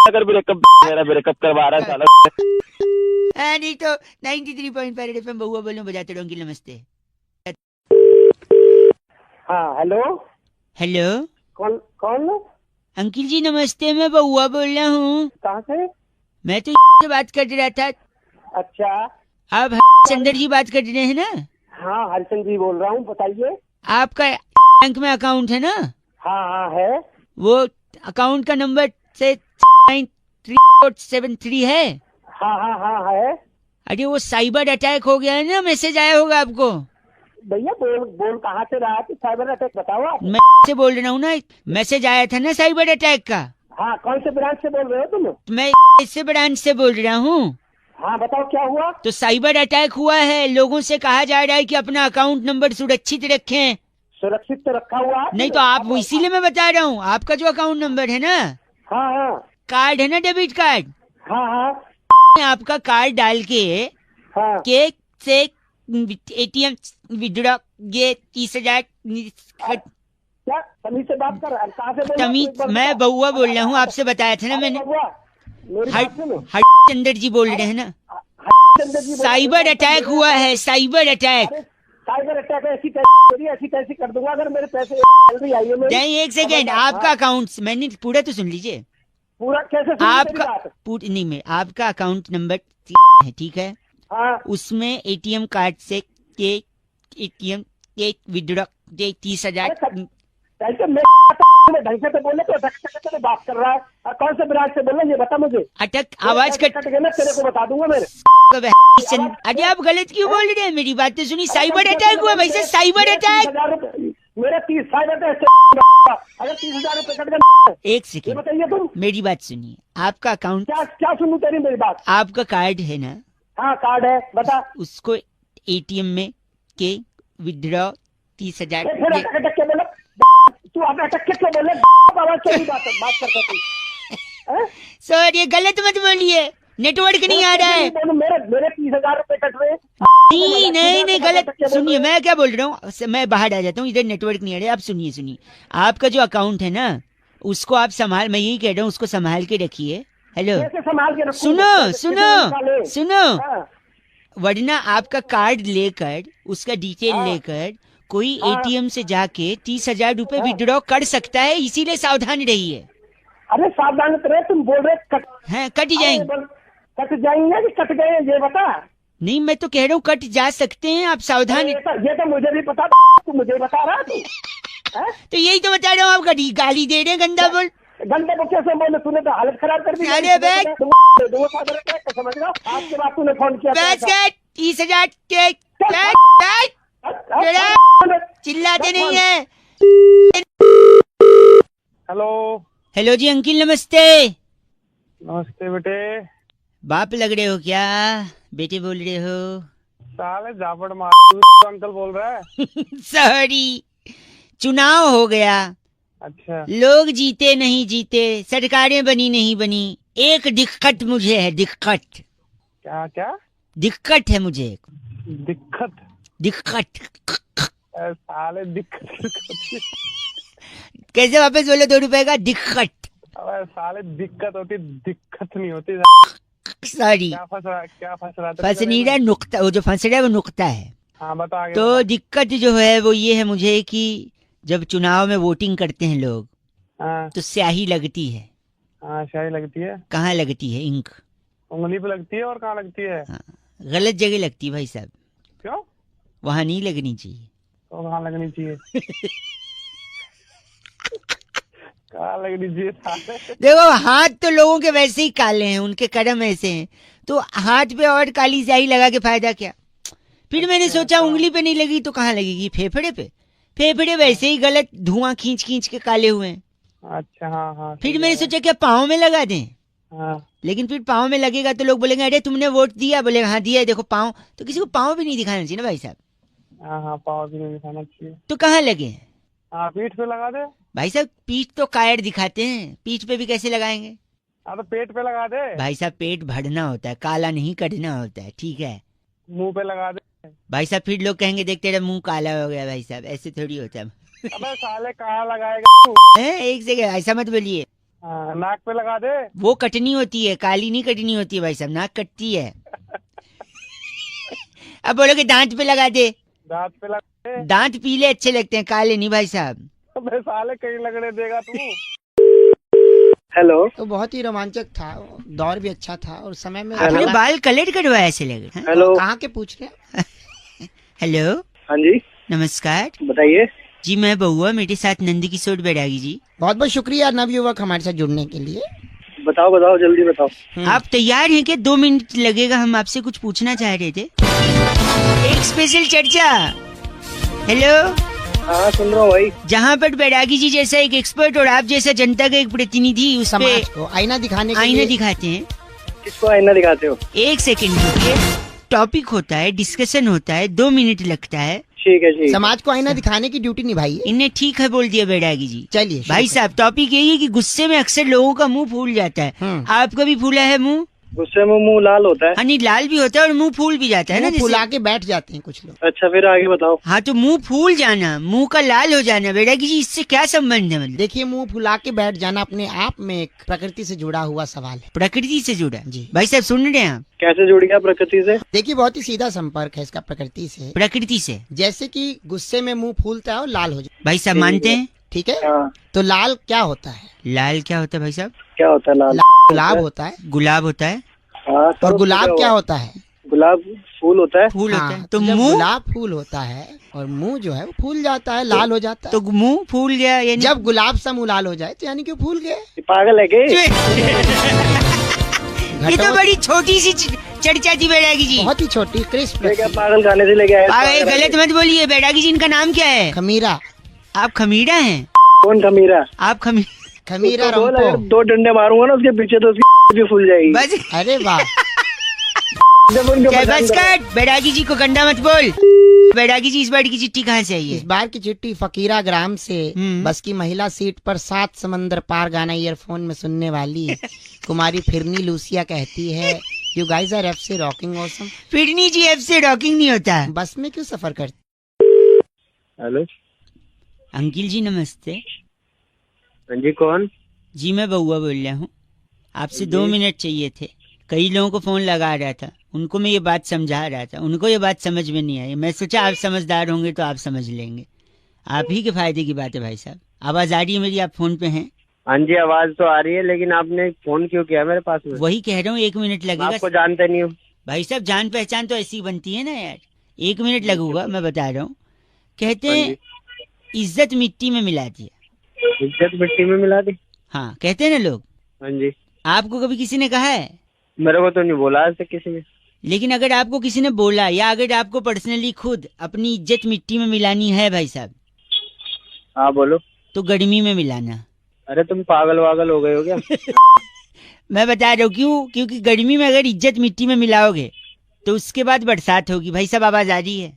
अगर ब्रेकअप, मेरा ब्रेकअप करवा रहा है साला। नहीं तो 93.5 FM बहुआ बोलूं, बजाते रहो अंकिल। नमस्ते। हाँ हेलो, हेलो कौन कौन? अंकिल जी नमस्ते, मैं बहुआ बोल रहा हूँ। कहाँ से? मैं तो से बात कर रहा था। अच्छा। आप चंदर जी बात कर रहे हैं ना? हाँ हरिचंद जी बोल रहा हूँ, बताइए। आपका बैंक में अकाउंट है ना? हाँ हाँ है। वो अकाउंट का नंबर से 9373 है। हाँ हाँ हाँ है। अरे वो साइबर अटैक हो गया है ना, मैसेज आया होगा आपको। भैया बोल कहाँ से रहा है? साइबर अटैक बताओ आप। मैं से बोल रहा हूँ ना, मैसेज आया था ना साइबर अटैक का। हाँ, कौन से ब्रांच से बोल रहे हो तुम? मैं इससे ब्रांच से बोल रहा हूँ। हाँ बताओ क्या हुआ? तो साइबर अटैक हुआ है, लोगों से कहा जा रहा है कि अपना अकाउंट नंबर सुरक्षित रखें। सुरक्षित तो रखा हुआ है। नहीं तो आप वो, इसीलिए मैं बता रहा हूँ, आपका जो अकाउंट नंबर है ना, हाँ हाँ कार्ड है ना, डेबिट कार्ड, हाँ हाँ आपका कार्ड डाल के हाँ केक से ATM विड्रॉ, ये 30,000। क्या तमीज से बात कर? कहाँ से बोल रहे हो? तमीज, एक बार मैं बताओ। बउआ बोल रहा हूँ, आपसे बताया था ना अरे मैंने। बउआ, मेरी बात सुनो। चंदर जी बोल रहे हैं ना, हरिचंद्र जी बोल रहे हैं। साइबर अटैक हुआ है, साइबर अटैक। अरे, साइबर अटैक ऐसी कैसी कर दूंगा अगर मेरे पैसे सैलरी आई है मेरी। नहीं, एक सेकेंड, आपका अकाउंट, मैंने पूरा तो सुन लीजिए। पूरा कैसे सुनी मेरी आपका बात? नहीं, मैं आपका अकाउंट नंबर है, ठीक है? हाँ उसमें ATM कार्ड से के ATM के विड्रॉ 30,000। कैसे मैं ढंग से तो बोले तो अटक से बात कर रहा है। और कौन से ब्रांच से बोल रहे हैं ये बता मुझे। अटक आवाज कट गया ना, तेरे को बता दूंगा मेरे। अरे आप गलत क्यों बोल रहे हैं? मेरी बात तो सुनी, साइबर अटैक हुआ भाई साहब, साइबर अटैक। 30,000 रुपए मेरे 30 साइबर अटैक। अगर 30,000 रुपए कट गए, एक ये सेकेंड, बताइए तुम। मेरी बात सुनिए। आपका अकाउंट, क्या क्या सुनूं तेरी मेरी बात? आपका कार्ड है ना, हाँ कार्ड है, बता। उसको ATM में के विड्रॉ 30,000। फिर अटक के बोले तू, अब अटक के क्यों बोले? आवाज से बात करता तू। सर ये गलत मत बोलिए, नेटवर्क नहीं आ रहा है। मेरे 30 30,000 रुपए कट रहे हैं। नहीं नहीं नहीं, गलत सुनिए, मैं क्या बोल रहा हूँ, मैं बाहर आ जाता हूँ, इधर नेटवर्क नहीं आ रहा है। आप सुनिए, आपका जो अकाउंट है ना, उसको आप संभाल, मैं यही कह रहा हूँ, उसको संभाल के रखिए। हेलो, कैसे संभाल के रखूं? सुनो, हाँ। वरना आपका कार्ड लेकर, उसका डिटेल लेकर कोई एटीएम से जाके 30,000 रुपए विड्रॉ कर सकता है, इसीलिए सावधान रहिए। अरे सावधान तो रहे, तुम बोल रहे कट जाएंगे। कट जाएंगे कि कट गए, ये बता। नहीं, मैं तो कह रहा हूँ कट जा सकते हैं, आप सावधान। ये तो मुझे भी पता, तू मुझे बता रहा तू। तो यही तो बता रहा हूँ, आप गाली दे रहे हैं, गंदा बोल। गंदे को कैसे बोले? तूने तो हालत खराब कर दी। अरे बैग समझ रहा, आपके बाद तूने फोन किया। 30,000 के चिल्लाते नहीं है। हेलो जी अंकिल, नमस्ते। नमस्ते बेटे। बाप लग रहे हो क्या? बेटे बोल रहे हो? साले झापड़ मार अंकल बोल रहा है। सॉरी, चुनाव हो गया। अच्छा, लोग जीते नहीं जीते, सरकारें बनी नहीं बनी, एक दिक्कत मुझे है। दिक्कत क्या क्या दिक्कत है मुझे? दिक्कत साले दिक्कत कैसे वापस बोले 2 रुपए का? दिक्कत। अबे साले दिक्कत होती, दिक्कत नहीं होती। सॉरी, क्या फंस रहा था? फंस नहीं रहा, नुक्ता, वो जो फंस रहा है वो नुक्ता है। हाँ बता आगे। तो दिक्कत जो है वो ये है मुझे कि जब चुनाव में वोटिंग करते हैं लोग, हाँ तो स्याही लगती है। हाँ, शाही लगती है। कहाँ लगती है? इंक उंगली पे लगती है। और कहाँ लगती है? हाँ, गलत जगह लगती है भाई साहब, क्यों? वहाँ नहीं लगनी चाहिए। तो कहाँ लगनी चाहिए? कहाँ लगनी चाहिए? देखो, हाथ तो लोगों के वैसे ही काले हैं, उनके कदम ऐसे हैं, तो हाथ पे और काली स्याही लगा के फायदा क्या? फिर मैंने सोचा उंगली पे नहीं लगी तो कहाँ लगेगी? फेफड़े पे। फेफड़े वैसे ही गलत धुआं खींच खींच के काले हुए हैं। अच्छा, हाँ हाँ। फिर मैंने सोचा क्या पाँव में लगा दें, हाँ, लेकिन फिर पाँव में लगेगा तो लोग बोलेंगे अरे तुमने वोट दिया, बोलेगा हाँ दिया है, देखो पाँव। तो किसी को पाँव भी नहीं दिखाना चाहिए ना भाई साहब। हाँ हाँ, पाँव भी नहीं दिखाना चाहिए। तो कहाँ लगे? हाँ, पीठ पे लगा दे। भाई साहब, पीठ तो कायर दिखाते हैं, पीठ पे भी कैसे लगाएंगे? हाँ, तो पेट पे लगा दे। भाई साहब, पेट भरना होता है, काला नहीं करना होता है, ठीक है? मुंह पे लगा दे। भाई साहब, फिर लोग कहेंगे देख तेरा मुंह काला हो गया। भाई साहब, ऐसे थोड़ी होता है। अबे साले कहाँ लगाएगा तू? एक सेकंड, ऐसा मत बोलिए। हाँ, नाक पे लगा दे। वो कटनी होती है, काली नहीं कटनी होती है भाई साहब, नाक कटती है। अब बोलोगे दांत पे लगा दे। दांत पे लगा दे। दांत पीले अच्छे लगते हैं, काले नहीं भाई साहब। अबे साले कहीं लगने देगा तू? हेलो। तो बहुत ही रोमांचक था, दौर भी अच्छा था और समय में आपने बाल कलर करवाया ऐसे लगे? हाँ? हेलो। कहाँ के पूछ रहे हैं? हेलो, हाँ जी, नमस्कार बताइए। जी, मैं बउआ, मेरे साथ नंदकिशोर बैरागी जी। बहुत बहुत शुक्रिया नवयुवक हमारे साथ जुड़ने के लिए। बताओ बताओ, जल्दी बताओ। आप तैयार हैं क्या? 2 मिनट लगेगा, हम आपसे कुछ पूछना चाह रहे थे। एक स्पेशल चर्चा। हेलो। हाँ, सुन रहा हूँ भाई। जहाँ पर बैरागी जी जैसा एक एक्सपर्ट और आप जैसा जनता का एक प्रतिनिधि उस पे समाज को आईना दिखाने के आईना लिए दिखाते हैं। किसको आईना दिखाते हो? एक सेकंड रुकिए, टॉपिक होता है, डिस्कशन होता है, 2 मिनट लगता है। ठीक है, ठीक है। समाज को आईना दिखाने की ड्यूटी निभाइए। इन्हें ठीक है बोल दिया बैरागी जी। चलिए भाई साहब, टॉपिक यही है कि गुस्से में अक्सर लोगों का मुंह फूल जाता है। आपका भी फूला है मुंह? गुस्से में मुंह लाल होता है। हाँ, नहीं, लाल भी होता है और मुंह फूल भी जाता है ना, मुंह फुला जैसे। के बैठ जाते हैं कुछ लोग। अच्छा, फिर आगे बताओ। हाँ, तो मुंह फूल जाना, मुंह का लाल हो जाना, बैरागी जी इससे क्या संबंध है? मतलब देखिए, मुंह फुला के बैठ जाना अपने आप में एक प्रकृति से जुड़ा हुआ सवाल है। प्रकृति से जुड़ा जी। भाई साहब, सुन रहे हैं आप? कैसे जुड़ गया प्रकृति से? देखिए, बहुत ही सीधा संपर्क है इसका प्रकृति से। प्रकृति से। जैसे कि गुस्से में मुंह फूलता है और लाल हो जाता भाई साहब, मानते हैं? है, ठीक है? हाँ। तो लाल क्या होता है? लाल क्या होता है भाई साहब? क्या होता है लाल? गुलाब होता है। गुलाब होता है। हाँ, और गुलाब क्या होता है? गुलाब फूल होता है। फूल होता है। हाँ, तो जब मुंह? गुलाब फूल होता है और मुंह जो है वो फूल जाता है, लाल हो जाता है। तो मुंह फूल गया, यानी जब गुलाब सा मुंह लाल हो जाए तो यानी कि वो फूल गए। पागल है क्या? ये तो बड़ी छोटी सी चर्चा थी बैरागी जी। बहुत ही छोटी क्रिस्प। ये क्या पागल खाने से लेके आए? आगे गलत मत बोलिए। बैरागी जी, इनका नाम क्या है? खमीरा। आप खमीरा हैं? कौन खमीरा? आप खमीरा उसको बोल, अगर रंपो। 2 डंडे मारूंगा ना उसके पीछे तो उसकी भी फूल जाएगी। बस अरे वाह। जब उनके क्या पसंद बस करो। कर, बैरागी जी को गंदा मत बोल। बैरागी जी, इस बार की चिट्ठी कहाँ से आई इस है? बार की चिट्ठी फकीरा ग्राम से। हम्म। बस की महिला सीट पर 7 समंदर पार गाना ईयरफोन में सुनने वाली कुमारी फिरनी लूसिया कहती है, यू गाइस आर एफ से रॉकिंग ऑसम। फिरनी जी एफ से रॉकिंग नहीं होता। बस में क्यों सफर करते? हेलो अंकिल जी नमस्ते। हाँ जी, कौन? जी मैं बउआ बोल रहा हूँ, आपसे 2 मिनट चाहिए थे। कई लोगों को फोन लगा रहा था, उनको मैं ये बात समझा रहा था, उनको ये बात समझ में नहीं आई। मैं सोचा आप समझदार होंगे तो आप समझ लेंगे। आप ही के फायदे की बात है भाई साहब। आवाज आ रही है मेरी? आप फोन पे हैं? हाँ जी, आवाज तो आ रही है, लेकिन आपने फोन क्यों किया मेरे पास में? वही कह रहा हूँ, 1 मिनट मैं लगेगा। आपको जानते नहीं हूँ भाई साहब जान पहचान तो ऐसी बनती है ना यार। 1 मिनट लगूगा, मैं बता रहा हूँ। कहते हाँ हैं इज्जत मिट्टी में मिला दिया। इज्जत मिट्टी में मिला दी? हाँ कहते हैं ना लोग। हाँ जी। आपको कभी किसी ने कहा है? मेरे को तो नहीं बोला आज तक किसी ने। लेकिन अगर आपको किसी ने बोला, या अगर आपको पर्सनली खुद अपनी इज्जत मिट्टी में मिलानी है भाई साहब, हाँ बोलो। तो गर्मी में मिलाना। अरे तुम पागल वागल हो गए हो क्या? मैं बता रहा हूँ क्यों, क्योंकि गर्मी में अगर इज्जत मिट्टी में मिलाओगे तो उसके बाद बरसात होगी। भाई साहब आवाज आ रही है?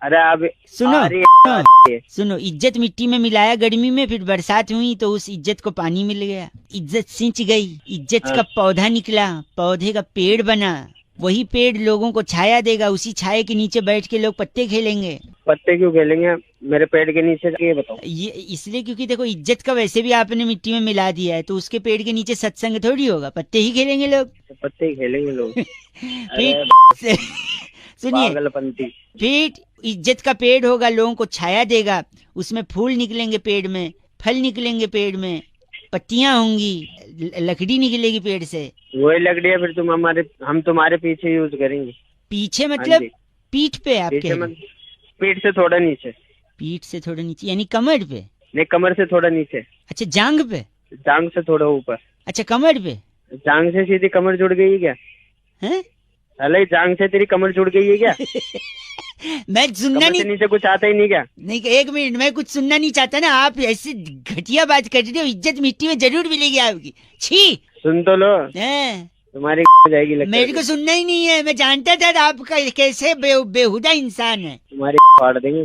अरे आप सुनो आ रही है, सुनो, आ रही है। सुनो, इज्जत मिट्टी में मिलाया गर्मी में, फिर बरसात हुई तो उस इज्जत को पानी मिल गया, इज्जत सिंच गई, इज्जत का पौधा निकला, पौधे का पेड़ बना, वही पेड़ लोगों को छाया देगा, उसी छाया के नीचे बैठ के लोग पत्ते खेलेंगे। पत्ते क्यों खेलेंगे मेरे पेड़ के नीचे? ये बताओ। ये इसलिए क्योंकि देखो इज्जत का वैसे भी आपने मिट्टी में मिला दिया है, तो उसके पेड़ के नीचे सत्संग थोड़ी होगा, पत्ते ही खेलेंगे लोग। पत्ते ही खेलेंगे लोग। फिर सुनिए, पागलपंती। फिर इज्जत का पेड़ होगा, लोगों को छाया देगा, उसमें फूल निकलेंगे पेड़ में, फल निकलेंगे पेड़ में, पत्तियां होंगी, लकड़ी निकलेगी पेड़ से। वही लकड़ी है, फिर हम तुम्हारे पीछे यूज करेंगे। पीछे मतलब पीठ पे? आप पीछे कह मत, पीठ से थोड़ा नीचे। पीठ से थोड़ा नीचे यानी कमर पे? नहीं, कमर से थोड़ा नीचे। अच्छा जांग पे? जांग से थोड़ा ऊपर। अच्छा कमर पे? जांग से सीधी कमर जुड़ गई है क्या? हैं? अरे जांग से तेरी कमर जुड़ गई है क्या? मैं सुनना कमर नहीं, से नीचे कुछ आता ही नहीं क्या? नहीं 1 मिनट, मैं कुछ सुनना नहीं चाहता ना। आप ऐसे घटिया बात कर रहे हो, इज्जत मिट्टी में जरूर मिलेगी आपकी। छी। सुन तो लो, हैं? तुम्हारी हो जाएगी लगता है। मेरे को सुनना ही नहीं है, मैं जानता था आपका कैसे बेहुदा इंसान है। तुम्हारी फाड़ देंगे।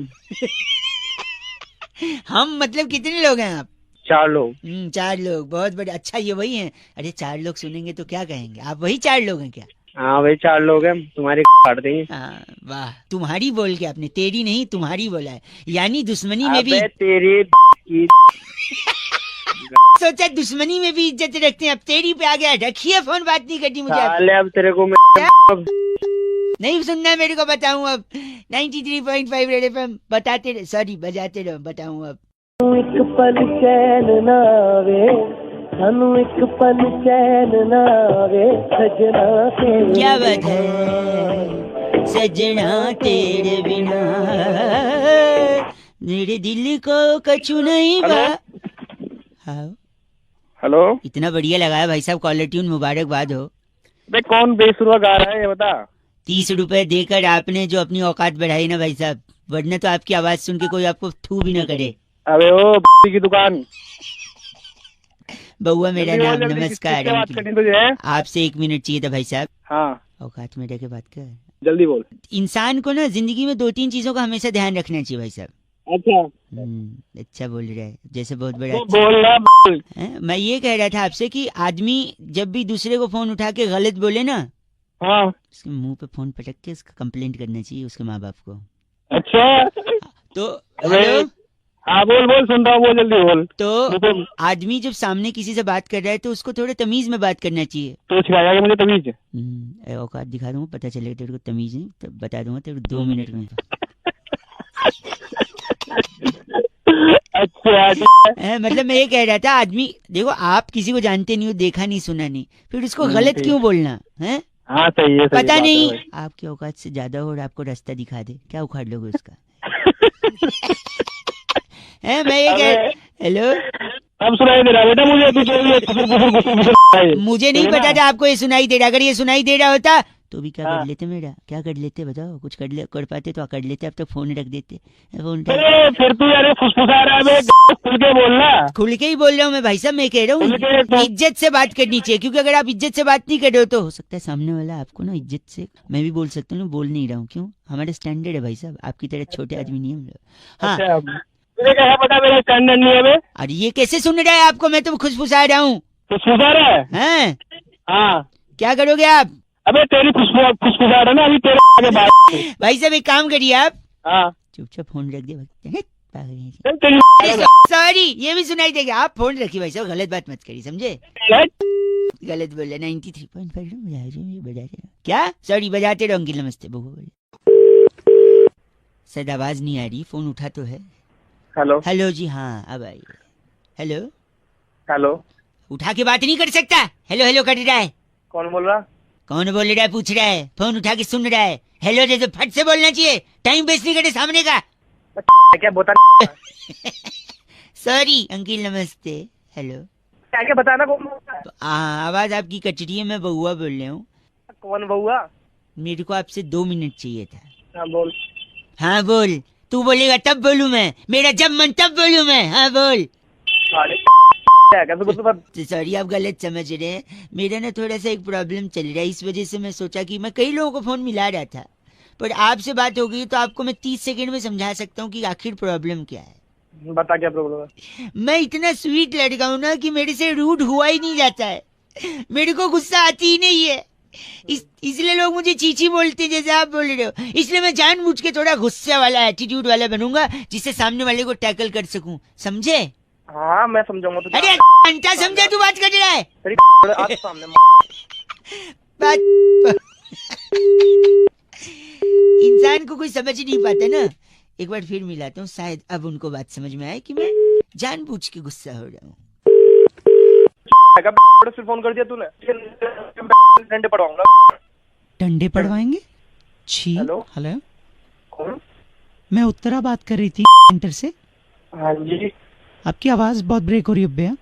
हम मतलब कितने लोग हैं आप? 4 लोग। 4 लोग, बहुत बड़े। अच्छा ये वही हैं? अरे 4 लोग सुनेंगे तो क्या कहेंगे, आप वही 4 लोग हैं क्या? हाँ वही 4 लोग हैं, तुम्हारी फाड़ देंगे। हाँ वाह, तुम्हारी बोल के आपने, तेरी नहीं तुम्हारी बोला है, यानी दुश्मनी में भी। अबे तेरी की सोचा दुश्मनी में भी इज्जत रखते हैं, अब तेरी पे आ गया। रखिए फोन, बात नहीं करनी मुझे। साले अब तेरे को मैं नहीं सुनना है मेरे को, बताऊं अब। 93.5 रेड एफएम बताते रहे, सॉरी बजाते रहो, बताऊं अब। एक पल चैन ना आवे, सानू एक पल चैन ना आवे, सजना तेरे। क्या बात है, सजना तेरे बिना मेरे दिल को कछु नहीं बा। हाँ हेलो, इतना बढ़िया लगाया भाई साहब, कॉलर ट्यून, मुबारकबाद हो। बे कौन बेसुरा गा रहा है ये बता। 30 रुपए देकर आपने जो अपनी औकात बढ़ाई ना भाई साहब, वरना तो आपकी आवाज सुन के कोई आपको थू भी ना करे। अबे ओ की दुकान। बउआ मेरा नाम, नमस्कार। बात करनी तुझे? आपसे 1 मिनट चाहिए था भाई साहब। हाँ औकात में रह के बात कर। जल्दी बोल। इंसान को ना जिंदगी में 2-3 चीजों का हमेशा ध्यान रखना चाहिए भाई साहब। अच्छा अच्छा बोल रहा है, जैसे बहुत बड़ा। बोल रहा बोल। मैं ये कह रहा था आपसे कि आदमी जब भी दूसरे को फोन उठा के गलत बोले ना, हाँ उसके मुंह पे फोन पटक के उसका कंप्लेंट करना चाहिए उसके माँ बाप को। अच्छा तो हेलो, हाँ बोल बोल, सुन रहा हूँ, बोल जल्दी बोल। तो आदमी जब सामने किसी से बात कर रहा है तो उसको थोड़ा तमीज में बात करना चाहिए। तो सिखाया मुझे तमीज? औकात दिखा दूंगा, पता चलेगा तेरे को तमीज नहीं, तब बता दूंगा तेरे को 2 मिनट में। अच्छा मतलब मैं ये कह रहा था, आदमी देखो आप किसी को जानते नहीं हो, देखा नहीं सुना नहीं, फिर उसको गलत क्यों बोलना है? हाँ सही है, पता नहीं आपकी औकात से ज्यादा हो और आपको रास्ता दिखा दे, क्या उखाड़ लोगे उसका? है मैं ये कह, हेलो अब सुनाई दे रहा बेटा मुझे नहीं पता था आपको ये सुनाई दे रहा। अगर ये सुनाई दे रहा होता तो भी क्या कर लेते, मेरा क्या कर लेते बताओ? कुछ कर पाते तो कर लेते, अब तो फोन रख देते। फोन फिर तू यार फुसफुसा रहा है, खुल के बोलना। खुल के ही बोल रहा हूँ मैं भाई साहब, मैं कह रहा हूँ इज्जत से बात करनी चाहिए, क्योंकि अगर आप इज्जत से बात नहीं कर रहे हो तो हो सकता है सामने वाला आपको ना इज्जत से, मैं भी बोल सकता हूँ, बोल नहीं रहा हूँ, क्यों? हमारा स्टैंडर्ड है भाई साहब, आपकी तरह छोटे आदमी नहीं हम लोग। हाँ तुझे क्या पता मेरा स्टैंडर्ड नहीं है? अरे ये कैसे सुन रहा है आपको? मैं तो खुशफुसा रहा हूँ। फुसफुसा रहा है? हैं? हाँ क्या करोगे आप? अबे तेरी फुसफुसाहट है ना, अभी तेरे आगे बात। भाई साहब एक काम करिए आप, हाँ चुपचाप फोन रख दे। चल तेरी सॉरी, ये भी सुनाई देगा। आप फोन रखिए भाई साहब, गलत बात मत करिए, समझे? गलत बोल रहे। 93.5 बजा रहे क्या? सॉरी, बजाते रहो अंकिल। नमस्ते बहू। शायद आवाज नहीं आ रही, फोन उठा तो है। हेलो हेलो जी, हाँ अब आई। हेलो हेलो, उठा के बात नहीं कर सकता? हेलो हेलो कर रहा है। कौन बोल रहा? कौन बोल रहा है पूछ रहा है, फोन उठा के सुन रहा है। हेलो जैसे फट से बोलना चाहिए, टाइम वेस्ट नहीं करे सामने का। क्या बता? सॉरी अंकिल, नमस्ते। हेलो, क्या बताना? कौन बोल रहा है? आवाज आपकी कट रही है, मैं बउआ बोल रहा हूँ। कौन बउआ? मेरे को आपसे 2 मिनट चाहिए था। हाँ बोल। हाँ बोल, तू बोलेगा तब बोलूं मैं, मेरा जब मन तब बोलूं मैं। हाँ बोल। तो सॉरी, आप गलत समझ रहे हैं। मेरा ना थोड़ा सा एक प्रॉब्लम चल रहा है, इस वजह से मैं सोचा कि मैं कई लोगों को फोन मिला रहा था, पर आपसे बात हो गई तो आपको मैं 30 सेकंड में समझा सकता हूँ कि आखिर प्रॉब्लम क्या है। बता क्या प्रॉब्लम है? मैं इतना स्वीट लड़का हूँ ना कि मेरे से रूड हुआ ही नहीं जाता है, मेरे को गुस्सा आती ही नहीं है। इसलिए लोग मुझे चीची बोलते हैं, जैसे आप बोल रहे हो। इसलिए मैं जानबूझ के थोड़ा गुस्से वाला, एटीट्यूड वाला बनूंगा, जिससे सामने वाले को टैकल कर सकूं, समझे? हाँ मैं समझाऊंगा तुझे। अरे घंटा समझा, तू बात कर रहा है। आज सामने इंसान को कोई समझ नहीं पाता ना। एक बार फिर मिलाता हूँ, शायद अब उनको बात समझ में आए कि मैं जानबूझ के गुस्सा हो रहा हूँ। फिर फोन कर दिया तूने, डंडे पड़वाऊंगा। डंडे पड़वाएंगे? छी। हेलो हेलो, कौन? मैं उत्तरा बात कर रही थी सेंटर से। हाँ जी। आपकी आवाज बहुत ब्रेक हो रही है भैया।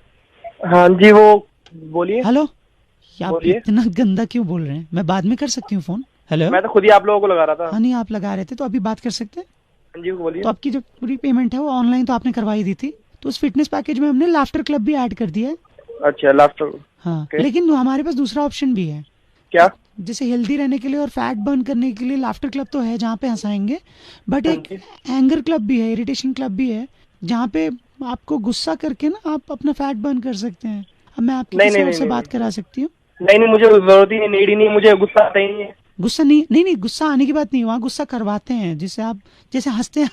हाँ जी, वो बोलिए। हेलो, आप बोलिए। इतना गंदा क्यों बोल रहे हैं? मैं बाद में कर सकती हूँ फोन। हेलो, मैं तो खुद ही आप लोगों को लगा रहा था। हाँ नहीं, आप लगा रहे थे तो अभी बात कर सकते हैं। हाँ जी बोलिए। तो आपकी जो पूरी पेमेंट है वो ऑनलाइन तो आपने करवाई दी थी, तो उस फिटनेस पैकेज में हमने लाफ्टर क्लब भी ऐड कर दिया है। अच्छा, लाफ्टर। हाँ, लेकिन हमारे पास दूसरा ऑप्शन भी है। क्या? जैसे हेल्दी रहने के लिए और फैट बर्न करने के लिए लाफ्टर क्लब तो है जहाँ पे हंसाएंगे, बट एक एंगर क्लब भी है, इरिटेशन क्लब भी है, जहाँ पे आपको गुस्सा करके ना आप अपना फैट बर्न कर सकते हैं। अब मैं आपकी किसी और से बात करा सकती हूँ। नहीं, मुझे जरूरत ही नहीं, नीड ही नहीं, मुझे गुस्सा आता ही नहीं है। गुस्सा नहीं, गुस्सा आने की बात नहीं, वहाँ गुस्सा करवाते हैं, जिससे आप जैसे हंसते हैं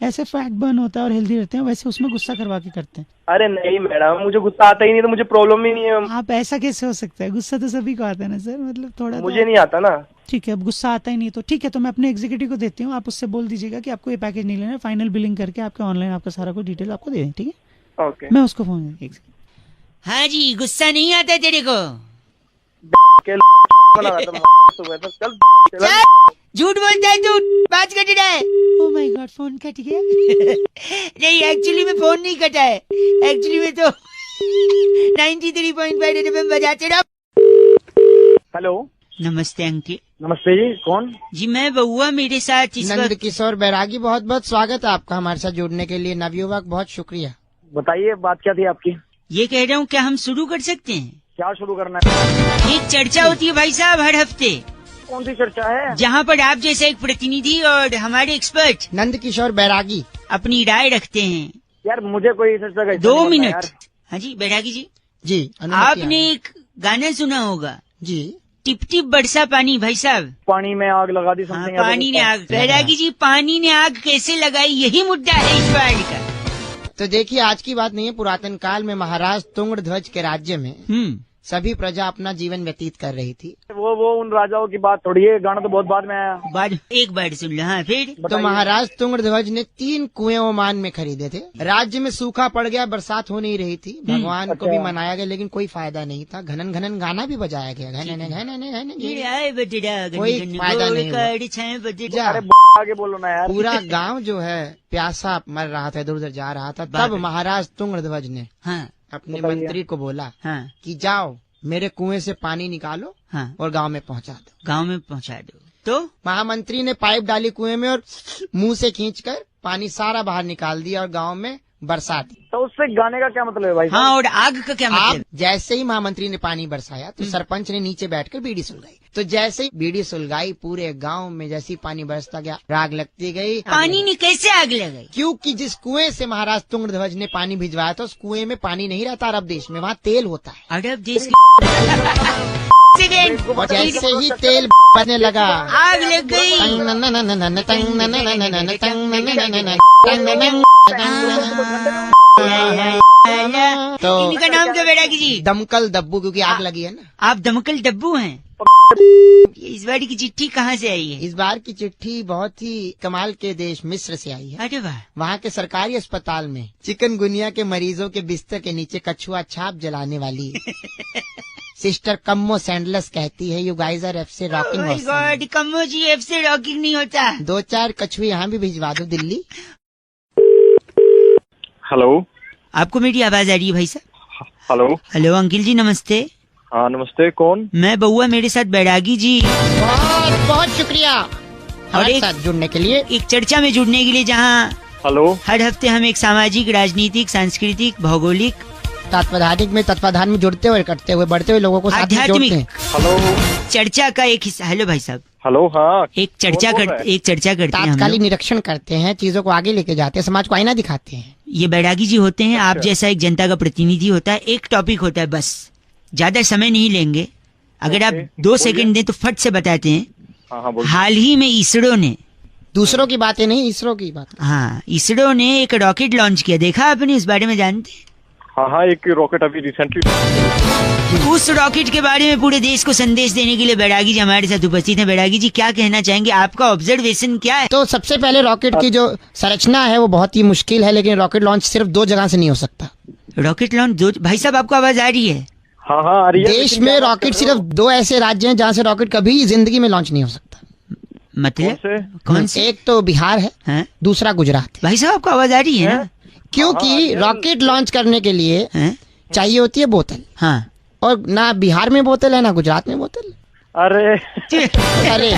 ऐसे फैट बर्न होता है और हेल्दी रहते हैं, वैसे उसमें गुस्सा करवा के करते हैं। अरे नहीं मैडम, मुझे गुस्सा आता ही नहीं, तो मुझे प्रॉब्लम ही नहीं है। आप ऐसा कैसे हो सकता है? गुस्सा तो सभी को आता है ना सर, मतलब थोड़ा मुझे नहीं आता ना। ठीक है, अब गुस्सा आता ही नहीं तो ठीक है, तो मैं अपने एग्जीक्यूटिव को देती हूँ, आप उससे बोल दीजिएगा कि आपको ये पैकेज नहीं लेना, फाइनल बिलिंग करके आपके ऑनलाइन आपका सारा कुछ डिटेल आपको दे दें, ठीक है? ओके, मैं उसको फोन। हाँ जी, गुस्सा नहीं आता तेरे को? चल झूठ बोलता है तू, बात कट रहा है। ओह माय गॉड, फोन कट गया। नहीं, एक्चुअली में फोन नहीं कटा है, एक्चुअली में तो 93.5 FM बजाते रहो। हेलो, नमस्ते अंकिल। नमस्ते जी, कौन? जी मैं बउआ, मेरे साथ इस नंद वक्त किशोर बैरागी, बहुत बहुत स्वागत है आपका हमारे साथ जुड़ने के लिए। नवयुवक, बहुत शुक्रिया। बताइए, बात क्या थी आपकी? ये कह रहा हूँ, क्या हम शुरू कर सकते हैं? क्या शुरू करना है? एक चर्चा होती है भाई साहब हर हफ्ते। कौन सी चर्चा है? जहाँ पर आप जैसे एक प्रतिनिधि और हमारे एक्सपर्ट नंद किशोर बैरागी अपनी राय रखते हैं। यार मुझे कोई चर्चा का 2 मिनट। हाँ जी बैरागी जी, जी आपने एक गाना सुना होगा जी, टिप टिप बरसा पानी। भाई साहब, पानी में आग लगा दी। हाँ, पानी ने आग। बैरागी जी, पानी ने आग कैसे लगाई, यही मुद्दा है इस बार का। तो देखिए, आज की बात नहीं है, पुरातन काल में महाराज तुंगध्वज के राज्य में सभी प्रजा अपना जीवन व्यतीत कर रही थी। वो उन राजाओं की बात थोड़ी है, गाना तो बहुत बाद में आया। एक बार सुन लो। हाँ फिर? तो महाराज तुंगध्वज ने 3 कुएं ओमान में खरीदे थे। राज्य में सूखा पड़ गया, बरसात हो नहीं रही थी। भगवान को भी मनाया गया, लेकिन कोई फायदा नहीं था। घनन घनन गाना भी बजाया गया, घनन घनन कोई फायदा नहीं हुआ। आगे बोलो ना यार। पूरा गांव जो है प्यासा मर रहा था, इधर उधर जा रहा था। तब महाराज तुंगध्वज ने अपने मंत्री को बोला कि जाओ मेरे कुएं से पानी निकालो और गांव में पहुंचा दो। गांव में पहुंचा दो। तो महामंत्री ने पाइप डाली कुएं में और मुंह से खींचकर पानी सारा बाहर निकाल दिया और गांव में बरसा दी। तो उससे गाने का क्या मतलब है भाई? हाँ, और आग का क्या मतलब? जैसे ही महामंत्री ने पानी बरसाया तो सरपंच ने नीचे बैठकर बीड़ी सुलगाई। तो जैसे ही बीड़ी सुलगाई, पूरे गांव में जैसे ही पानी बरसता गया, आग लगती गई। पानी ने कैसे आग लगाई? क्योंकि जिस कुएं से महाराज तुंगध्वज ने पानी भिजवाया था, उस कुएं में पानी नहीं रहता अरब देश में, वहाँ तेल होता है। अरब देश सेकेंड। जैसे ही तेल बनने लगा आग लग गई। तो इनका नाम क्या बैरागी जी? दमकल दब्बू, क्योंकि आग लगी है ना। आप दमकल डब्बू हैं। इस बार की चिट्ठी कहाँ से आई है? इस बार की चिट्ठी बहुत ही कमाल के देश मिस्र से आई है। अरे वाह। वहाँ के सरकारी अस्पताल में चिकनगुनिया के मरीजों के बिस्तर के नीचे कछुआ छाप जलाने वाली सिस्टर कम्मो सैंडलस कहती है, यू गाइज आर एफ से rocking. My god, Kammo ji F से रॉकिंग नहीं होता। 2-4 कछुए यहाँ भी भिजवा दो दिल्ली। हेलो, आपको मेरी आवाज आ रही है भाई साहब? हेलो। हेलो अंकिल जी, नमस्ते। हाँ नमस्ते, कौन? मैं बउआ, मेरे साथ बैरागी जी। बहुत बहुत शुक्रिया और हमारे साथ जुड़ने के लिए। एक चर्चा में जुड़ने के लिए, जहाँ हेलो। हर हफ्ते हम एक सामाजिक, राजनीतिक, सांस्कृतिक, भौगोलिक, तत्वाधान में जुड़ते हुए, करते हुए, बढ़ते हुए लोगों को साथ में जोड़ते आध्यात्मिक हैं। हेलो। चर्चा का एक हिस्सा। हेलो भाई साहब। हेलो। हाँ, एक चर्चा कौन बोल रहा है? करते हैं हम तात्कालिक लोग। निरीक्षण करते हैं, चीजों को आगे लेके जाते हैं, समाज को आईना दिखाते हैं। ये बैरागी जी होते हैं, आप जैसा एक जनता का प्रतिनिधि होता है। एक टॉपिक होता है, बस ज्यादा समय नहीं लेंगे। अगर आप 2 सेकंड दें तो फट से बताते हैं। हाँ बोलिए। हाल ही में इसरो ने, दूसरों की बातें नहीं, इसरो की बात। हाँ इसरो ने एक रॉकेट लॉन्च किया, देखा आपने? इस बारे में जानते हैं? हाँ, एक रॉकेट अभी रिसेंटली। उस रॉकेट के बारे में पूरे देश को संदेश देने के लिए बैरागी जी हमारे साथ उपस्थित हैं। बैरागी जी, क्या कहना चाहेंगे? आपका ऑब्जर्वेशन क्या है? तो सबसे पहले रॉकेट की जो संरचना है वो बहुत ही मुश्किल है, लेकिन रॉकेट लॉन्च सिर्फ 2 जगह से नहीं हो सकता। रॉकेट लॉन्च 2, भाई साहब आपको आवाज आ रही है? हाँ आ रही है। देश लेकिन में क्या बात रॉकेट कर रहे सिर्फ 2 ऐसे राज्य हैं जहाँ से रॉकेट कभी जिंदगी में लॉन्च नहीं हो सकता। मतलब से? कौन से? एक तो बिहार है, हैं? दूसरा गुजरात है। भाई साहब आपको आवाज आ रही है ना? क्योंकि रॉकेट लॉन्च करने के लिए हैं? चाहिए होती है बोतल, हाँ। और ना बिहार में बोतल है ना गुजरात में बोतल। अरे अरे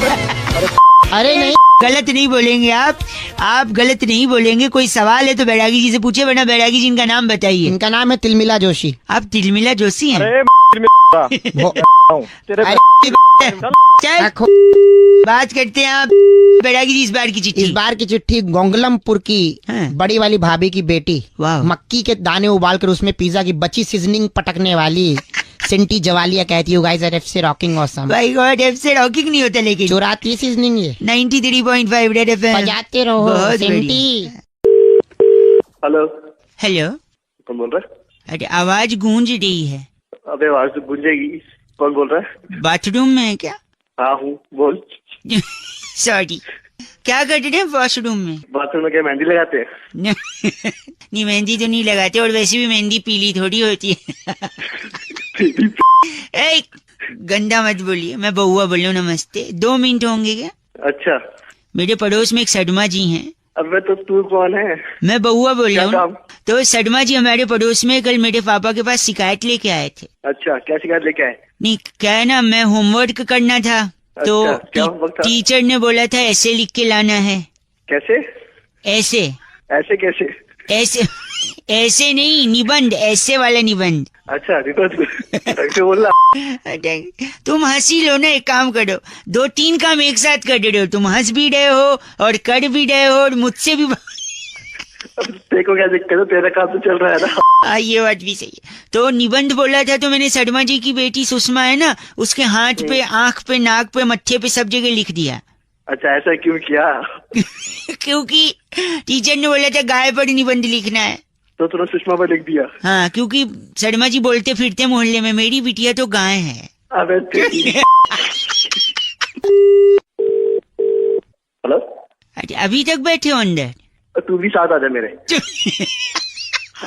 अरे नहीं, गलत नहीं बोलेंगे आप गलत नहीं बोलेंगे। कोई सवाल है तो बैरागी जी से पूछे, वरना बैरागी जी इनका नाम बताइए। इनका नाम है तिलमिला जोशी। आप तिलमिला जोशी हैं? अरे तेरे चल, बात करते हैं आप। बैरागी जी, इस बार की चिट्ठी। इस बार की चिट्ठी गोंगलमपुर की हाँ। बड़ी वाली भाभी की बेटी, वाह। मक्की के दाने उबालकर उसमें पिज्जा की बची सीजनिंग पटकने वाली सिंटी जवालिया कहती है, गाइस आर एफ से रॉकिंग ऑसम। भाई गॉड, एफ से रॉकिंग नहीं होता, लेकिन चुराती सीजनिंग ये 93.5 रेड एफएम बजाते रहो बहुत सिंटी। Hello, hello. कौन बोल रहा है? अरे आवाज गूंज रही है। अबे आवाज तो गूंजेगी। कौन बोल रहा है? बाथरूम में है क्या? हाँ हूँ, बोल। सॉरी, क्या कर रहे हैं वॉशरूम में? बाथरूम में क्या मेहंदी लगाते हैं? नहीं, मेहंदी तो नहीं लगाते, और वैसे भी मेहंदी पीली थोड़ी होती है। ए, गंदा मत बोलिए, मैं बउआ बोल रहा हूँ। नमस्ते, 2 मिनट होंगे क्या? अच्छा। मेरे पड़ोस में एक सडमा जी हैं। अबे तो तू कौन है? मैं बउआ बोल रहा क्या हूँ। तो सडमा जी हमारे पड़ोस में कल मेरे पापा के पास शिकायत लेके आए थे। अच्छा, क्या शिकायत लेके आए? नहीं, क्या है ना, मैं होमवर्क करना था, तो अच्छा, क्या homework था? टीचर ने बोला था ऐसे लिख के लाना है। कैसे? ऐसे ऐसे कैसे? ऐसे ऐसे नहीं, निबंध, ऐसे वाला निबंध। अच्छा, ऐसे बोल रहा। तुम हंसी लो ना, एक काम करो, 2-3 काम एक साथ कर रहे हो। तुम हंस भी रहे हो और कर भी रहे हो, और मुझसे भी देखो क्या दिक्कत है, तेरा काम तो चल रहा है ना। ये बात भी सही है। तो निबंध बोला था, तो मैंने शर्मा जी की बेटी सुषमा है ना, उसके हाथ पे, आंख पे, नाक पे, मत्थे पे, सब जगह लिख दिया। अच्छा, ऐसा क्यों किया? क्योंकि टीचर ने बोला था गाय पर निबंध लिखना है। तो तूने सुषमा पर लिख दिया? हाँ, क्योंकि शर्मा जी बोलते फिरते मोहल्ले में, मेरी बिटिया तो गाय है। अबे हेलो, अरे अभी तक बैठे हो अंदर? तू भी साथ आजा मेरे।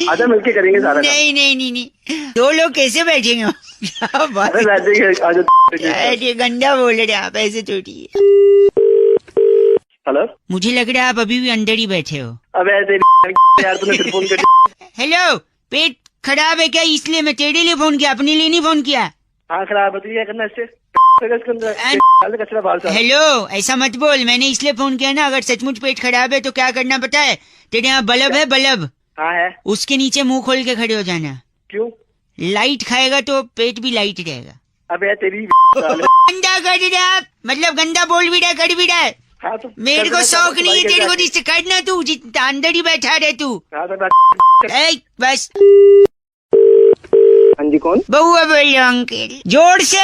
आजा, मिलके करेंगे सारा काम। नहीं नहीं नहीं नहीं, 2 लोग कैसे बैठेंगे? क्या बात अरे बैठेंगे, आजा। है, गंदा बोल रहे आप, ऐसे थोड़ी। हेलो, मुझे लग रहा है आप अभी भी अंदर ही बैठे हो। अबे तेरी यार, तूने फिर फोन कर दिया। हेलो, पेट खराब है क्या? इसलिए मैं तेरे लिए फोन किया, अपने लिए नहीं फोन किया। हाँ खराब है, तो क्या करना इससे? कचरा बाहर से। हेलो, ऐसा मत बोल, मैंने इसलिए फोन किया ना, अगर सचमुच पेट खराब है तो क्या करना पता है? तेरे यहाँ बल्ब है, बल्ब। हाँ है। उसके नीचे मुंह खोल के खड़े हो जाना। क्यों? लाइट खाएगा तो पेट भी लाइट रहेगा। अबे तेरी गंदा कर रहे आप, मतलब गंदा बोल भी रहा है, कर भी रहा है। हाँ, तो मेरे को शौक नहीं है तेरे को जिससे करना, तू जितना अंदर ही बैठा रहे तू। हाँ, तो बस। हाँ जी। जी कौन? बउआ बोल रहे हो अंकल, जोर से।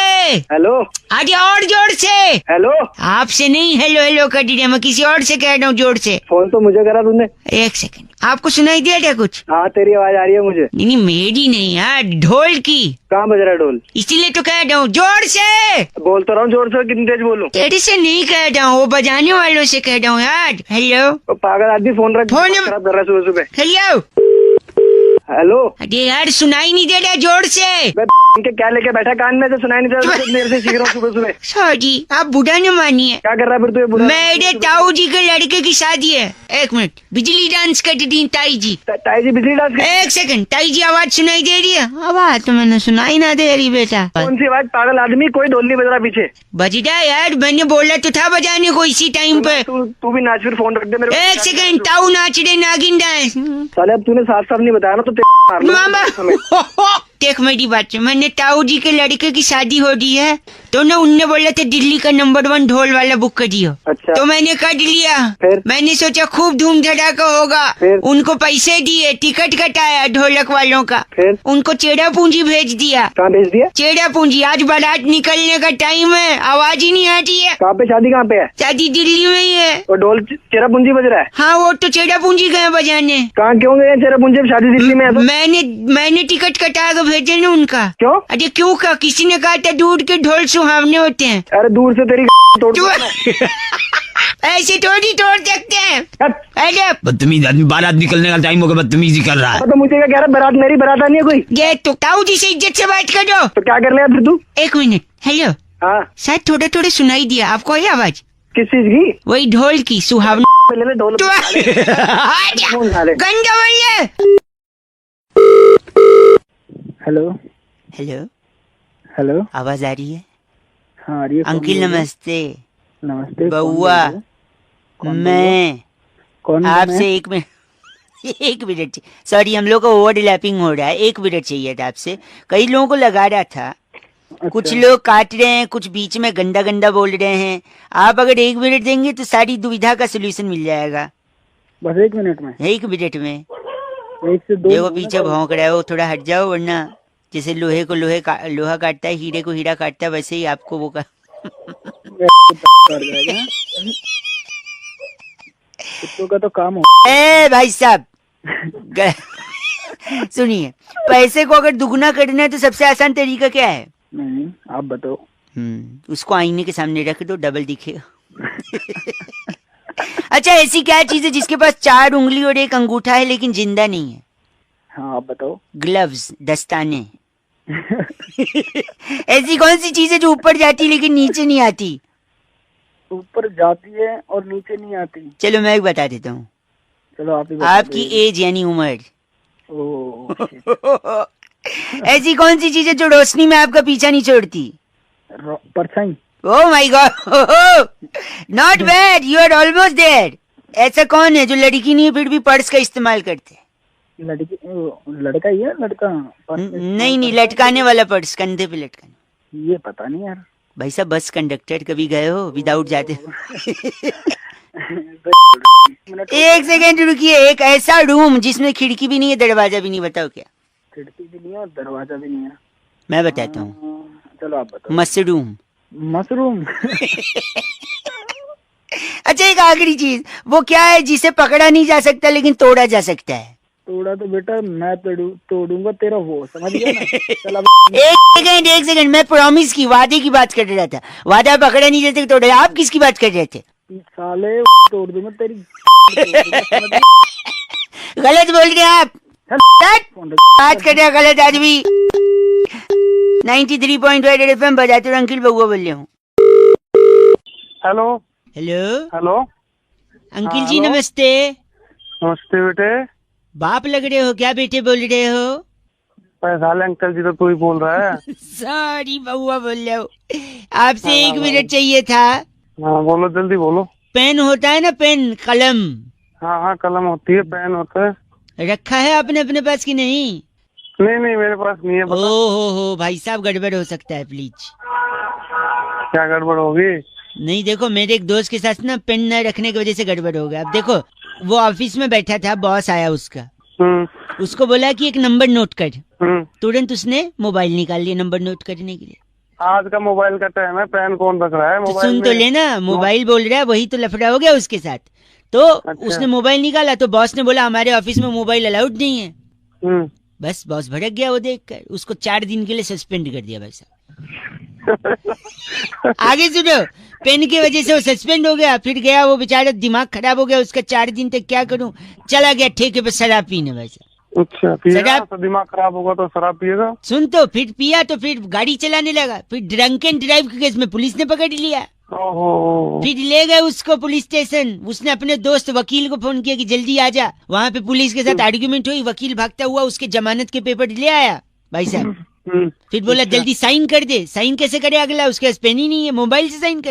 हेलो आगे और जोर से। हेलो, आपसे नहीं हेलो हेलो कर दिया, मैं किसी और से कह रहा हूँ जोर से। फोन तो मुझे करा तूने। एक सेकंड, आपको सुनाई दिया क्या कुछ? हाँ तेरी आवाज आ रही है मुझे। नहीं मेरी नहीं यार, ढोल की। कहाँ बज रहा है ढोल? इसीलिए तो कह रहा हूँ जोर से। बोल तो रहा हूँ जोर से, कितनी तेज बोलूं? तेरे से नहीं कह रहा हूँ, वो बजाने वालों से कह रहा हूँ यार। हेलो तो पागल आदमी फोन रख, फोन खराब कर रहा है सुबह सुबह। हेलो। हेलो, अरे यार सुनाई नहीं दे रहा, जोर से। मैं इनके क्या लेके बैठा कान में, तो सुनाई नहीं दे रहा? देर से सीख रहा हूँ सुबह सुबह। सॉरी, आप बुढ़ा न मानिए। क्या कर रहा है फिर तू? ये बुरा मेरे ताऊ जी के लड़के की शादी है। एक मिनट, बिजली डांस कर दी ताई जी। ताई जी बिजली डांस? एक सेकंड, ताई जी आवाज सुनाई दे रही है? आवाज तो मैंने सुनाई ना दे रही बेटा। कौन सी आवाज? पागल आदमी, कोई ढोल नहीं बज रहा पीछे। बज रहा यार, मैंने बोला तो था बजाने को इसी टाइम पे। तू भी नाच, फिर फोन रख दे मेरे को। एक सेकंड, ताऊ नाच रहे नागिन डांस। साले अब तूने साफ साफ नहीं बताया ना तो मामा देख मेरी बात से, मैंने ताऊ जी के लड़के की शादी हो रही है तो ना उनने बोला था दिल्ली का नंबर 1 ढोल वाला बुक कर दियो। अच्छा। तो मैंने कर लिया। फिर? मैंने सोचा खूब धूम धड़ाका होगा। फिर? उनको पैसे दिए, टिकट कटाया ढोलक वालों का। फिर? उनको चेड़ा पूंजी भेज दिया। कहाँ भेज दिया? चेड़ा पूंजी। आज बारात निकलने का टाइम है, आवाज ही नहीं आती है। कहाँ पे शादी? कहाँ पे है शादी? दिल्ली में ही है। और ढोल चेरा पूंजी बज रहा है? हाँ वो तो चेड़ा पूंजी गए बजाने। कहाँ क्यों गए चेरा पूंजी? शादी दिल्ली में है तो? मैंने टिकट कटा के भेजे ना उनका। क्यों? अरे क्यों का, किसी ने कहा था दूर के ढोल सुहावने होते हैं। अरे दूर से तेरी तोड़ दूंगा मैं। ऐसे थोड़ी तोड़ सकते हैं। अरे बदतमीज आदमी, बारात निकलने का टाइम होगा, बदतमीजी कर रहा है। तो मुझे क्या कह रहा? बारात मेरी बारात आनी है कोई? ये तो ताऊ जी से इज्जत से बात करो। तो क्या कर लिया फिर तू? एक मिनट, हेलो। हाँ शायद थोड़ा थोड़ा सुनाई दिया आपको ये आवाज? किस चीज की? वही ढोल की, सुहावनी। ले ले ढोल। फोन खा ले। गंदा बोलिए। हेलो हेलो हेलो, आवाज आ रही है? हाँ आ रही है। कौन अंकिल बोल रहे हो? नमस्ते। नमस्ते। कौन बोल बउआ रहे हो? कौन बोल रहे हो? मैं कौन आपसे एक मिनट एक मिनट, सॉरी हम लोग को ओवरलैपिंग हो रहा है। 1 मिनट चाहिए था आपसे। कई लोगों को लगा रहा था। अच्छा। कुछ लोग काट रहे हैं, कुछ बीच में गंदा गंदा बोल रहे हैं। आप अगर 1 मिनट देंगे तो सारी दुविधा का सोल्यूशन मिल जाएगा। बस 1 मिनट में? 1 मिनट में। 1 से 2। देखो पीछे भौंक रहा है वो, थोड़ा हट जाओ, वरना जैसे लोहे को लोहा काटता है, हीरे को हीरा काटता है, वैसे ही आपको वो कर जाएगा। कुत्तों का तो काम हो। ए भाई साहब सुनिए, पैसे को अगर दुगना करना है तो सबसे आसान तरीका क्या है? नहीं आप बताओ। उसको आईने के सामने रख दो, डबल दिखेगा। अच्छा ऐसी क्या चीज है जिसके पास 4 उंगली और 1 अंगूठा है लेकिन जिंदा नहीं है? हाँ आप बताओ। ग्लव्स, दस्ताने। ऐसी कौन सी चीज है जो ऊपर जाती है लेकिन नीचे नहीं आती? ऊपर जाती है और नीचे नहीं आती। चलो मैं एक बता देता हूँ। चलो आप ही बता आपकी एज यानी उम्र। ओह ऐसी कौन सी चीज है जो रोशनी में आपका पीछा नहीं छोड़ती? परछाई। Oh my god, not bad, you are almost there. ऐसा कौन है जो लड़की नहीं है फिर भी पर्स का इस्तेमाल करते हैं? लड़की? लड़का ही है? लड़का? नहीं, लटकाने वाला पर्स, कंधे पे लटकाने। ये पता नहीं यार। भाई साहब बस कंडक्टर कभी गए हो विदाउट जाते? 1 सेकेंड रुकिए। एक ऐसा रूम जिसमें खिड़की भी नहीं है, दरवाजा भी नहीं, बताओ क्या? खिड़की भी नहीं है और दरवाजा भी नहीं है। मैं बताता हूँ। चलो आप बताओ। मशरूम। मशरूम? अच्छा एक आखिरी चीज, वो क्या है जिसे पकड़ा नहीं जा सकता लेकिन तोड़ा जा सकता है? तोड़ा तो बेटा मैं तोड़ूंगा तेरा वो, समझ गया ना? चल अब एक सेकंड, मैं प्रॉमिस की, वादे की बात कर रहा था। वादा पकड़ा नहीं जाता तोड़ा। आप किसकी बात कर रहे थे? साले तोड़ दूंगा तेरी। गलत बोल रहे आप। बात कर रहे गलत आदमी। 93.5 FM बजाते अंकिल बउआ बोल रहा हूँ। हेलो हेलो हेलो अंकिल जी नमस्ते। नमस्ते बेटे। बाप लग रहे हो क्या बेटे बोल रहे हो? साले अंकल जी तो तू ही बोल रहा है। सॉरी बउआ बोल रहे हो। आपसे 1 मिनट चाहिए था। हाँ बोलो, जल्दी बोलो। पेन होता है ना, पेन, कलम। हाँ कलम होती है, पेन होता है। रखा है आपने अपने पास की नहीं? नहीं मेरे पास नहीं है। पता। हो भाई साहब गड़बड़ हो सकता है, प्लीज। क्या गड़बड़ होगी? नहीं देखो, मेरे एक दोस्त के साथ ना पेन न रखने की वजह से गड़बड़ हो गया। अब देखो वो ऑफिस में बैठा था, बॉस आया उसका, उसको बोला कि एक नंबर नोट कर। हम्म। तुरंत उसने मोबाइल निकाल लिया नंबर नोट करने के लिए। आज का मोबाइल का टाइम है, पेन कौन रख रहा है तो मोबाइल सुन तो में? लेना, मोबाइल बोल रहा है, वही तो लफड़ा हो गया उसके साथ। तो उसने मोबाइल निकाला तो बॉस ने बोला हमारे ऑफिस में मोबाइल अलाउड नहीं है। बस बॉस भड़क गया वो देखकर, उसको 4 दिन के लिए सस्पेंड कर दिया भाई साहब। आगे सुनो, पेन की वजह से वो सस्पेंड हो गया, फिर गया वो बेचारा, दिमाग खराब हो गया उसका, 4 दिन तक क्या करूं, चला गया ठेके पे शराब पीने भाई साहब। अच्छा, पिएगा शराब- तो दिमाग खराब होगा तो शराब पिएगा। सुन तो, फिर पिया तो फिर गाड़ी चलाने लगा, फिर ड्रंक एंड ड्राइव के केस में पुलिस ने पकड़ लिया। ओहो। फिर ले गए उसको पुलिस स्टेशन। उसने अपने दोस्त वकील को फोन किया कि जल्दी आ जा। वहाँ पे पुलिस के साथ आर्ग्यूमेंट हुई, वकील भागता हुआ उसके जमानत के पेपर ले आया भाई साहब। फिर बोला जल्दी साइन कर दे। साइन कैसे करे अगला, उसके पास पेन ही नहीं है, मोबाइल से साइन कर।